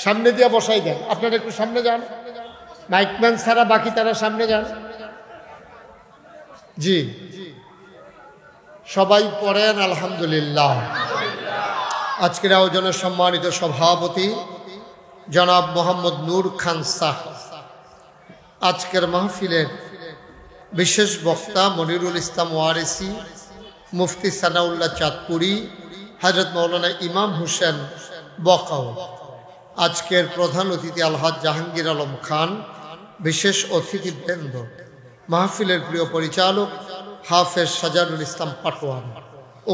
সামনে দিয়ে বসাই দেন। আপনারা একটু সামনে যান, মাইকম্যান ছাড়া বাকি তারা সামনে যান। জি, সবাই পড়েন আলহামদুলিল্লাহ। আজকের আয়োজনের সম্মানিত সভাপতি জনাব মোহাম্মদ নূর খান সাহেব, আজকের মাহফিলের বিশেষ বক্তা মনিরুল ইসলাম ওয়ারিসি, মুফতি সানাউল্লাহ চাঁদপুরি, হযরত মাওলানা ইমাম হোসেন বকাও, আজকের প্রধান অতিথি আলহাজ জাহাঙ্গীর আলম খান, বিশেষ অতিথিবৃন্দ, মাহফিলের প্রিয় পরিচালক হাফেজ সাজানুল ইসলাম পাটোয়ান,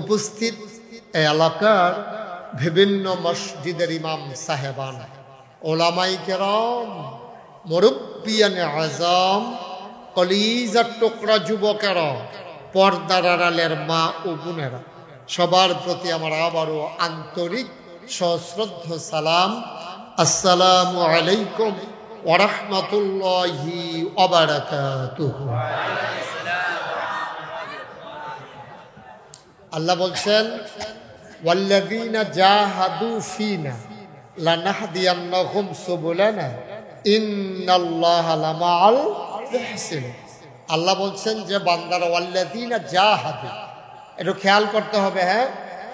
উপস্থিত এই এলাকার বিভিন্ন মসজিদের ইমাম সাহেবান, ওলামাই কেরাম, মুরব্বিয়ানে আজম, কলিজার টুকরা যুবকেরা, পর্দার আড়ালের মা ও বোনেরা, সবার প্রতি আমার আবারও আন্তরিক সশ্রদ্ধ সালাম। আসসালামু আলাইকুম ওয়া রাহমাতুল্লাহি ওয়া বারাকাতুহু। আল্লাহ বলছেন, ওয়াল্লাযীনা জাহাদু ফীনা লানাহদিয়ান্নাহুম সুবুলানা ইন্নাল্লাহা লামাআল মুহসিনিন। আল্লাহ বলছেন যে বান্দারা ওয়াল্লাযীনা জাহাদু, একটু খেয়াল করতে হবে। হ্যাঁ,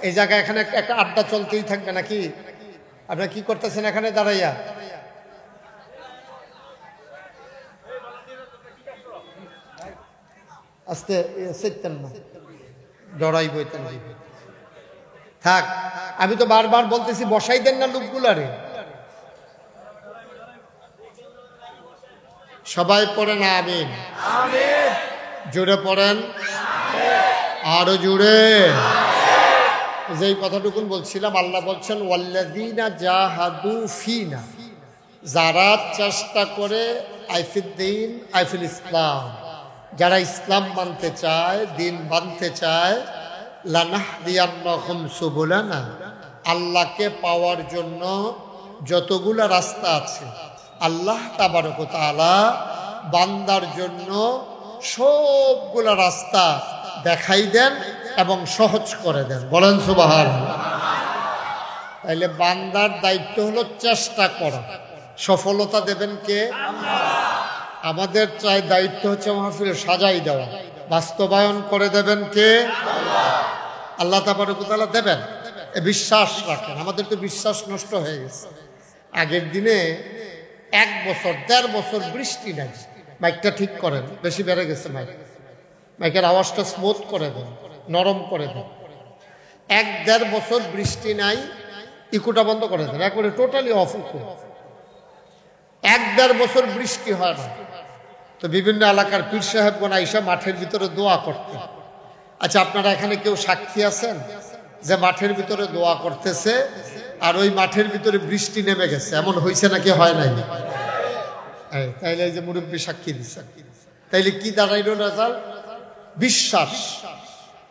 এই জায়গায় এখানে একটা আড্ডা চলতেই থাকবে নাকি? আপনারা কি করতেছেন এখানে দাঁড়াইয়া? আস্তে সেতেন না, ডরাই বইতেন থাক। আমি তো বারবার বলতেছি বসাই দেন না লোকগুলারে। সবাই পড়েন আমিন, জোরে পড়েন, আরো জোরে। যেই কথাটুকুন বলছিলাম, আল্লাহ বলছেন ওয়াল্লাযীনা জাহাদু ফীনা, যারা চেষ্টা করে আইফিদ্দিন আইফিল ইসলাম, যারা ইসলাম মানতে চায়, দিন মানতে চায়, লানাহদিয়ান্নাহুম সুবুলানা, আল্লাহকে পাওয়ার জন্য যতগুলা রাস্তা আছে আল্লাহ তাবারক ওয়া তাআলা বান্দার জন্য সবগুলা রাস্তা দেখাই দেন এবং সহজ করে দেন। বলেন সুবহানাল্লাহ। তাইলে বান্দার দায়িত্ব হলো চেষ্টা করা, সফলতা দেবেন কে? আমাদের চাই দায়িত্ব হচ্ছে মাহফিল সাজাই দেওয়া, বাস্তবায়ন করে দেবেন কে? আল্লাহ তাবারক ওয়া তাআলা দেবেন, বিশ্বাস রাখেন। আমাদের তো বিশ্বাস নষ্ট হয়ে গেছে। আগের দিনে 1 বছর 1.5 বছর বৃষ্টি নাই। মাইকটা ঠিক করেন, বেশি বেড়ে গেছে মাইকের আওয়াজটা স্মুথ করে দেন, নরম করে দেন। 1.5 বছর বৃষ্টি নাই, ইকুটা বন্ধ করে দেন, একবারে টোটালি অফ ইকো। 1.5 বছর বৃষ্টি হয় না, তো বিভিন্ন এলাকার পীর সাহেবগণ আইসা মাঠের ভিতরে দোয়া করতে। আচ্ছা, আপনারা এখানে কেউ সাক্ষী আছেন যে মাঠের ভিতরে দোয়া করতেছে আর ওই মাঠের ভিতরে বৃষ্টি নেমে গেছে? এমন হয়েছে নাকি হয় নাই? তাইলে এই যে মুরব্বী সাক্ষী দিচ্ছে, তাইলে কি দাঁড়াইল রেজাল্ট? বিশ্বাস।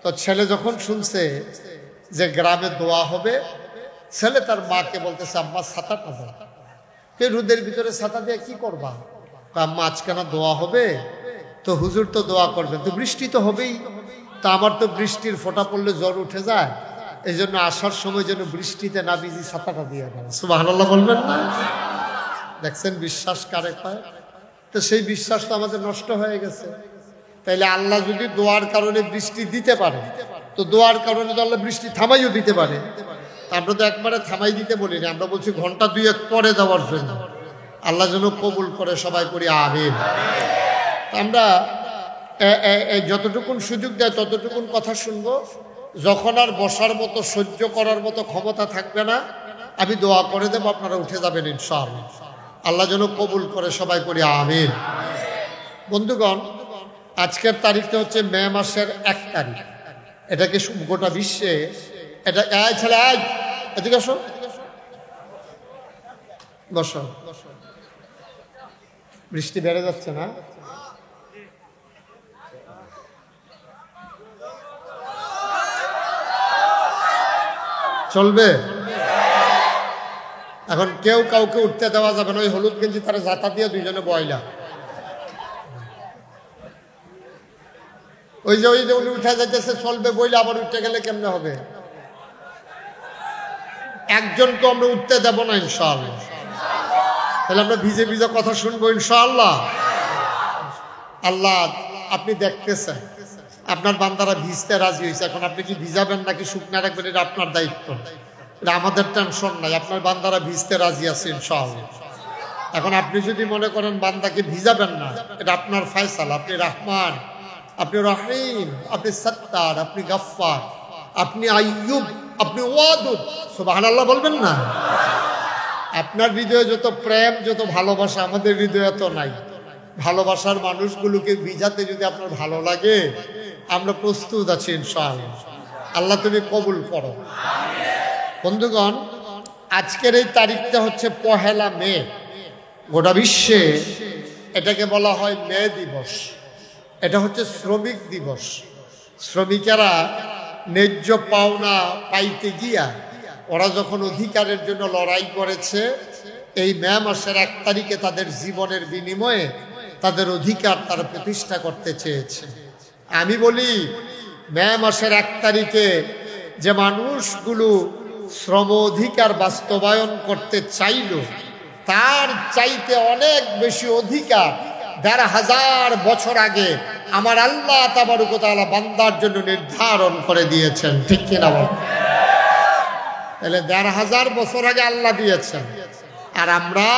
তো ছেলে যখন শুনছে যে গ্রামে দোয়া হবে, ছেলে তার মাকে বলতেছে, আম্মা ছাতাটা দাও। কে রোদের ভিতরে ছাতা দিয়ে কি করবা? আম্মা আজকে না দোয়া হবে, তো হুজুর তো দোয়া করবেন, তো বৃষ্টি তো হবেই, তা আমার তো বৃষ্টির ফোঁটা পড়লে জ্বর উঠে যায়, এই জন্য আসার সময় যেন বৃষ্টিতে না ভিজি ছাতাটা দিয়ে দেন। সুবহানাল্লাহ বলবেন না? দেখছেন বিশ্বাস কারে কয়? তো সেই বিশ্বাস তো আমাদের নষ্ট হয়ে গেছে। তাইলে আল্লাহ যদি দোয়ার কারণে বৃষ্টি দিতে পারে, তো দোয়ার কারণে তো আল্লাহ বৃষ্টি থামাইও দিতে পারে। আমরা তো একবারে থামাই দিতে বলিনি, আমরা বলছি ঘন্টা 2-1 পরে দেওয়ার জন্য। আল্লাহ যেন কবুল করে, সবাই করি আমিন। আমরা যতটুকুন সুযোগ দেয় ততটুকুন কথা শুনবো। যখন আর বসার মতো, সহ্য করার মতো ক্ষমতা থাকবে না, আমি দোয়া করে দেবো, আপনারা উঠে যাবেন ইনশাআল্লাহ। আল্লাহ যেন কবুল করে, সবাই করি আমিন। বন্ধুগণ, আজকের তারিখটা হচ্ছে মে মাসের 1 তারিখ। এটাকে গোটা বিশ্বে এটা ছেলে এদিকে আসো, বসো। বৃষ্টি বেড়ে যাচ্ছে না? চলবে? এখন কেউ কাউকে উঠতে দেওয়া যাবে না। ওই হলুদ গেঞ্জি তারা জাতা দিয়ে দুইজনে বয়লা, ওই যে উনি উঠে যাইতেছে চলবে বইলে, আবার উঠতে গেলে কেমনে হবে? একজনকে আমরা উঠতে দেব না ইনশাআল্লাহ। তাহলে আমরা ভিজে ভিজে কথা শুনবো ইনশাআল্লাহ। আল্লাহ আপনি দেখতেছেন আপনার বান্দারা ভিজতে রাজি হয়েছে। এখন আপনি কি ভিজাবেন নাকি শুকনা রাখবেন, এটা আপনার দায়িত্ব, এটা আমাদের টেনশন নাই। আপনার বান্দারা ভিজতে রাজি আছে ইনশাআল্লাহ। এখন আপনি যদি মনে করেন বান্দাকে ভিজাবেন না, এটা আপনার ফয়সালা। আপনি রহমান, আপনি রহিম, আপনি সত্তার, আপনি গফফার, আপনি আইয়ুব, আপনি ওয়াদুদ। সুবহানাল্লাহ বলবেন না? আপনার হৃদয়ে যত প্রেম, যত ভালোবাসা, আমাদের হৃদয়ে তো নাই। ভালোবাসার মানুষগুলোকে ভিজাতে যদি আপনার ভালো লাগে, আমরা প্রস্তুত আছি ইনশাআল্লাহ। আল্লাহ তুমি কবুল করো। বন্ধুগণ, আজকের এই তারিখটা হচ্ছে 1 মে। গোটা বিশ্বে এটাকে বলা হয় মে দিবস। এটা হচ্ছে শ্রমিক দিবস। শ্রমিকেরা ন্যায্য পাওনা পাইতে গিয়া ওরা যখন অধিকারের জন্য লড়াই করেছে, এই মে মাসের 1 তারিখে তাদের জীবনের বিনিময়ে তাদের অধিকার তারা প্রতিষ্ঠা করতে চেয়েছে। আমি বলি, মে মাসের 1 তারিখে যে মানুষগুলো শ্রম অধিকার বাস্তবায়ন করতে চাইল, তার চাইতে অনেক বেশি অধিকার ১,৫০০ বছর আগে আমার আল্লাহ তাবারক ওয়া তাআলা বান্দার জন্য নির্ধারণ করে দিয়েছেন। ঠিক কিনা বল? তাহলে ১,৫০০ বছর আগে আল্লাহ দিয়েছেন, আর আমরা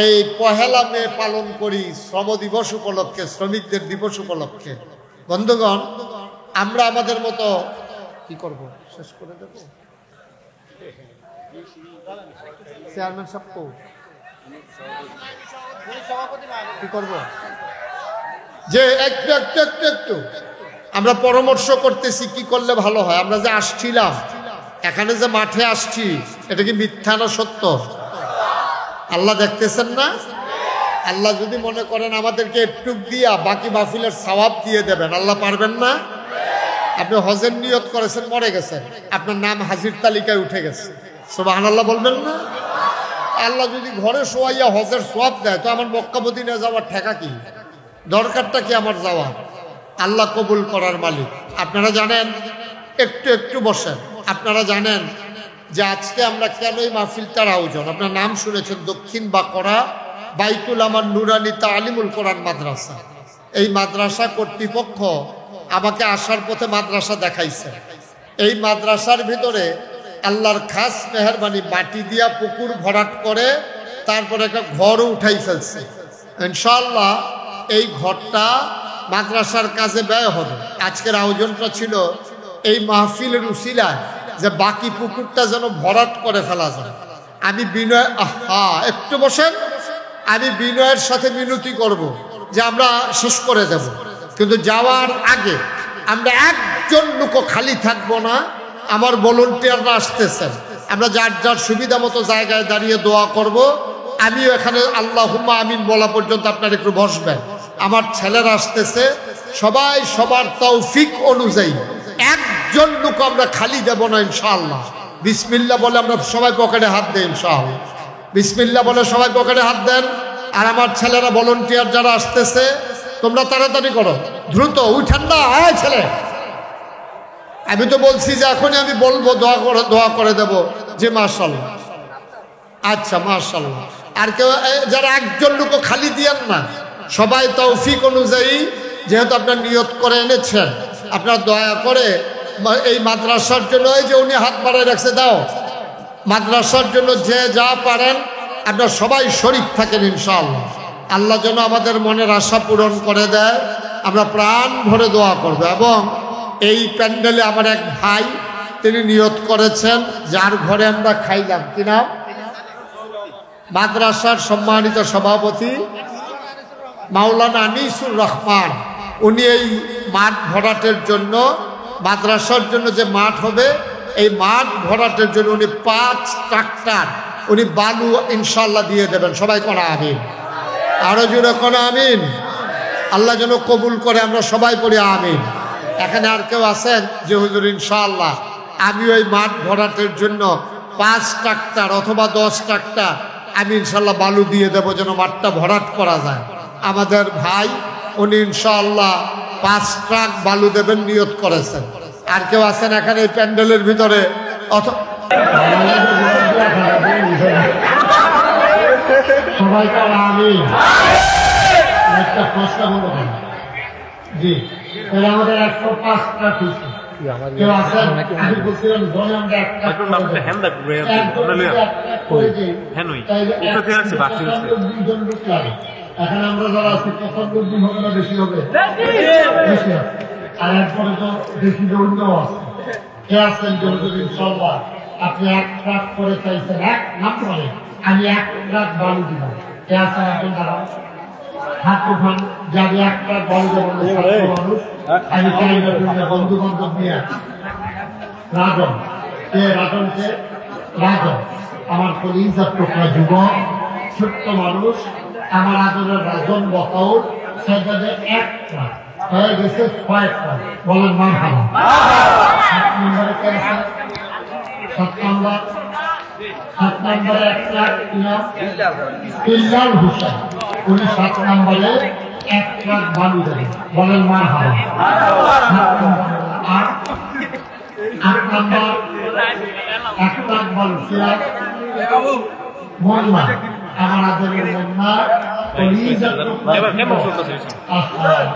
এই 1 মে পালন করি শ্রম দিবস উপলক্ষে, শ্রমিকদের দিবস উপলক্ষে। বন্ধুগণ, আমরা আমাদের মতো কি করব? শেষ করে দেব? চেয়ারম্যান সাহেব কি করব? যে একটু একটু একটু একটু আমরা পরামর্শ করতেছি কি করলে ভালো হয়। আমরা যে আসছিলাম, এখানে যে মাঠে আসছি, এটা কি মিথ্যা না সত্য? আল্লাহ দেখতেছেন না? আল্লাহ যদি মনে করেন আমাদেরকে একটু দিয়া বাকি মাহফিলের সওয়াব দিয়ে দেবেন, আল্লাহ পারবেন না? আপনি হজের নিয়ত করেছেন, মরে গেছেন, আপনার নাম হাজির তালিকায় উঠে গেছে, সুবহানাল্লাহ বলবেন না? আল্লাহ যদি ঘরে শোয়াইয়া হজের সওয়াব দেয়, তো আমার মক্কা মদিনা যাওয়ার ঠেকা কি? দরকারটা কি আমার যাওয়া? আল্লাহ কবুল করার মালিক। আপনারা জানেন, একটু একটু বসেন, আপনারা জানেন যে আজকে আমরা কেন এই মাহফিলটার আয়োজন? আপনার নাম শুনেছেন, দক্ষিণ বাকরা বাইতুল আমার নুরানি তালিমুল কোরআন মাদ্রাসা। এই মাদ্রাসা কর্তৃপক্ষ আমাকে আসার পথে মাদ্রাসা দেখাইছে। এই মাদ্রাসার ভিতরে আল্লাহর খাস মেহরবানি মাটি দিয়া পুকুর ভরাট করে তারপরে একটা ঘরও উঠাই ফেলছে। ইনশাআল্লাহ এই ঘরটা মাদ্রাসার কাজে ব্যয় হবে। আজকের আয়োজনটা ছিল এই মাহফিলের উসিলায় যে বাকি পুকুরটা যেন ভরাট করে ফেলা যায়। আমি বিনয়, একটু বসেন, আমি বিনয়ের সাথে মিনতি করব যে আমরা শেষ করে দেব, কিন্তু যাওয়ার আগে আমরা একজন লোক খালি থাকবো না। আমার ভলান্টিয়াররা আসতেছেন, আমরা যার যার সুবিধা মতো জায়গায় দাঁড়িয়ে দোয়া করব। আমিও এখানে আল্লাহুম্মা আমিন বলা পর্যন্ত আপনারা একটু বসবেন। আমার ছেলেরা আসতেছে, সবাই সবার তৌফিক অনুযায়ী একজন লোক আমরা খালি দেব না ইনশাআল্লাহ। বিসমিল্লাহ বলে আমরা সবাই পকেটে হাত দেই ইনশাআল্লাহ। বিসমিল্লাহ বলে সবাই পকেটে হাত দেন। আর আমার ছেলেরা ভলান্টিয়ার যারা আসতেছে, তোমরা তাড়াতাড়ি করো, দ্রুত উঠেন না। আয় ছেলে, আমি তো বলছি যে এখনই আমি বলবো, দোয়া করে দেব যে মাশাআল্লাহ। আচ্ছা মাশাআল্লাহ, আর কেউ যারা একজন লোকও খালি দিয়েন না, সবাই তৌফিক অনুযায়ী যেহেতু আপনার নিয়ত করে এনেছেন, আপনার দয়া করে এই মাদ্রাসার জন্য, এই যে উনি হাত বাড়ায় রাখছে, দাও মাদ্রাসার জন্য যে যা পারেন আপনার সবাই শরীক থাকেন ইনশাআল্লাহ। আল্লাহ যেন আমাদের মনের আশা পূরণ করে দেয়, আমরা প্রাণ ভরে দোয়া করব। এবং এই প্যান্ডেলে আমার এক ভাই, তিনি নিয়ত করেছেন, যার ঘরে আমরা খাইলাম, কি নাম, মাদ্রাসার সম্মানিত সভাপতি মাওলানা আনিসুর রহমান, উনি এই মাঠ ভরাটের জন্য, মাদ্রাসার জন্য যে মাঠ হবে, এই মাঠ ভরাটের জন্য উনি 5 ট্রাক্টর উনি বালু ইনশাল্লাহ দিয়ে দেবেন। সবাই কোনা আমিন, আরো জোরে কোনা আমিন। আল্লাহ যেন কবুল করে, আমরা সবাই পড়ি আমিন। এখানে আর কেউ আছেন যে হুজুর ইনশাআল্লাহ আমি ওই মাঠ ভরাটের জন্য 5 ট্রাক্টর অথবা 10 ট্রাক্টর আমি ইনশাল্লাহ বালু দিয়ে দেবো, যেন মাঠটা ভরাট করা যায়। আমাদের ভাই উনি ইনশাআল্লাহ 5 ট্রাক বালু দেবেন, নিয়ত করেছেন। আর কেউ আছেন এখানে এই প্যান্ডেলের ভিতরে? সবাই আমিন। একটা প্রশ্ন হলো, জি আমাদের 105টা খুশি কেউ আছেন? আমি বলছিলাম এখন আমরা যারা আছি 95 হবে না বেশি হবে? আর এরপরে তো বেশি দৌড়ও আছে। কে আছেন ইনশাআল্লাহ আপনি 1 ট্রাক করে চাইছেন, 1 নম্বরে আমি 1 ট্রাক বালু দিলাম। কে আছেন এখন দাঁড়ান, হাত উঠান, যাবে 1 ট্রাক বালু দেবেন মানুষ। আমি চাই বন্ধু বান্ধব নিয়ে রাজন, কে রাজন, কে রাজন, আমার কলিজার টুকরা যুবক ছোট্ট মানুষ, আমার আদরের রাজন বকাউর, সেটাতে 1 ট্রাক হয়ে গেছে 6 ট্রাক। বলেন মারহাবা। 7 নম্বরে কে আছে? 7 নম্বরে 1 ট্রাক ইল্লাল হুসাইন, উনি 7 নম্বরে 1 ট্রাক বালু দেবেন। বলেন মারহাবা। আর 8 নম্বর 1 ট্রাক বালু মোল্লা, আমার আদরের মোল্লা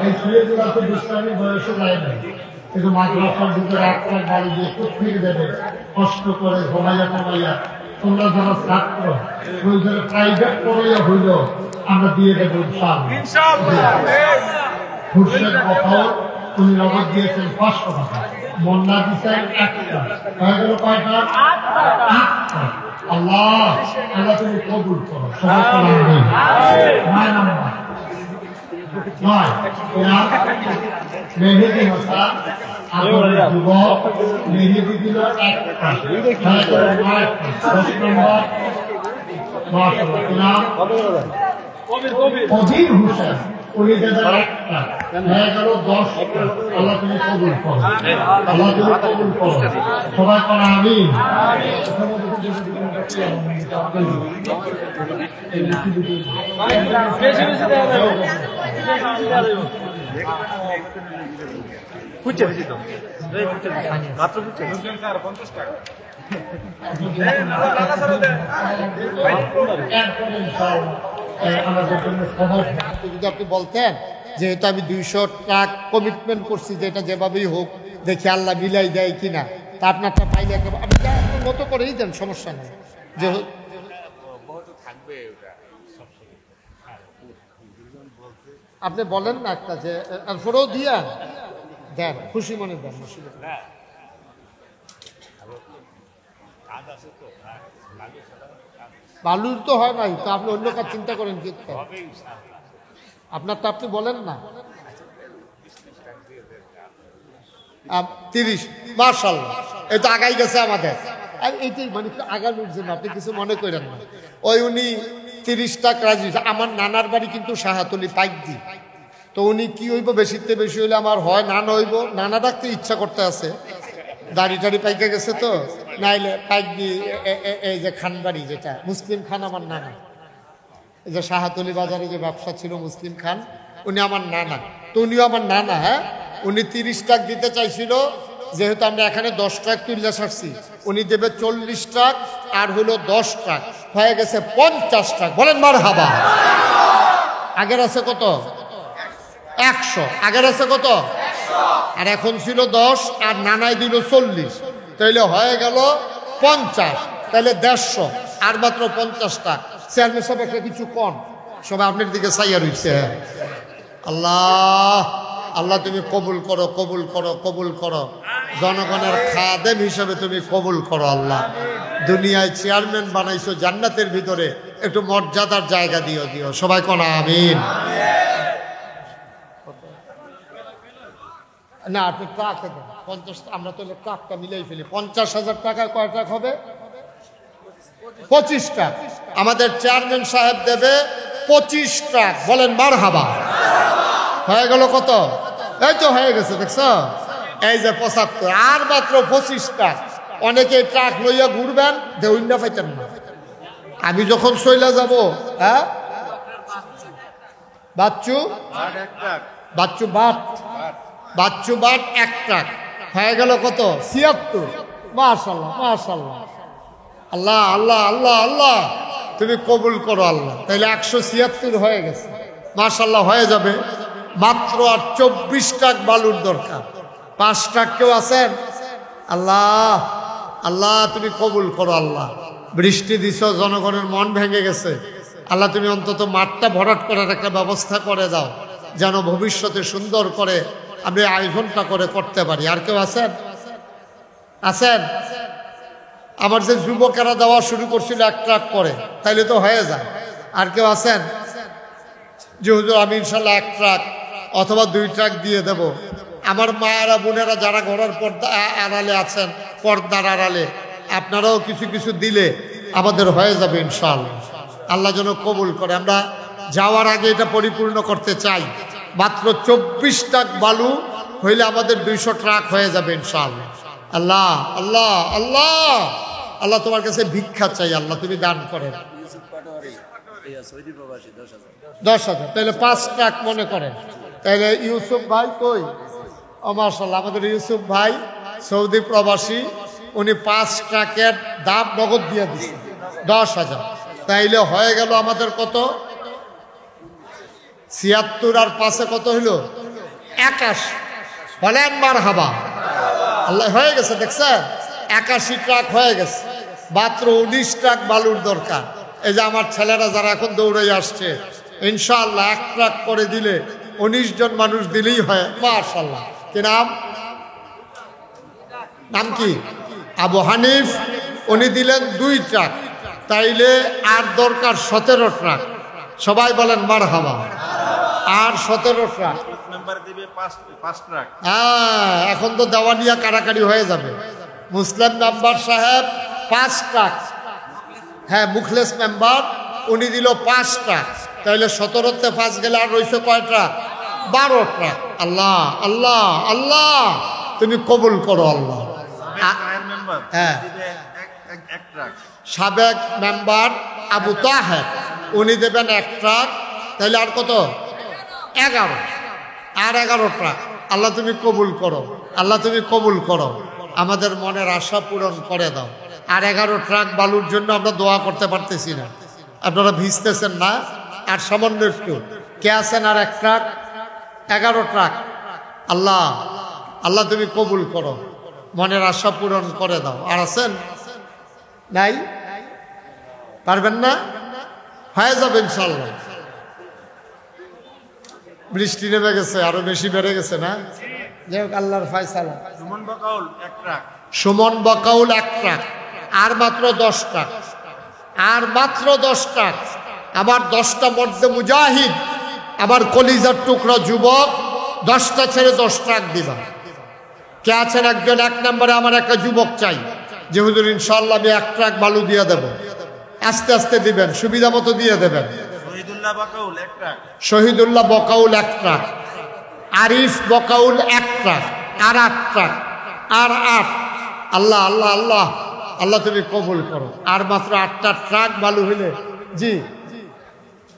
এই ছেলেগুলা তো দুষ্টামি বয়সে যায় না, কিন্তু মাদ্রাসার ভিতরে 1 ট্রাক বালু দিয়ে কোথেকে দেবে, কষ্ট করে ঘুমাইয়া কমাইয়া। তোমরা যারা ছাত্র ওই ধরে প্রাইভেট পড়াইয়া হইল, আমরা দিয়ে দেবো ইনশাআল্লাহ। খুরশেদ বখাউর উনি নগদ দিয়েছেন 500 টাকা, মন্না দিচ্ছেন 1টা, হয়ে গেল কয়টা? 8টা। আল্লাহ আল্লাহ তুমি কবুল করো, সবাই করেন। 9 নম্বর 9 মেহেদি হাসান, আদরের যুবক, মেহেদি দিল 1টা, হয়ে গেল 9টা। 10 নম্বর কবির হুসেন, উনি দেবেন 1টা, হয়ে গেল 10টা। আল্লাহ তুমি কবুল করো, আল্লাহ তুমি কবুল করো, সবাই করা আমিন। যদি আপনি বলতেন যেহেতু আমি 200 ট্রাক কমিটমেন্ট করছি, যে এটা যেভাবেই হোক দেখি আল্লাহ মিলাই দেয় কিনা, তা আপনারটা পাইলে আপনি মতো করেই দেন, সমস্যা নেই। যে আপনি বলেন না একটা, যে এরপরেও দিয়া দেন, খুশি মনে দেন। বালুর তো হয় নাই, তো আপনি অন্য কাজ চিন্তা করেন কি আপনার, তো আপনি বলেন না। 30 মাশাআল্লাহ, এই তো আগাই গেছে আমাদের। আর এইটাই মানে আগানোর জন্য আপনি কিছু মনে করেন না। ওই উনি 30 টাকা রাজি। আমার নানার বাড়ি কিন্তু শাহাতলি পাইকদি, তো উনি কি হইব, বেশিতে বেশি হইলে আমার হয় নানা হইব। নানা ডাকতে ইচ্ছা করতে আছে, দাড়ি টাড়ি পাইকে গেছে তো, নাইলে পাইকদি এই যে খানবাড়ি, যেটা মুসলিম খান আমার নানা, এই যে শাহাতলি বাজারে যে ব্যবসা ছিল মুসলিম খান, উনি আমার নানা। তো উনিও আমার নানা। হ্যাঁ, উনি 30 টাকা দিতে চাইছিল, যেহেতু আমরা এখানে 10 ট্রাক তুলে ছাড়ছি, উনি দেবে 40 ট্রাক আর হলো 10 ট্রাক, হয়ে গেছে 50 ট্রাক। বলেন মারহাবা। আগের আছে কত? 100। আগের আছে কত? আর এখন ছিল 10 আর নানায় দিল 40, তাইলে হয়ে গেল 50, তাহলে 150 আর মাত্র 50টা। চেয়ারম্যান সাহেব একটা কিছু কম, সবাই আপনার দিকে চাইয়া রইছে। আল্লাহ আল্লাহ তুমি কবুল করো, কবুল করো, কবুল করো, জনগণের খাদেম হিসেবে তুমি কবুল করো। আল্লাহ দুনিয়ায় চেয়ারম্যান বানাইছো, জান্নাতের ভিতরে একটু মর্যাদার জায়গা দিও, দিও সবাই কোন আমিন। না আপনি ট্রাক 50, আমরা তো ট্রাকটা মিলেই ফেলি। 50,000 টাকায় কয় ট্রাক হবে? 25 ট্রাক। আমাদের চেয়ারম্যান সাহেব দেবে 25 ট্রাক। বলেন মারহাবা। হয়ে গেল কত? এই তো হয়ে গেছে, দেখছ? এই যে 75 আর মাত্র 25 ট্রাক। অনেকে ট্রাক লইয়া ঘুরবেন, দেউন্ডা পাইতেন না। আমি যখন চইলা যাব, হ্যাঁ Bachchu Bachchu but, Bachchu but 1 truck হয়ে গেল কত? 76। মাশাআল্লাহ মাশাআল্লাহ। আল্লাহ আল্লাহ আল্লাহ আল্লাহ তুমি কবুল করো আল্লাহ। তাইলে 176 হয়ে গেছে। মাশাআল্লাহ হয়ে যাবে। মাত্র আর 24 ট্রাক বালুর দরকার। 5 ট্রাক কেউ আছেন? আল্লাহ আল্লাহ তুমি কবুল করো আল্লাহ। বৃষ্টি দিছ, জনগণের মন ভেঙে গেছে। আল্লাহ তুমি অন্তত মাঠটা ভরাট করার একটা ব্যবস্থা করে দাও, যেন ভবিষ্যতে সুন্দর করে আমরা আয়োজনটা করে করতে পারি। আর কেউ আছেন? আছেন? আমার যে যুবকেরা দেওয়া শুরু করছিল 1 ট্রাক করে, তাইলে তো হয়ে যায়। আর কেউ আছেন? যে হুজুর আমি ইনশাল্লাহ 1 ট্রাক অথবা 2 ট্রাক দিয়ে দেব। আমার মায়েরা বোনেরা যারা ঘরের পর্দা আড়ালে আছেন, পর্দার আড়ালে, আপনারাও কিছু কিছু দিলে আমাদের হয়ে যাবে ইনশাআল্লাহ। আল্লাহ যেন কবুল করে। আমরা যাওয়ার আগে এটা পরিপূর্ণ করতে চাই। মাত্র 24 ট্রাক বালু হইলে আমাদের 200 ট্রাক হয়ে যাবে ইনশাআল্লাহ। আল্লাহ আল্লাহ আল্লাহ আল্লাহ তোমার কাছে ভিক্ষা চাই, আল্লাহ তুমি দান করেন। 10,000, তাহলে 5 ট্রাক মনে করেন। তাহলে ইউসুফ ভাই কই? ও মাশাআল্লাহ, আমাদের ইউসুফ ভাই সৌদি প্রবাসী, উনি 5 ট্রাকের দাম নগদ দিয়ে দিচ্ছেন 10,000। তাইলে হয়ে গেল আমাদের কত? 76 আর 5 কত হইল? 81। বলেন মারহাবা। আল্লাহ হয়ে গেছে, দেখছেন? 81 ট্রাক হয়ে গেছে। মাত্র 19 ট্রাক বালুর দরকার। এই যে আমার ছেলেরা যারা এখন দৌড়ে আসছে, ইনশাআল্লাহ 1 ট্রাক করে দিলে 19 জন মানুষ দিলেই হয়। মাশাআল্লাহ। কি নাম? নাম কি? আবু হানিফ। উনি দিলেন 2 ট্রাক। তাইলে আর দরকার 17 ট্রাক। সবাই বলেন মারহাবা। আর 17 ট্রাক। হ্যাঁ, এখন তো দেওয়ানিয়া কারাকারি হয়ে যাবে। মুসলিম মেম্বার সাহেব 5 ট্রাক। হ্যাঁ, মুখলেস মেম্বার উনি দিল 5 ট্রাক। তাইলে 17তে 5 গেলে আর রয়েছে কয় ট্রাক? 12 ট্রাক। আল্লাহ আল্লাহ আল্লাহ তুমি কবুল করো আল্লাহ। হ্যাঁ, সাবেক মেম্বার আবু তাহের উনি দেবেন 1 ট্রাক। তাইলে আর কত? 11। আর 11 ট্রাক। আল্লাহ তুমি কবুল করো, আল্লাহ তুমি কবুল করো, আমাদের মনের আশা পূরণ করে দাও। আর 11 ট্রাক বালুর জন্য আমরা দোয়া করতে পারতেছি না। আপনারা ভিজতেছেন না? আর সামান্য একটু কে আছেন? আর 1 ট্রাক, 11 ট্রাক। আল্লাহ আল্লাহ তুমি কবুল করো, মনের আশা পূরণ করে দাও। আর আছেন? নাই? পারবেন না? হয়ে যাবে ইনশাল্লাহ। বৃষ্টি নেমে গেছে, আরো বেশি বেড়ে গেছে না? যাই হোক, আল্লাহর ফয়সালা। সুমন বাকাউল 1 ট্রাক। সুমন বাকাউল 1 ট্রাক। আর মাত্র 10 ট্রাক। আর মাত্র 10 ট্রাক। আবার 10টা মধ্যে মুজাহিদ, আবার কলিজার টুকরা যুবক 10টা ছেড়ে 10 ট্রাক দিবা। কে আছেন? একজন 1 নম্বরে আমার একটা যুবক চাই, যে হুজুর ইনশাআল্লাহ আমি 1 ট্রাক বালু দিয়ে দেব। আস্তে আস্তে দিবেন, সুবিধা মতো দিয়ে দেবেন। শহীদুল্লাহ বকাউল 1 ট্রাক। আরিফ বকাউল 1 ট্রাক। আর 8 ট্রাক। আর 8। আল্লাহ আল্লাহ আল্লাহ আল্লাহ তুমি কবুল করো। আর মাত্র 8টা ট্রাক বালু হইলে। জি,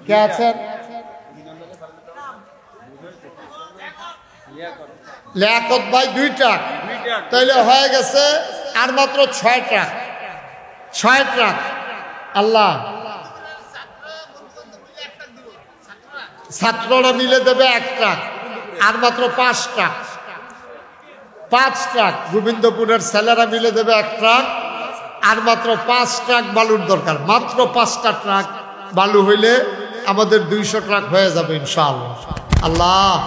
কে আছেন? লিয়াকত ভাই 2 ট্রাক। তাইলে হয়ে গেছে আর মাত্র 6 ট্রাক, 6 ট্রাক। আল্লাহ ছাত্ররা মিলে দেবে 1 ট্রাক, আর মাত্র 5 ট্রাক, 5 ট্রাক। গোবিন্দপুরের ছেলেরা মিলে দেবে 1 ট্রাক, আর মাত্র 5 ট্রাক বালুর দরকার। মাত্র 5টা ট্রাক বালু হইলে আমাদের 200 ট্রাক হয়ে যাবে ইনশাআল্লাহ। আল্লাহ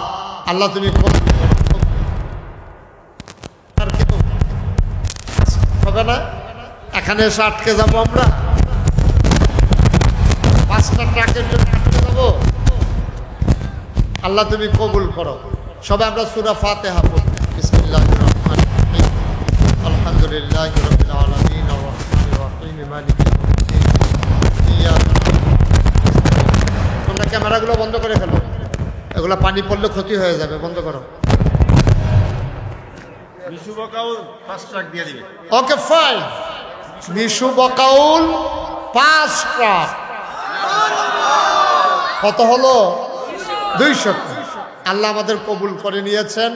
আল্লাহ তুমি হবে না, এখানে এসে আটকে যাবো আমরা, 5টা ট্রাকের জন্য আটকে যাবো। আল্লাহ তুমি কবুল করো। সবাই আমরা সূরা ফাতিহা পড়ি। বিসমিল্লাহির রহমানির রহিম। আলহামদুলিল্লাহি রাব্বিল আলামিন আর রাহমানির রহিম মালিকিল ইয়াউমিদ্দিন। ইয়াকা তোমরা ক্যামেরাগুলো বন্ধ করে ফেলো, এগুলো পানি পড়লে ক্ষতি হয়ে যাবে, বন্ধ করো। মিশু বকাউল 5 ট্রাক দিয়ে দিবে। Okay fine. Mishu Bakaul 5 truck. কত হলো? 200। আল্লাহ আমাদের কবুল করে নিয়েছেন।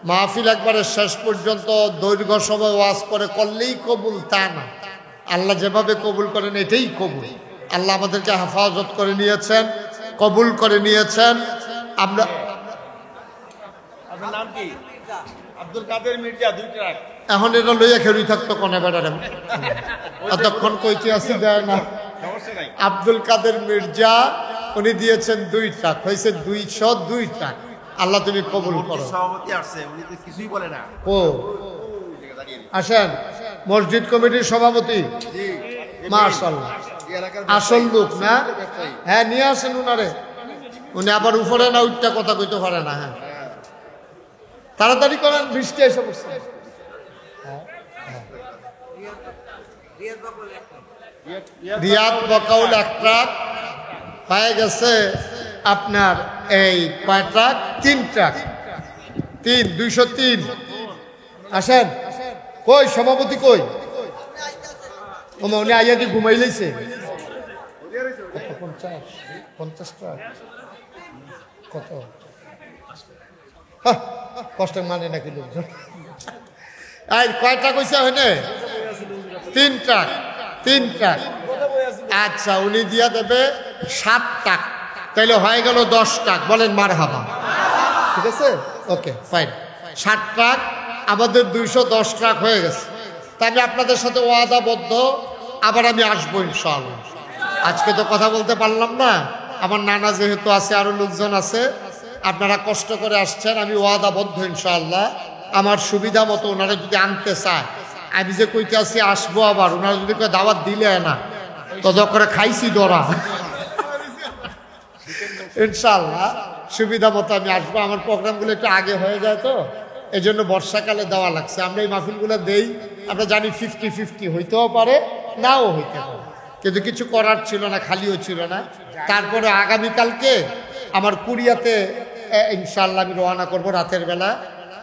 মাহফিল একবারে শেষ পর্যন্ত দৈর্ঘ্য সময় ওয়াজ করে করলেই কবুল তা না, আল্লাহ যেভাবে কবুল করেন এটাই কবুল। আল্লাহ আমাদেরকে হেফাজত করে নিয়েছেন, কবুল করে নিয়েছেন। আমরা আপনার নাম কি? আব্দুল কাদের মির্জা 2 ট্রাক। এখন এটা লইয়া খেলুই থাকতো কোনে বেড়ারে, এতক্ষণ কইতে আসি দেয় না। সমস্যা নাই। আব্দুল কাদের মির্জা উনি দিয়েছেন 2 ট্রাক, হয়েছে 202 ট্রাক। আল্লাহ তুমি কবুল করো। সভাপতি আসছে, উনি তো কিছুই বলে না। ও আসেন, মসজিদ কমিটির সভাপতি। মাশাআল্লাহ, আসল লোক না? হ্যাঁ, নিয়ে আসেন উনারে। উনি আবার উপরে না উঠটা কথা কইতে পারে না। হ্যাঁ, তাড়াতাড়ি করেন, বৃষ্টি এসে পড়ছে। রিয়াদ বকাউল 1 ট্রাক হয়ে গেছে। আপনার এই কয় ট্রাক? 3 ট্রাক। 203। আসেন। কই সভাপতি কই? উনি আইয়া দি ঘুমাই লাইছে। 50 ট্রাক কত? কষ্ট মানে নাকি লোকজন? এই কয়টা কইছে হইনে? 3 ট্রাক। 3 ট্রাক। আচ্ছা, উনি দিয়া দেবে 7 ট্রাক, তাইলে হয়ে গেল 10 ট্রাক। বলেন মারহাবা। ঠিক আছে, ওকে ফাইন। 7 ট্রাক আমাদের 210 ট্রাক হয়ে গেছে। তাই আমি আপনাদের সাথে ওয়াদাবদ্ধ, আবার আমি আসবো ইনশাআল্লাহ। আজকে তো কথা বলতে পারলাম না, আমার নানা যেহেতু আছে, আরো লোকজন আছে, আপনারা কষ্ট করে আসছেন। আমি ওয়াদাবদ্ধ ইনশাআল্লাহ, আমার সুবিধা মতো ওনারা যদি আনতে চায়, আমি যে কইতে আছি আসবো, আবার ওনারা যদি কেউ দাওয়াত দিলে না তো করে খাইছি ধরা। ইনশাআল্লাহ সুবিধা মতো আমি আসবো। আমার প্রোগ্রামগুলো একটু আগে হয়ে যায় তো, এই জন্য বর্ষাকালে দেওয়া লাগছে। আমরা এই মাহফিলগুলো দেই, আমরা জানি 50-50 হইতেও পারে, নাও হইতে পারে, কিন্তু কিছু করার ছিল না, খালিও ছিল না। তারপরে আগামীকালকে আমার কোরিয়াতে ইনশাআল্লাহ আমি রওনা করবো রাতের বেলা।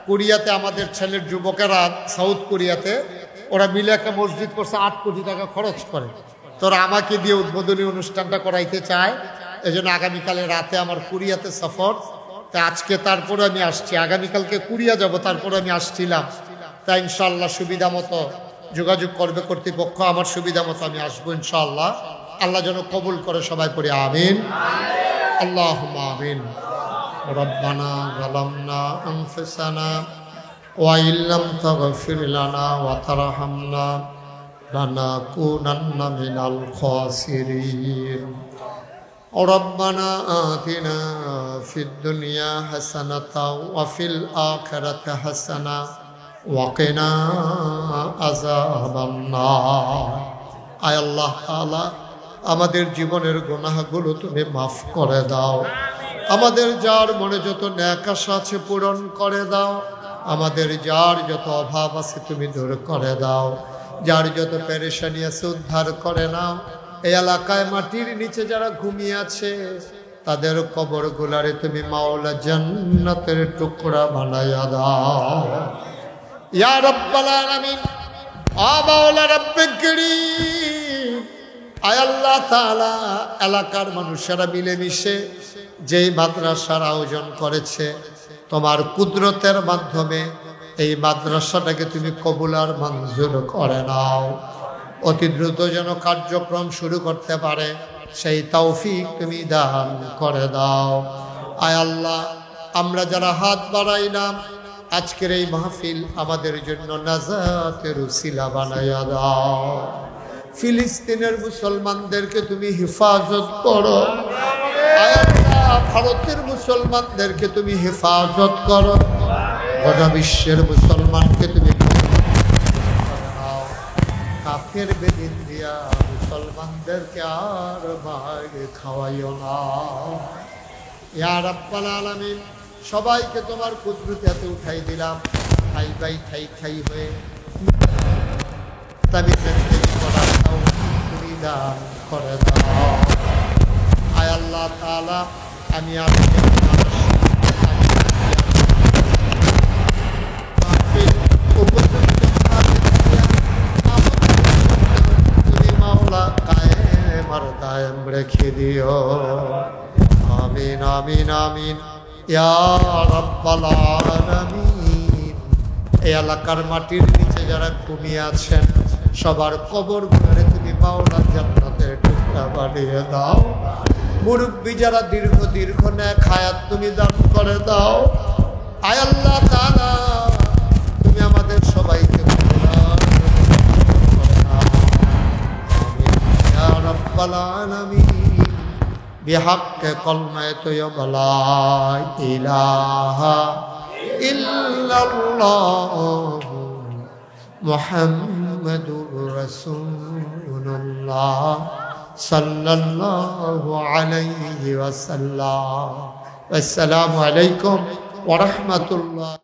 কোরিয়াতে আমাদের ছেলের যুবকেরা, সাউথ কোরিয়াতে ওরা মিলে একটা মসজিদ করছে, 8 কোটি টাকা খরচ করে। তোরা আমাকে দিয়ে উদ্বোধনী অনুষ্ঠানটা করাইতে চায়, এই জন্য আগামীকালে রাতে আমার কোরিয়াতে সফর। তা আজকে তারপরে আমি আসছি, আগামীকালকে কোরিয়া যাব, তারপরে আমি আসছিলাম। তাই ইনশাআল্লাহ সুবিধা মতো যোগাযোগ করবে কর্তৃপক্ষ, আমার সুবিধা মতো আমি আসবো ইনশাআল্লাহ। আল্লাহ যেন কবুল করে, সবাই পড়ি আমিন। আল্লাহুম্মা আমিন। রব্বানা যালামনা আনফুসানা ওয়া ইল্লাম তাগফির লানা ওয়া তারহামনা লানাকুনান্না মিনাল খাসিরিন। রব্বানা আতিনা ফিদ দুনিয়া হাসানাতাও ওয়া ফিল আখিরাতি হাসানা ওয়া কিনা আযাবান নার। আয় আল্লাহ তাআলা, আমাদের জীবনের গুনাহগুলো তুমি মাফ করে দাও। আমাদের যার মনে যত ন্যাক আশা আছে পূরণ করে দাও। আমাদের যার যত অভাব আছে তুমি দূর করে দাও। যার যত পেরেশানি আছে উদ্ধার করে নাও। এই এলাকায় মাটির নিচে যারা ঘুমিয়ে আছে তাদের কবর গুলারে তুমি মাওলা জান্নাতের টুকরা বানাইয়া দাও। ইয়া রাব্বাল আলামিন, আ মাওলা রব্বে করিম, আয় আল্লাহ তাআলা, এলাকার মানুষেরা মিলেমিশে যেই মাদ্রাসার আয়োজন করেছে, তোমার কুদরতের মাধ্যমে এই মাদ্রাসাটাকে তুমি কবুল আর মঞ্জুর করে নাও। অতি দ্রুত যেন কার্যক্রম শুরু করতে পারে সেই তৌফিক তুমি দান করে দাও। আয় আল্লাহ, আমরা যারা হাত বাড়াইলাম আজকের এই মাহফিল আমাদের জন্য নাজাতের উসিলা বানাইয়া দাও। ফিলিস্তিনের মুসলমানদেরকে তুমি হেফাজত করো। আয় আল্লাহ, ভারতের মুসলমানদেরকে তুমি হেফাজত করো। গোটা বিশ্বের মুসলমানকে তুমি কাফের বেদিন দিয়া মুসলমানদেরকে আর ভাগে খাওয়াইও না। ইয়া রাব্বাল আলামিন, সবাইকে তোমার কুদরতে হাতে উঠাই দিলাম। ঠাই বাই ঠাই ঠাই হয়ে তুমি দান করে দাও। আয় আল্লাহ তাআলা, আমি তুমি মাওলা কায়েম আর দায়েম রেখে দিও। আমিন আমিন আমিন ইয়া রাব্বাল আলামিন। এই এলাকার মাটির নিচে যারা ঘুমিয়ে আছেন সবার কবর গুলোরে তুমি মাওলা জান্নাতের টুকরা বানিয়ে দাও। মুরব্বী যারা দীর্ঘ নেক হায়াত তুমি দান করে দাও। আয় আল্লাহ তাআলা, তুমি আমাদের সবাইকে ইয়া রাব্বাল আলামিন বিহাক্কে কলমায়ে তয়্যিবা লা ইলাহা ইল্লাল্লাহ মুহাম্মাদুর রাসূলুল্লাহ সাল্লাল্লাহু আলাইহি ওয়াসাল্লাম। আসসালামু আলাইকুম ওয়া রাহমাতুল্লাহ।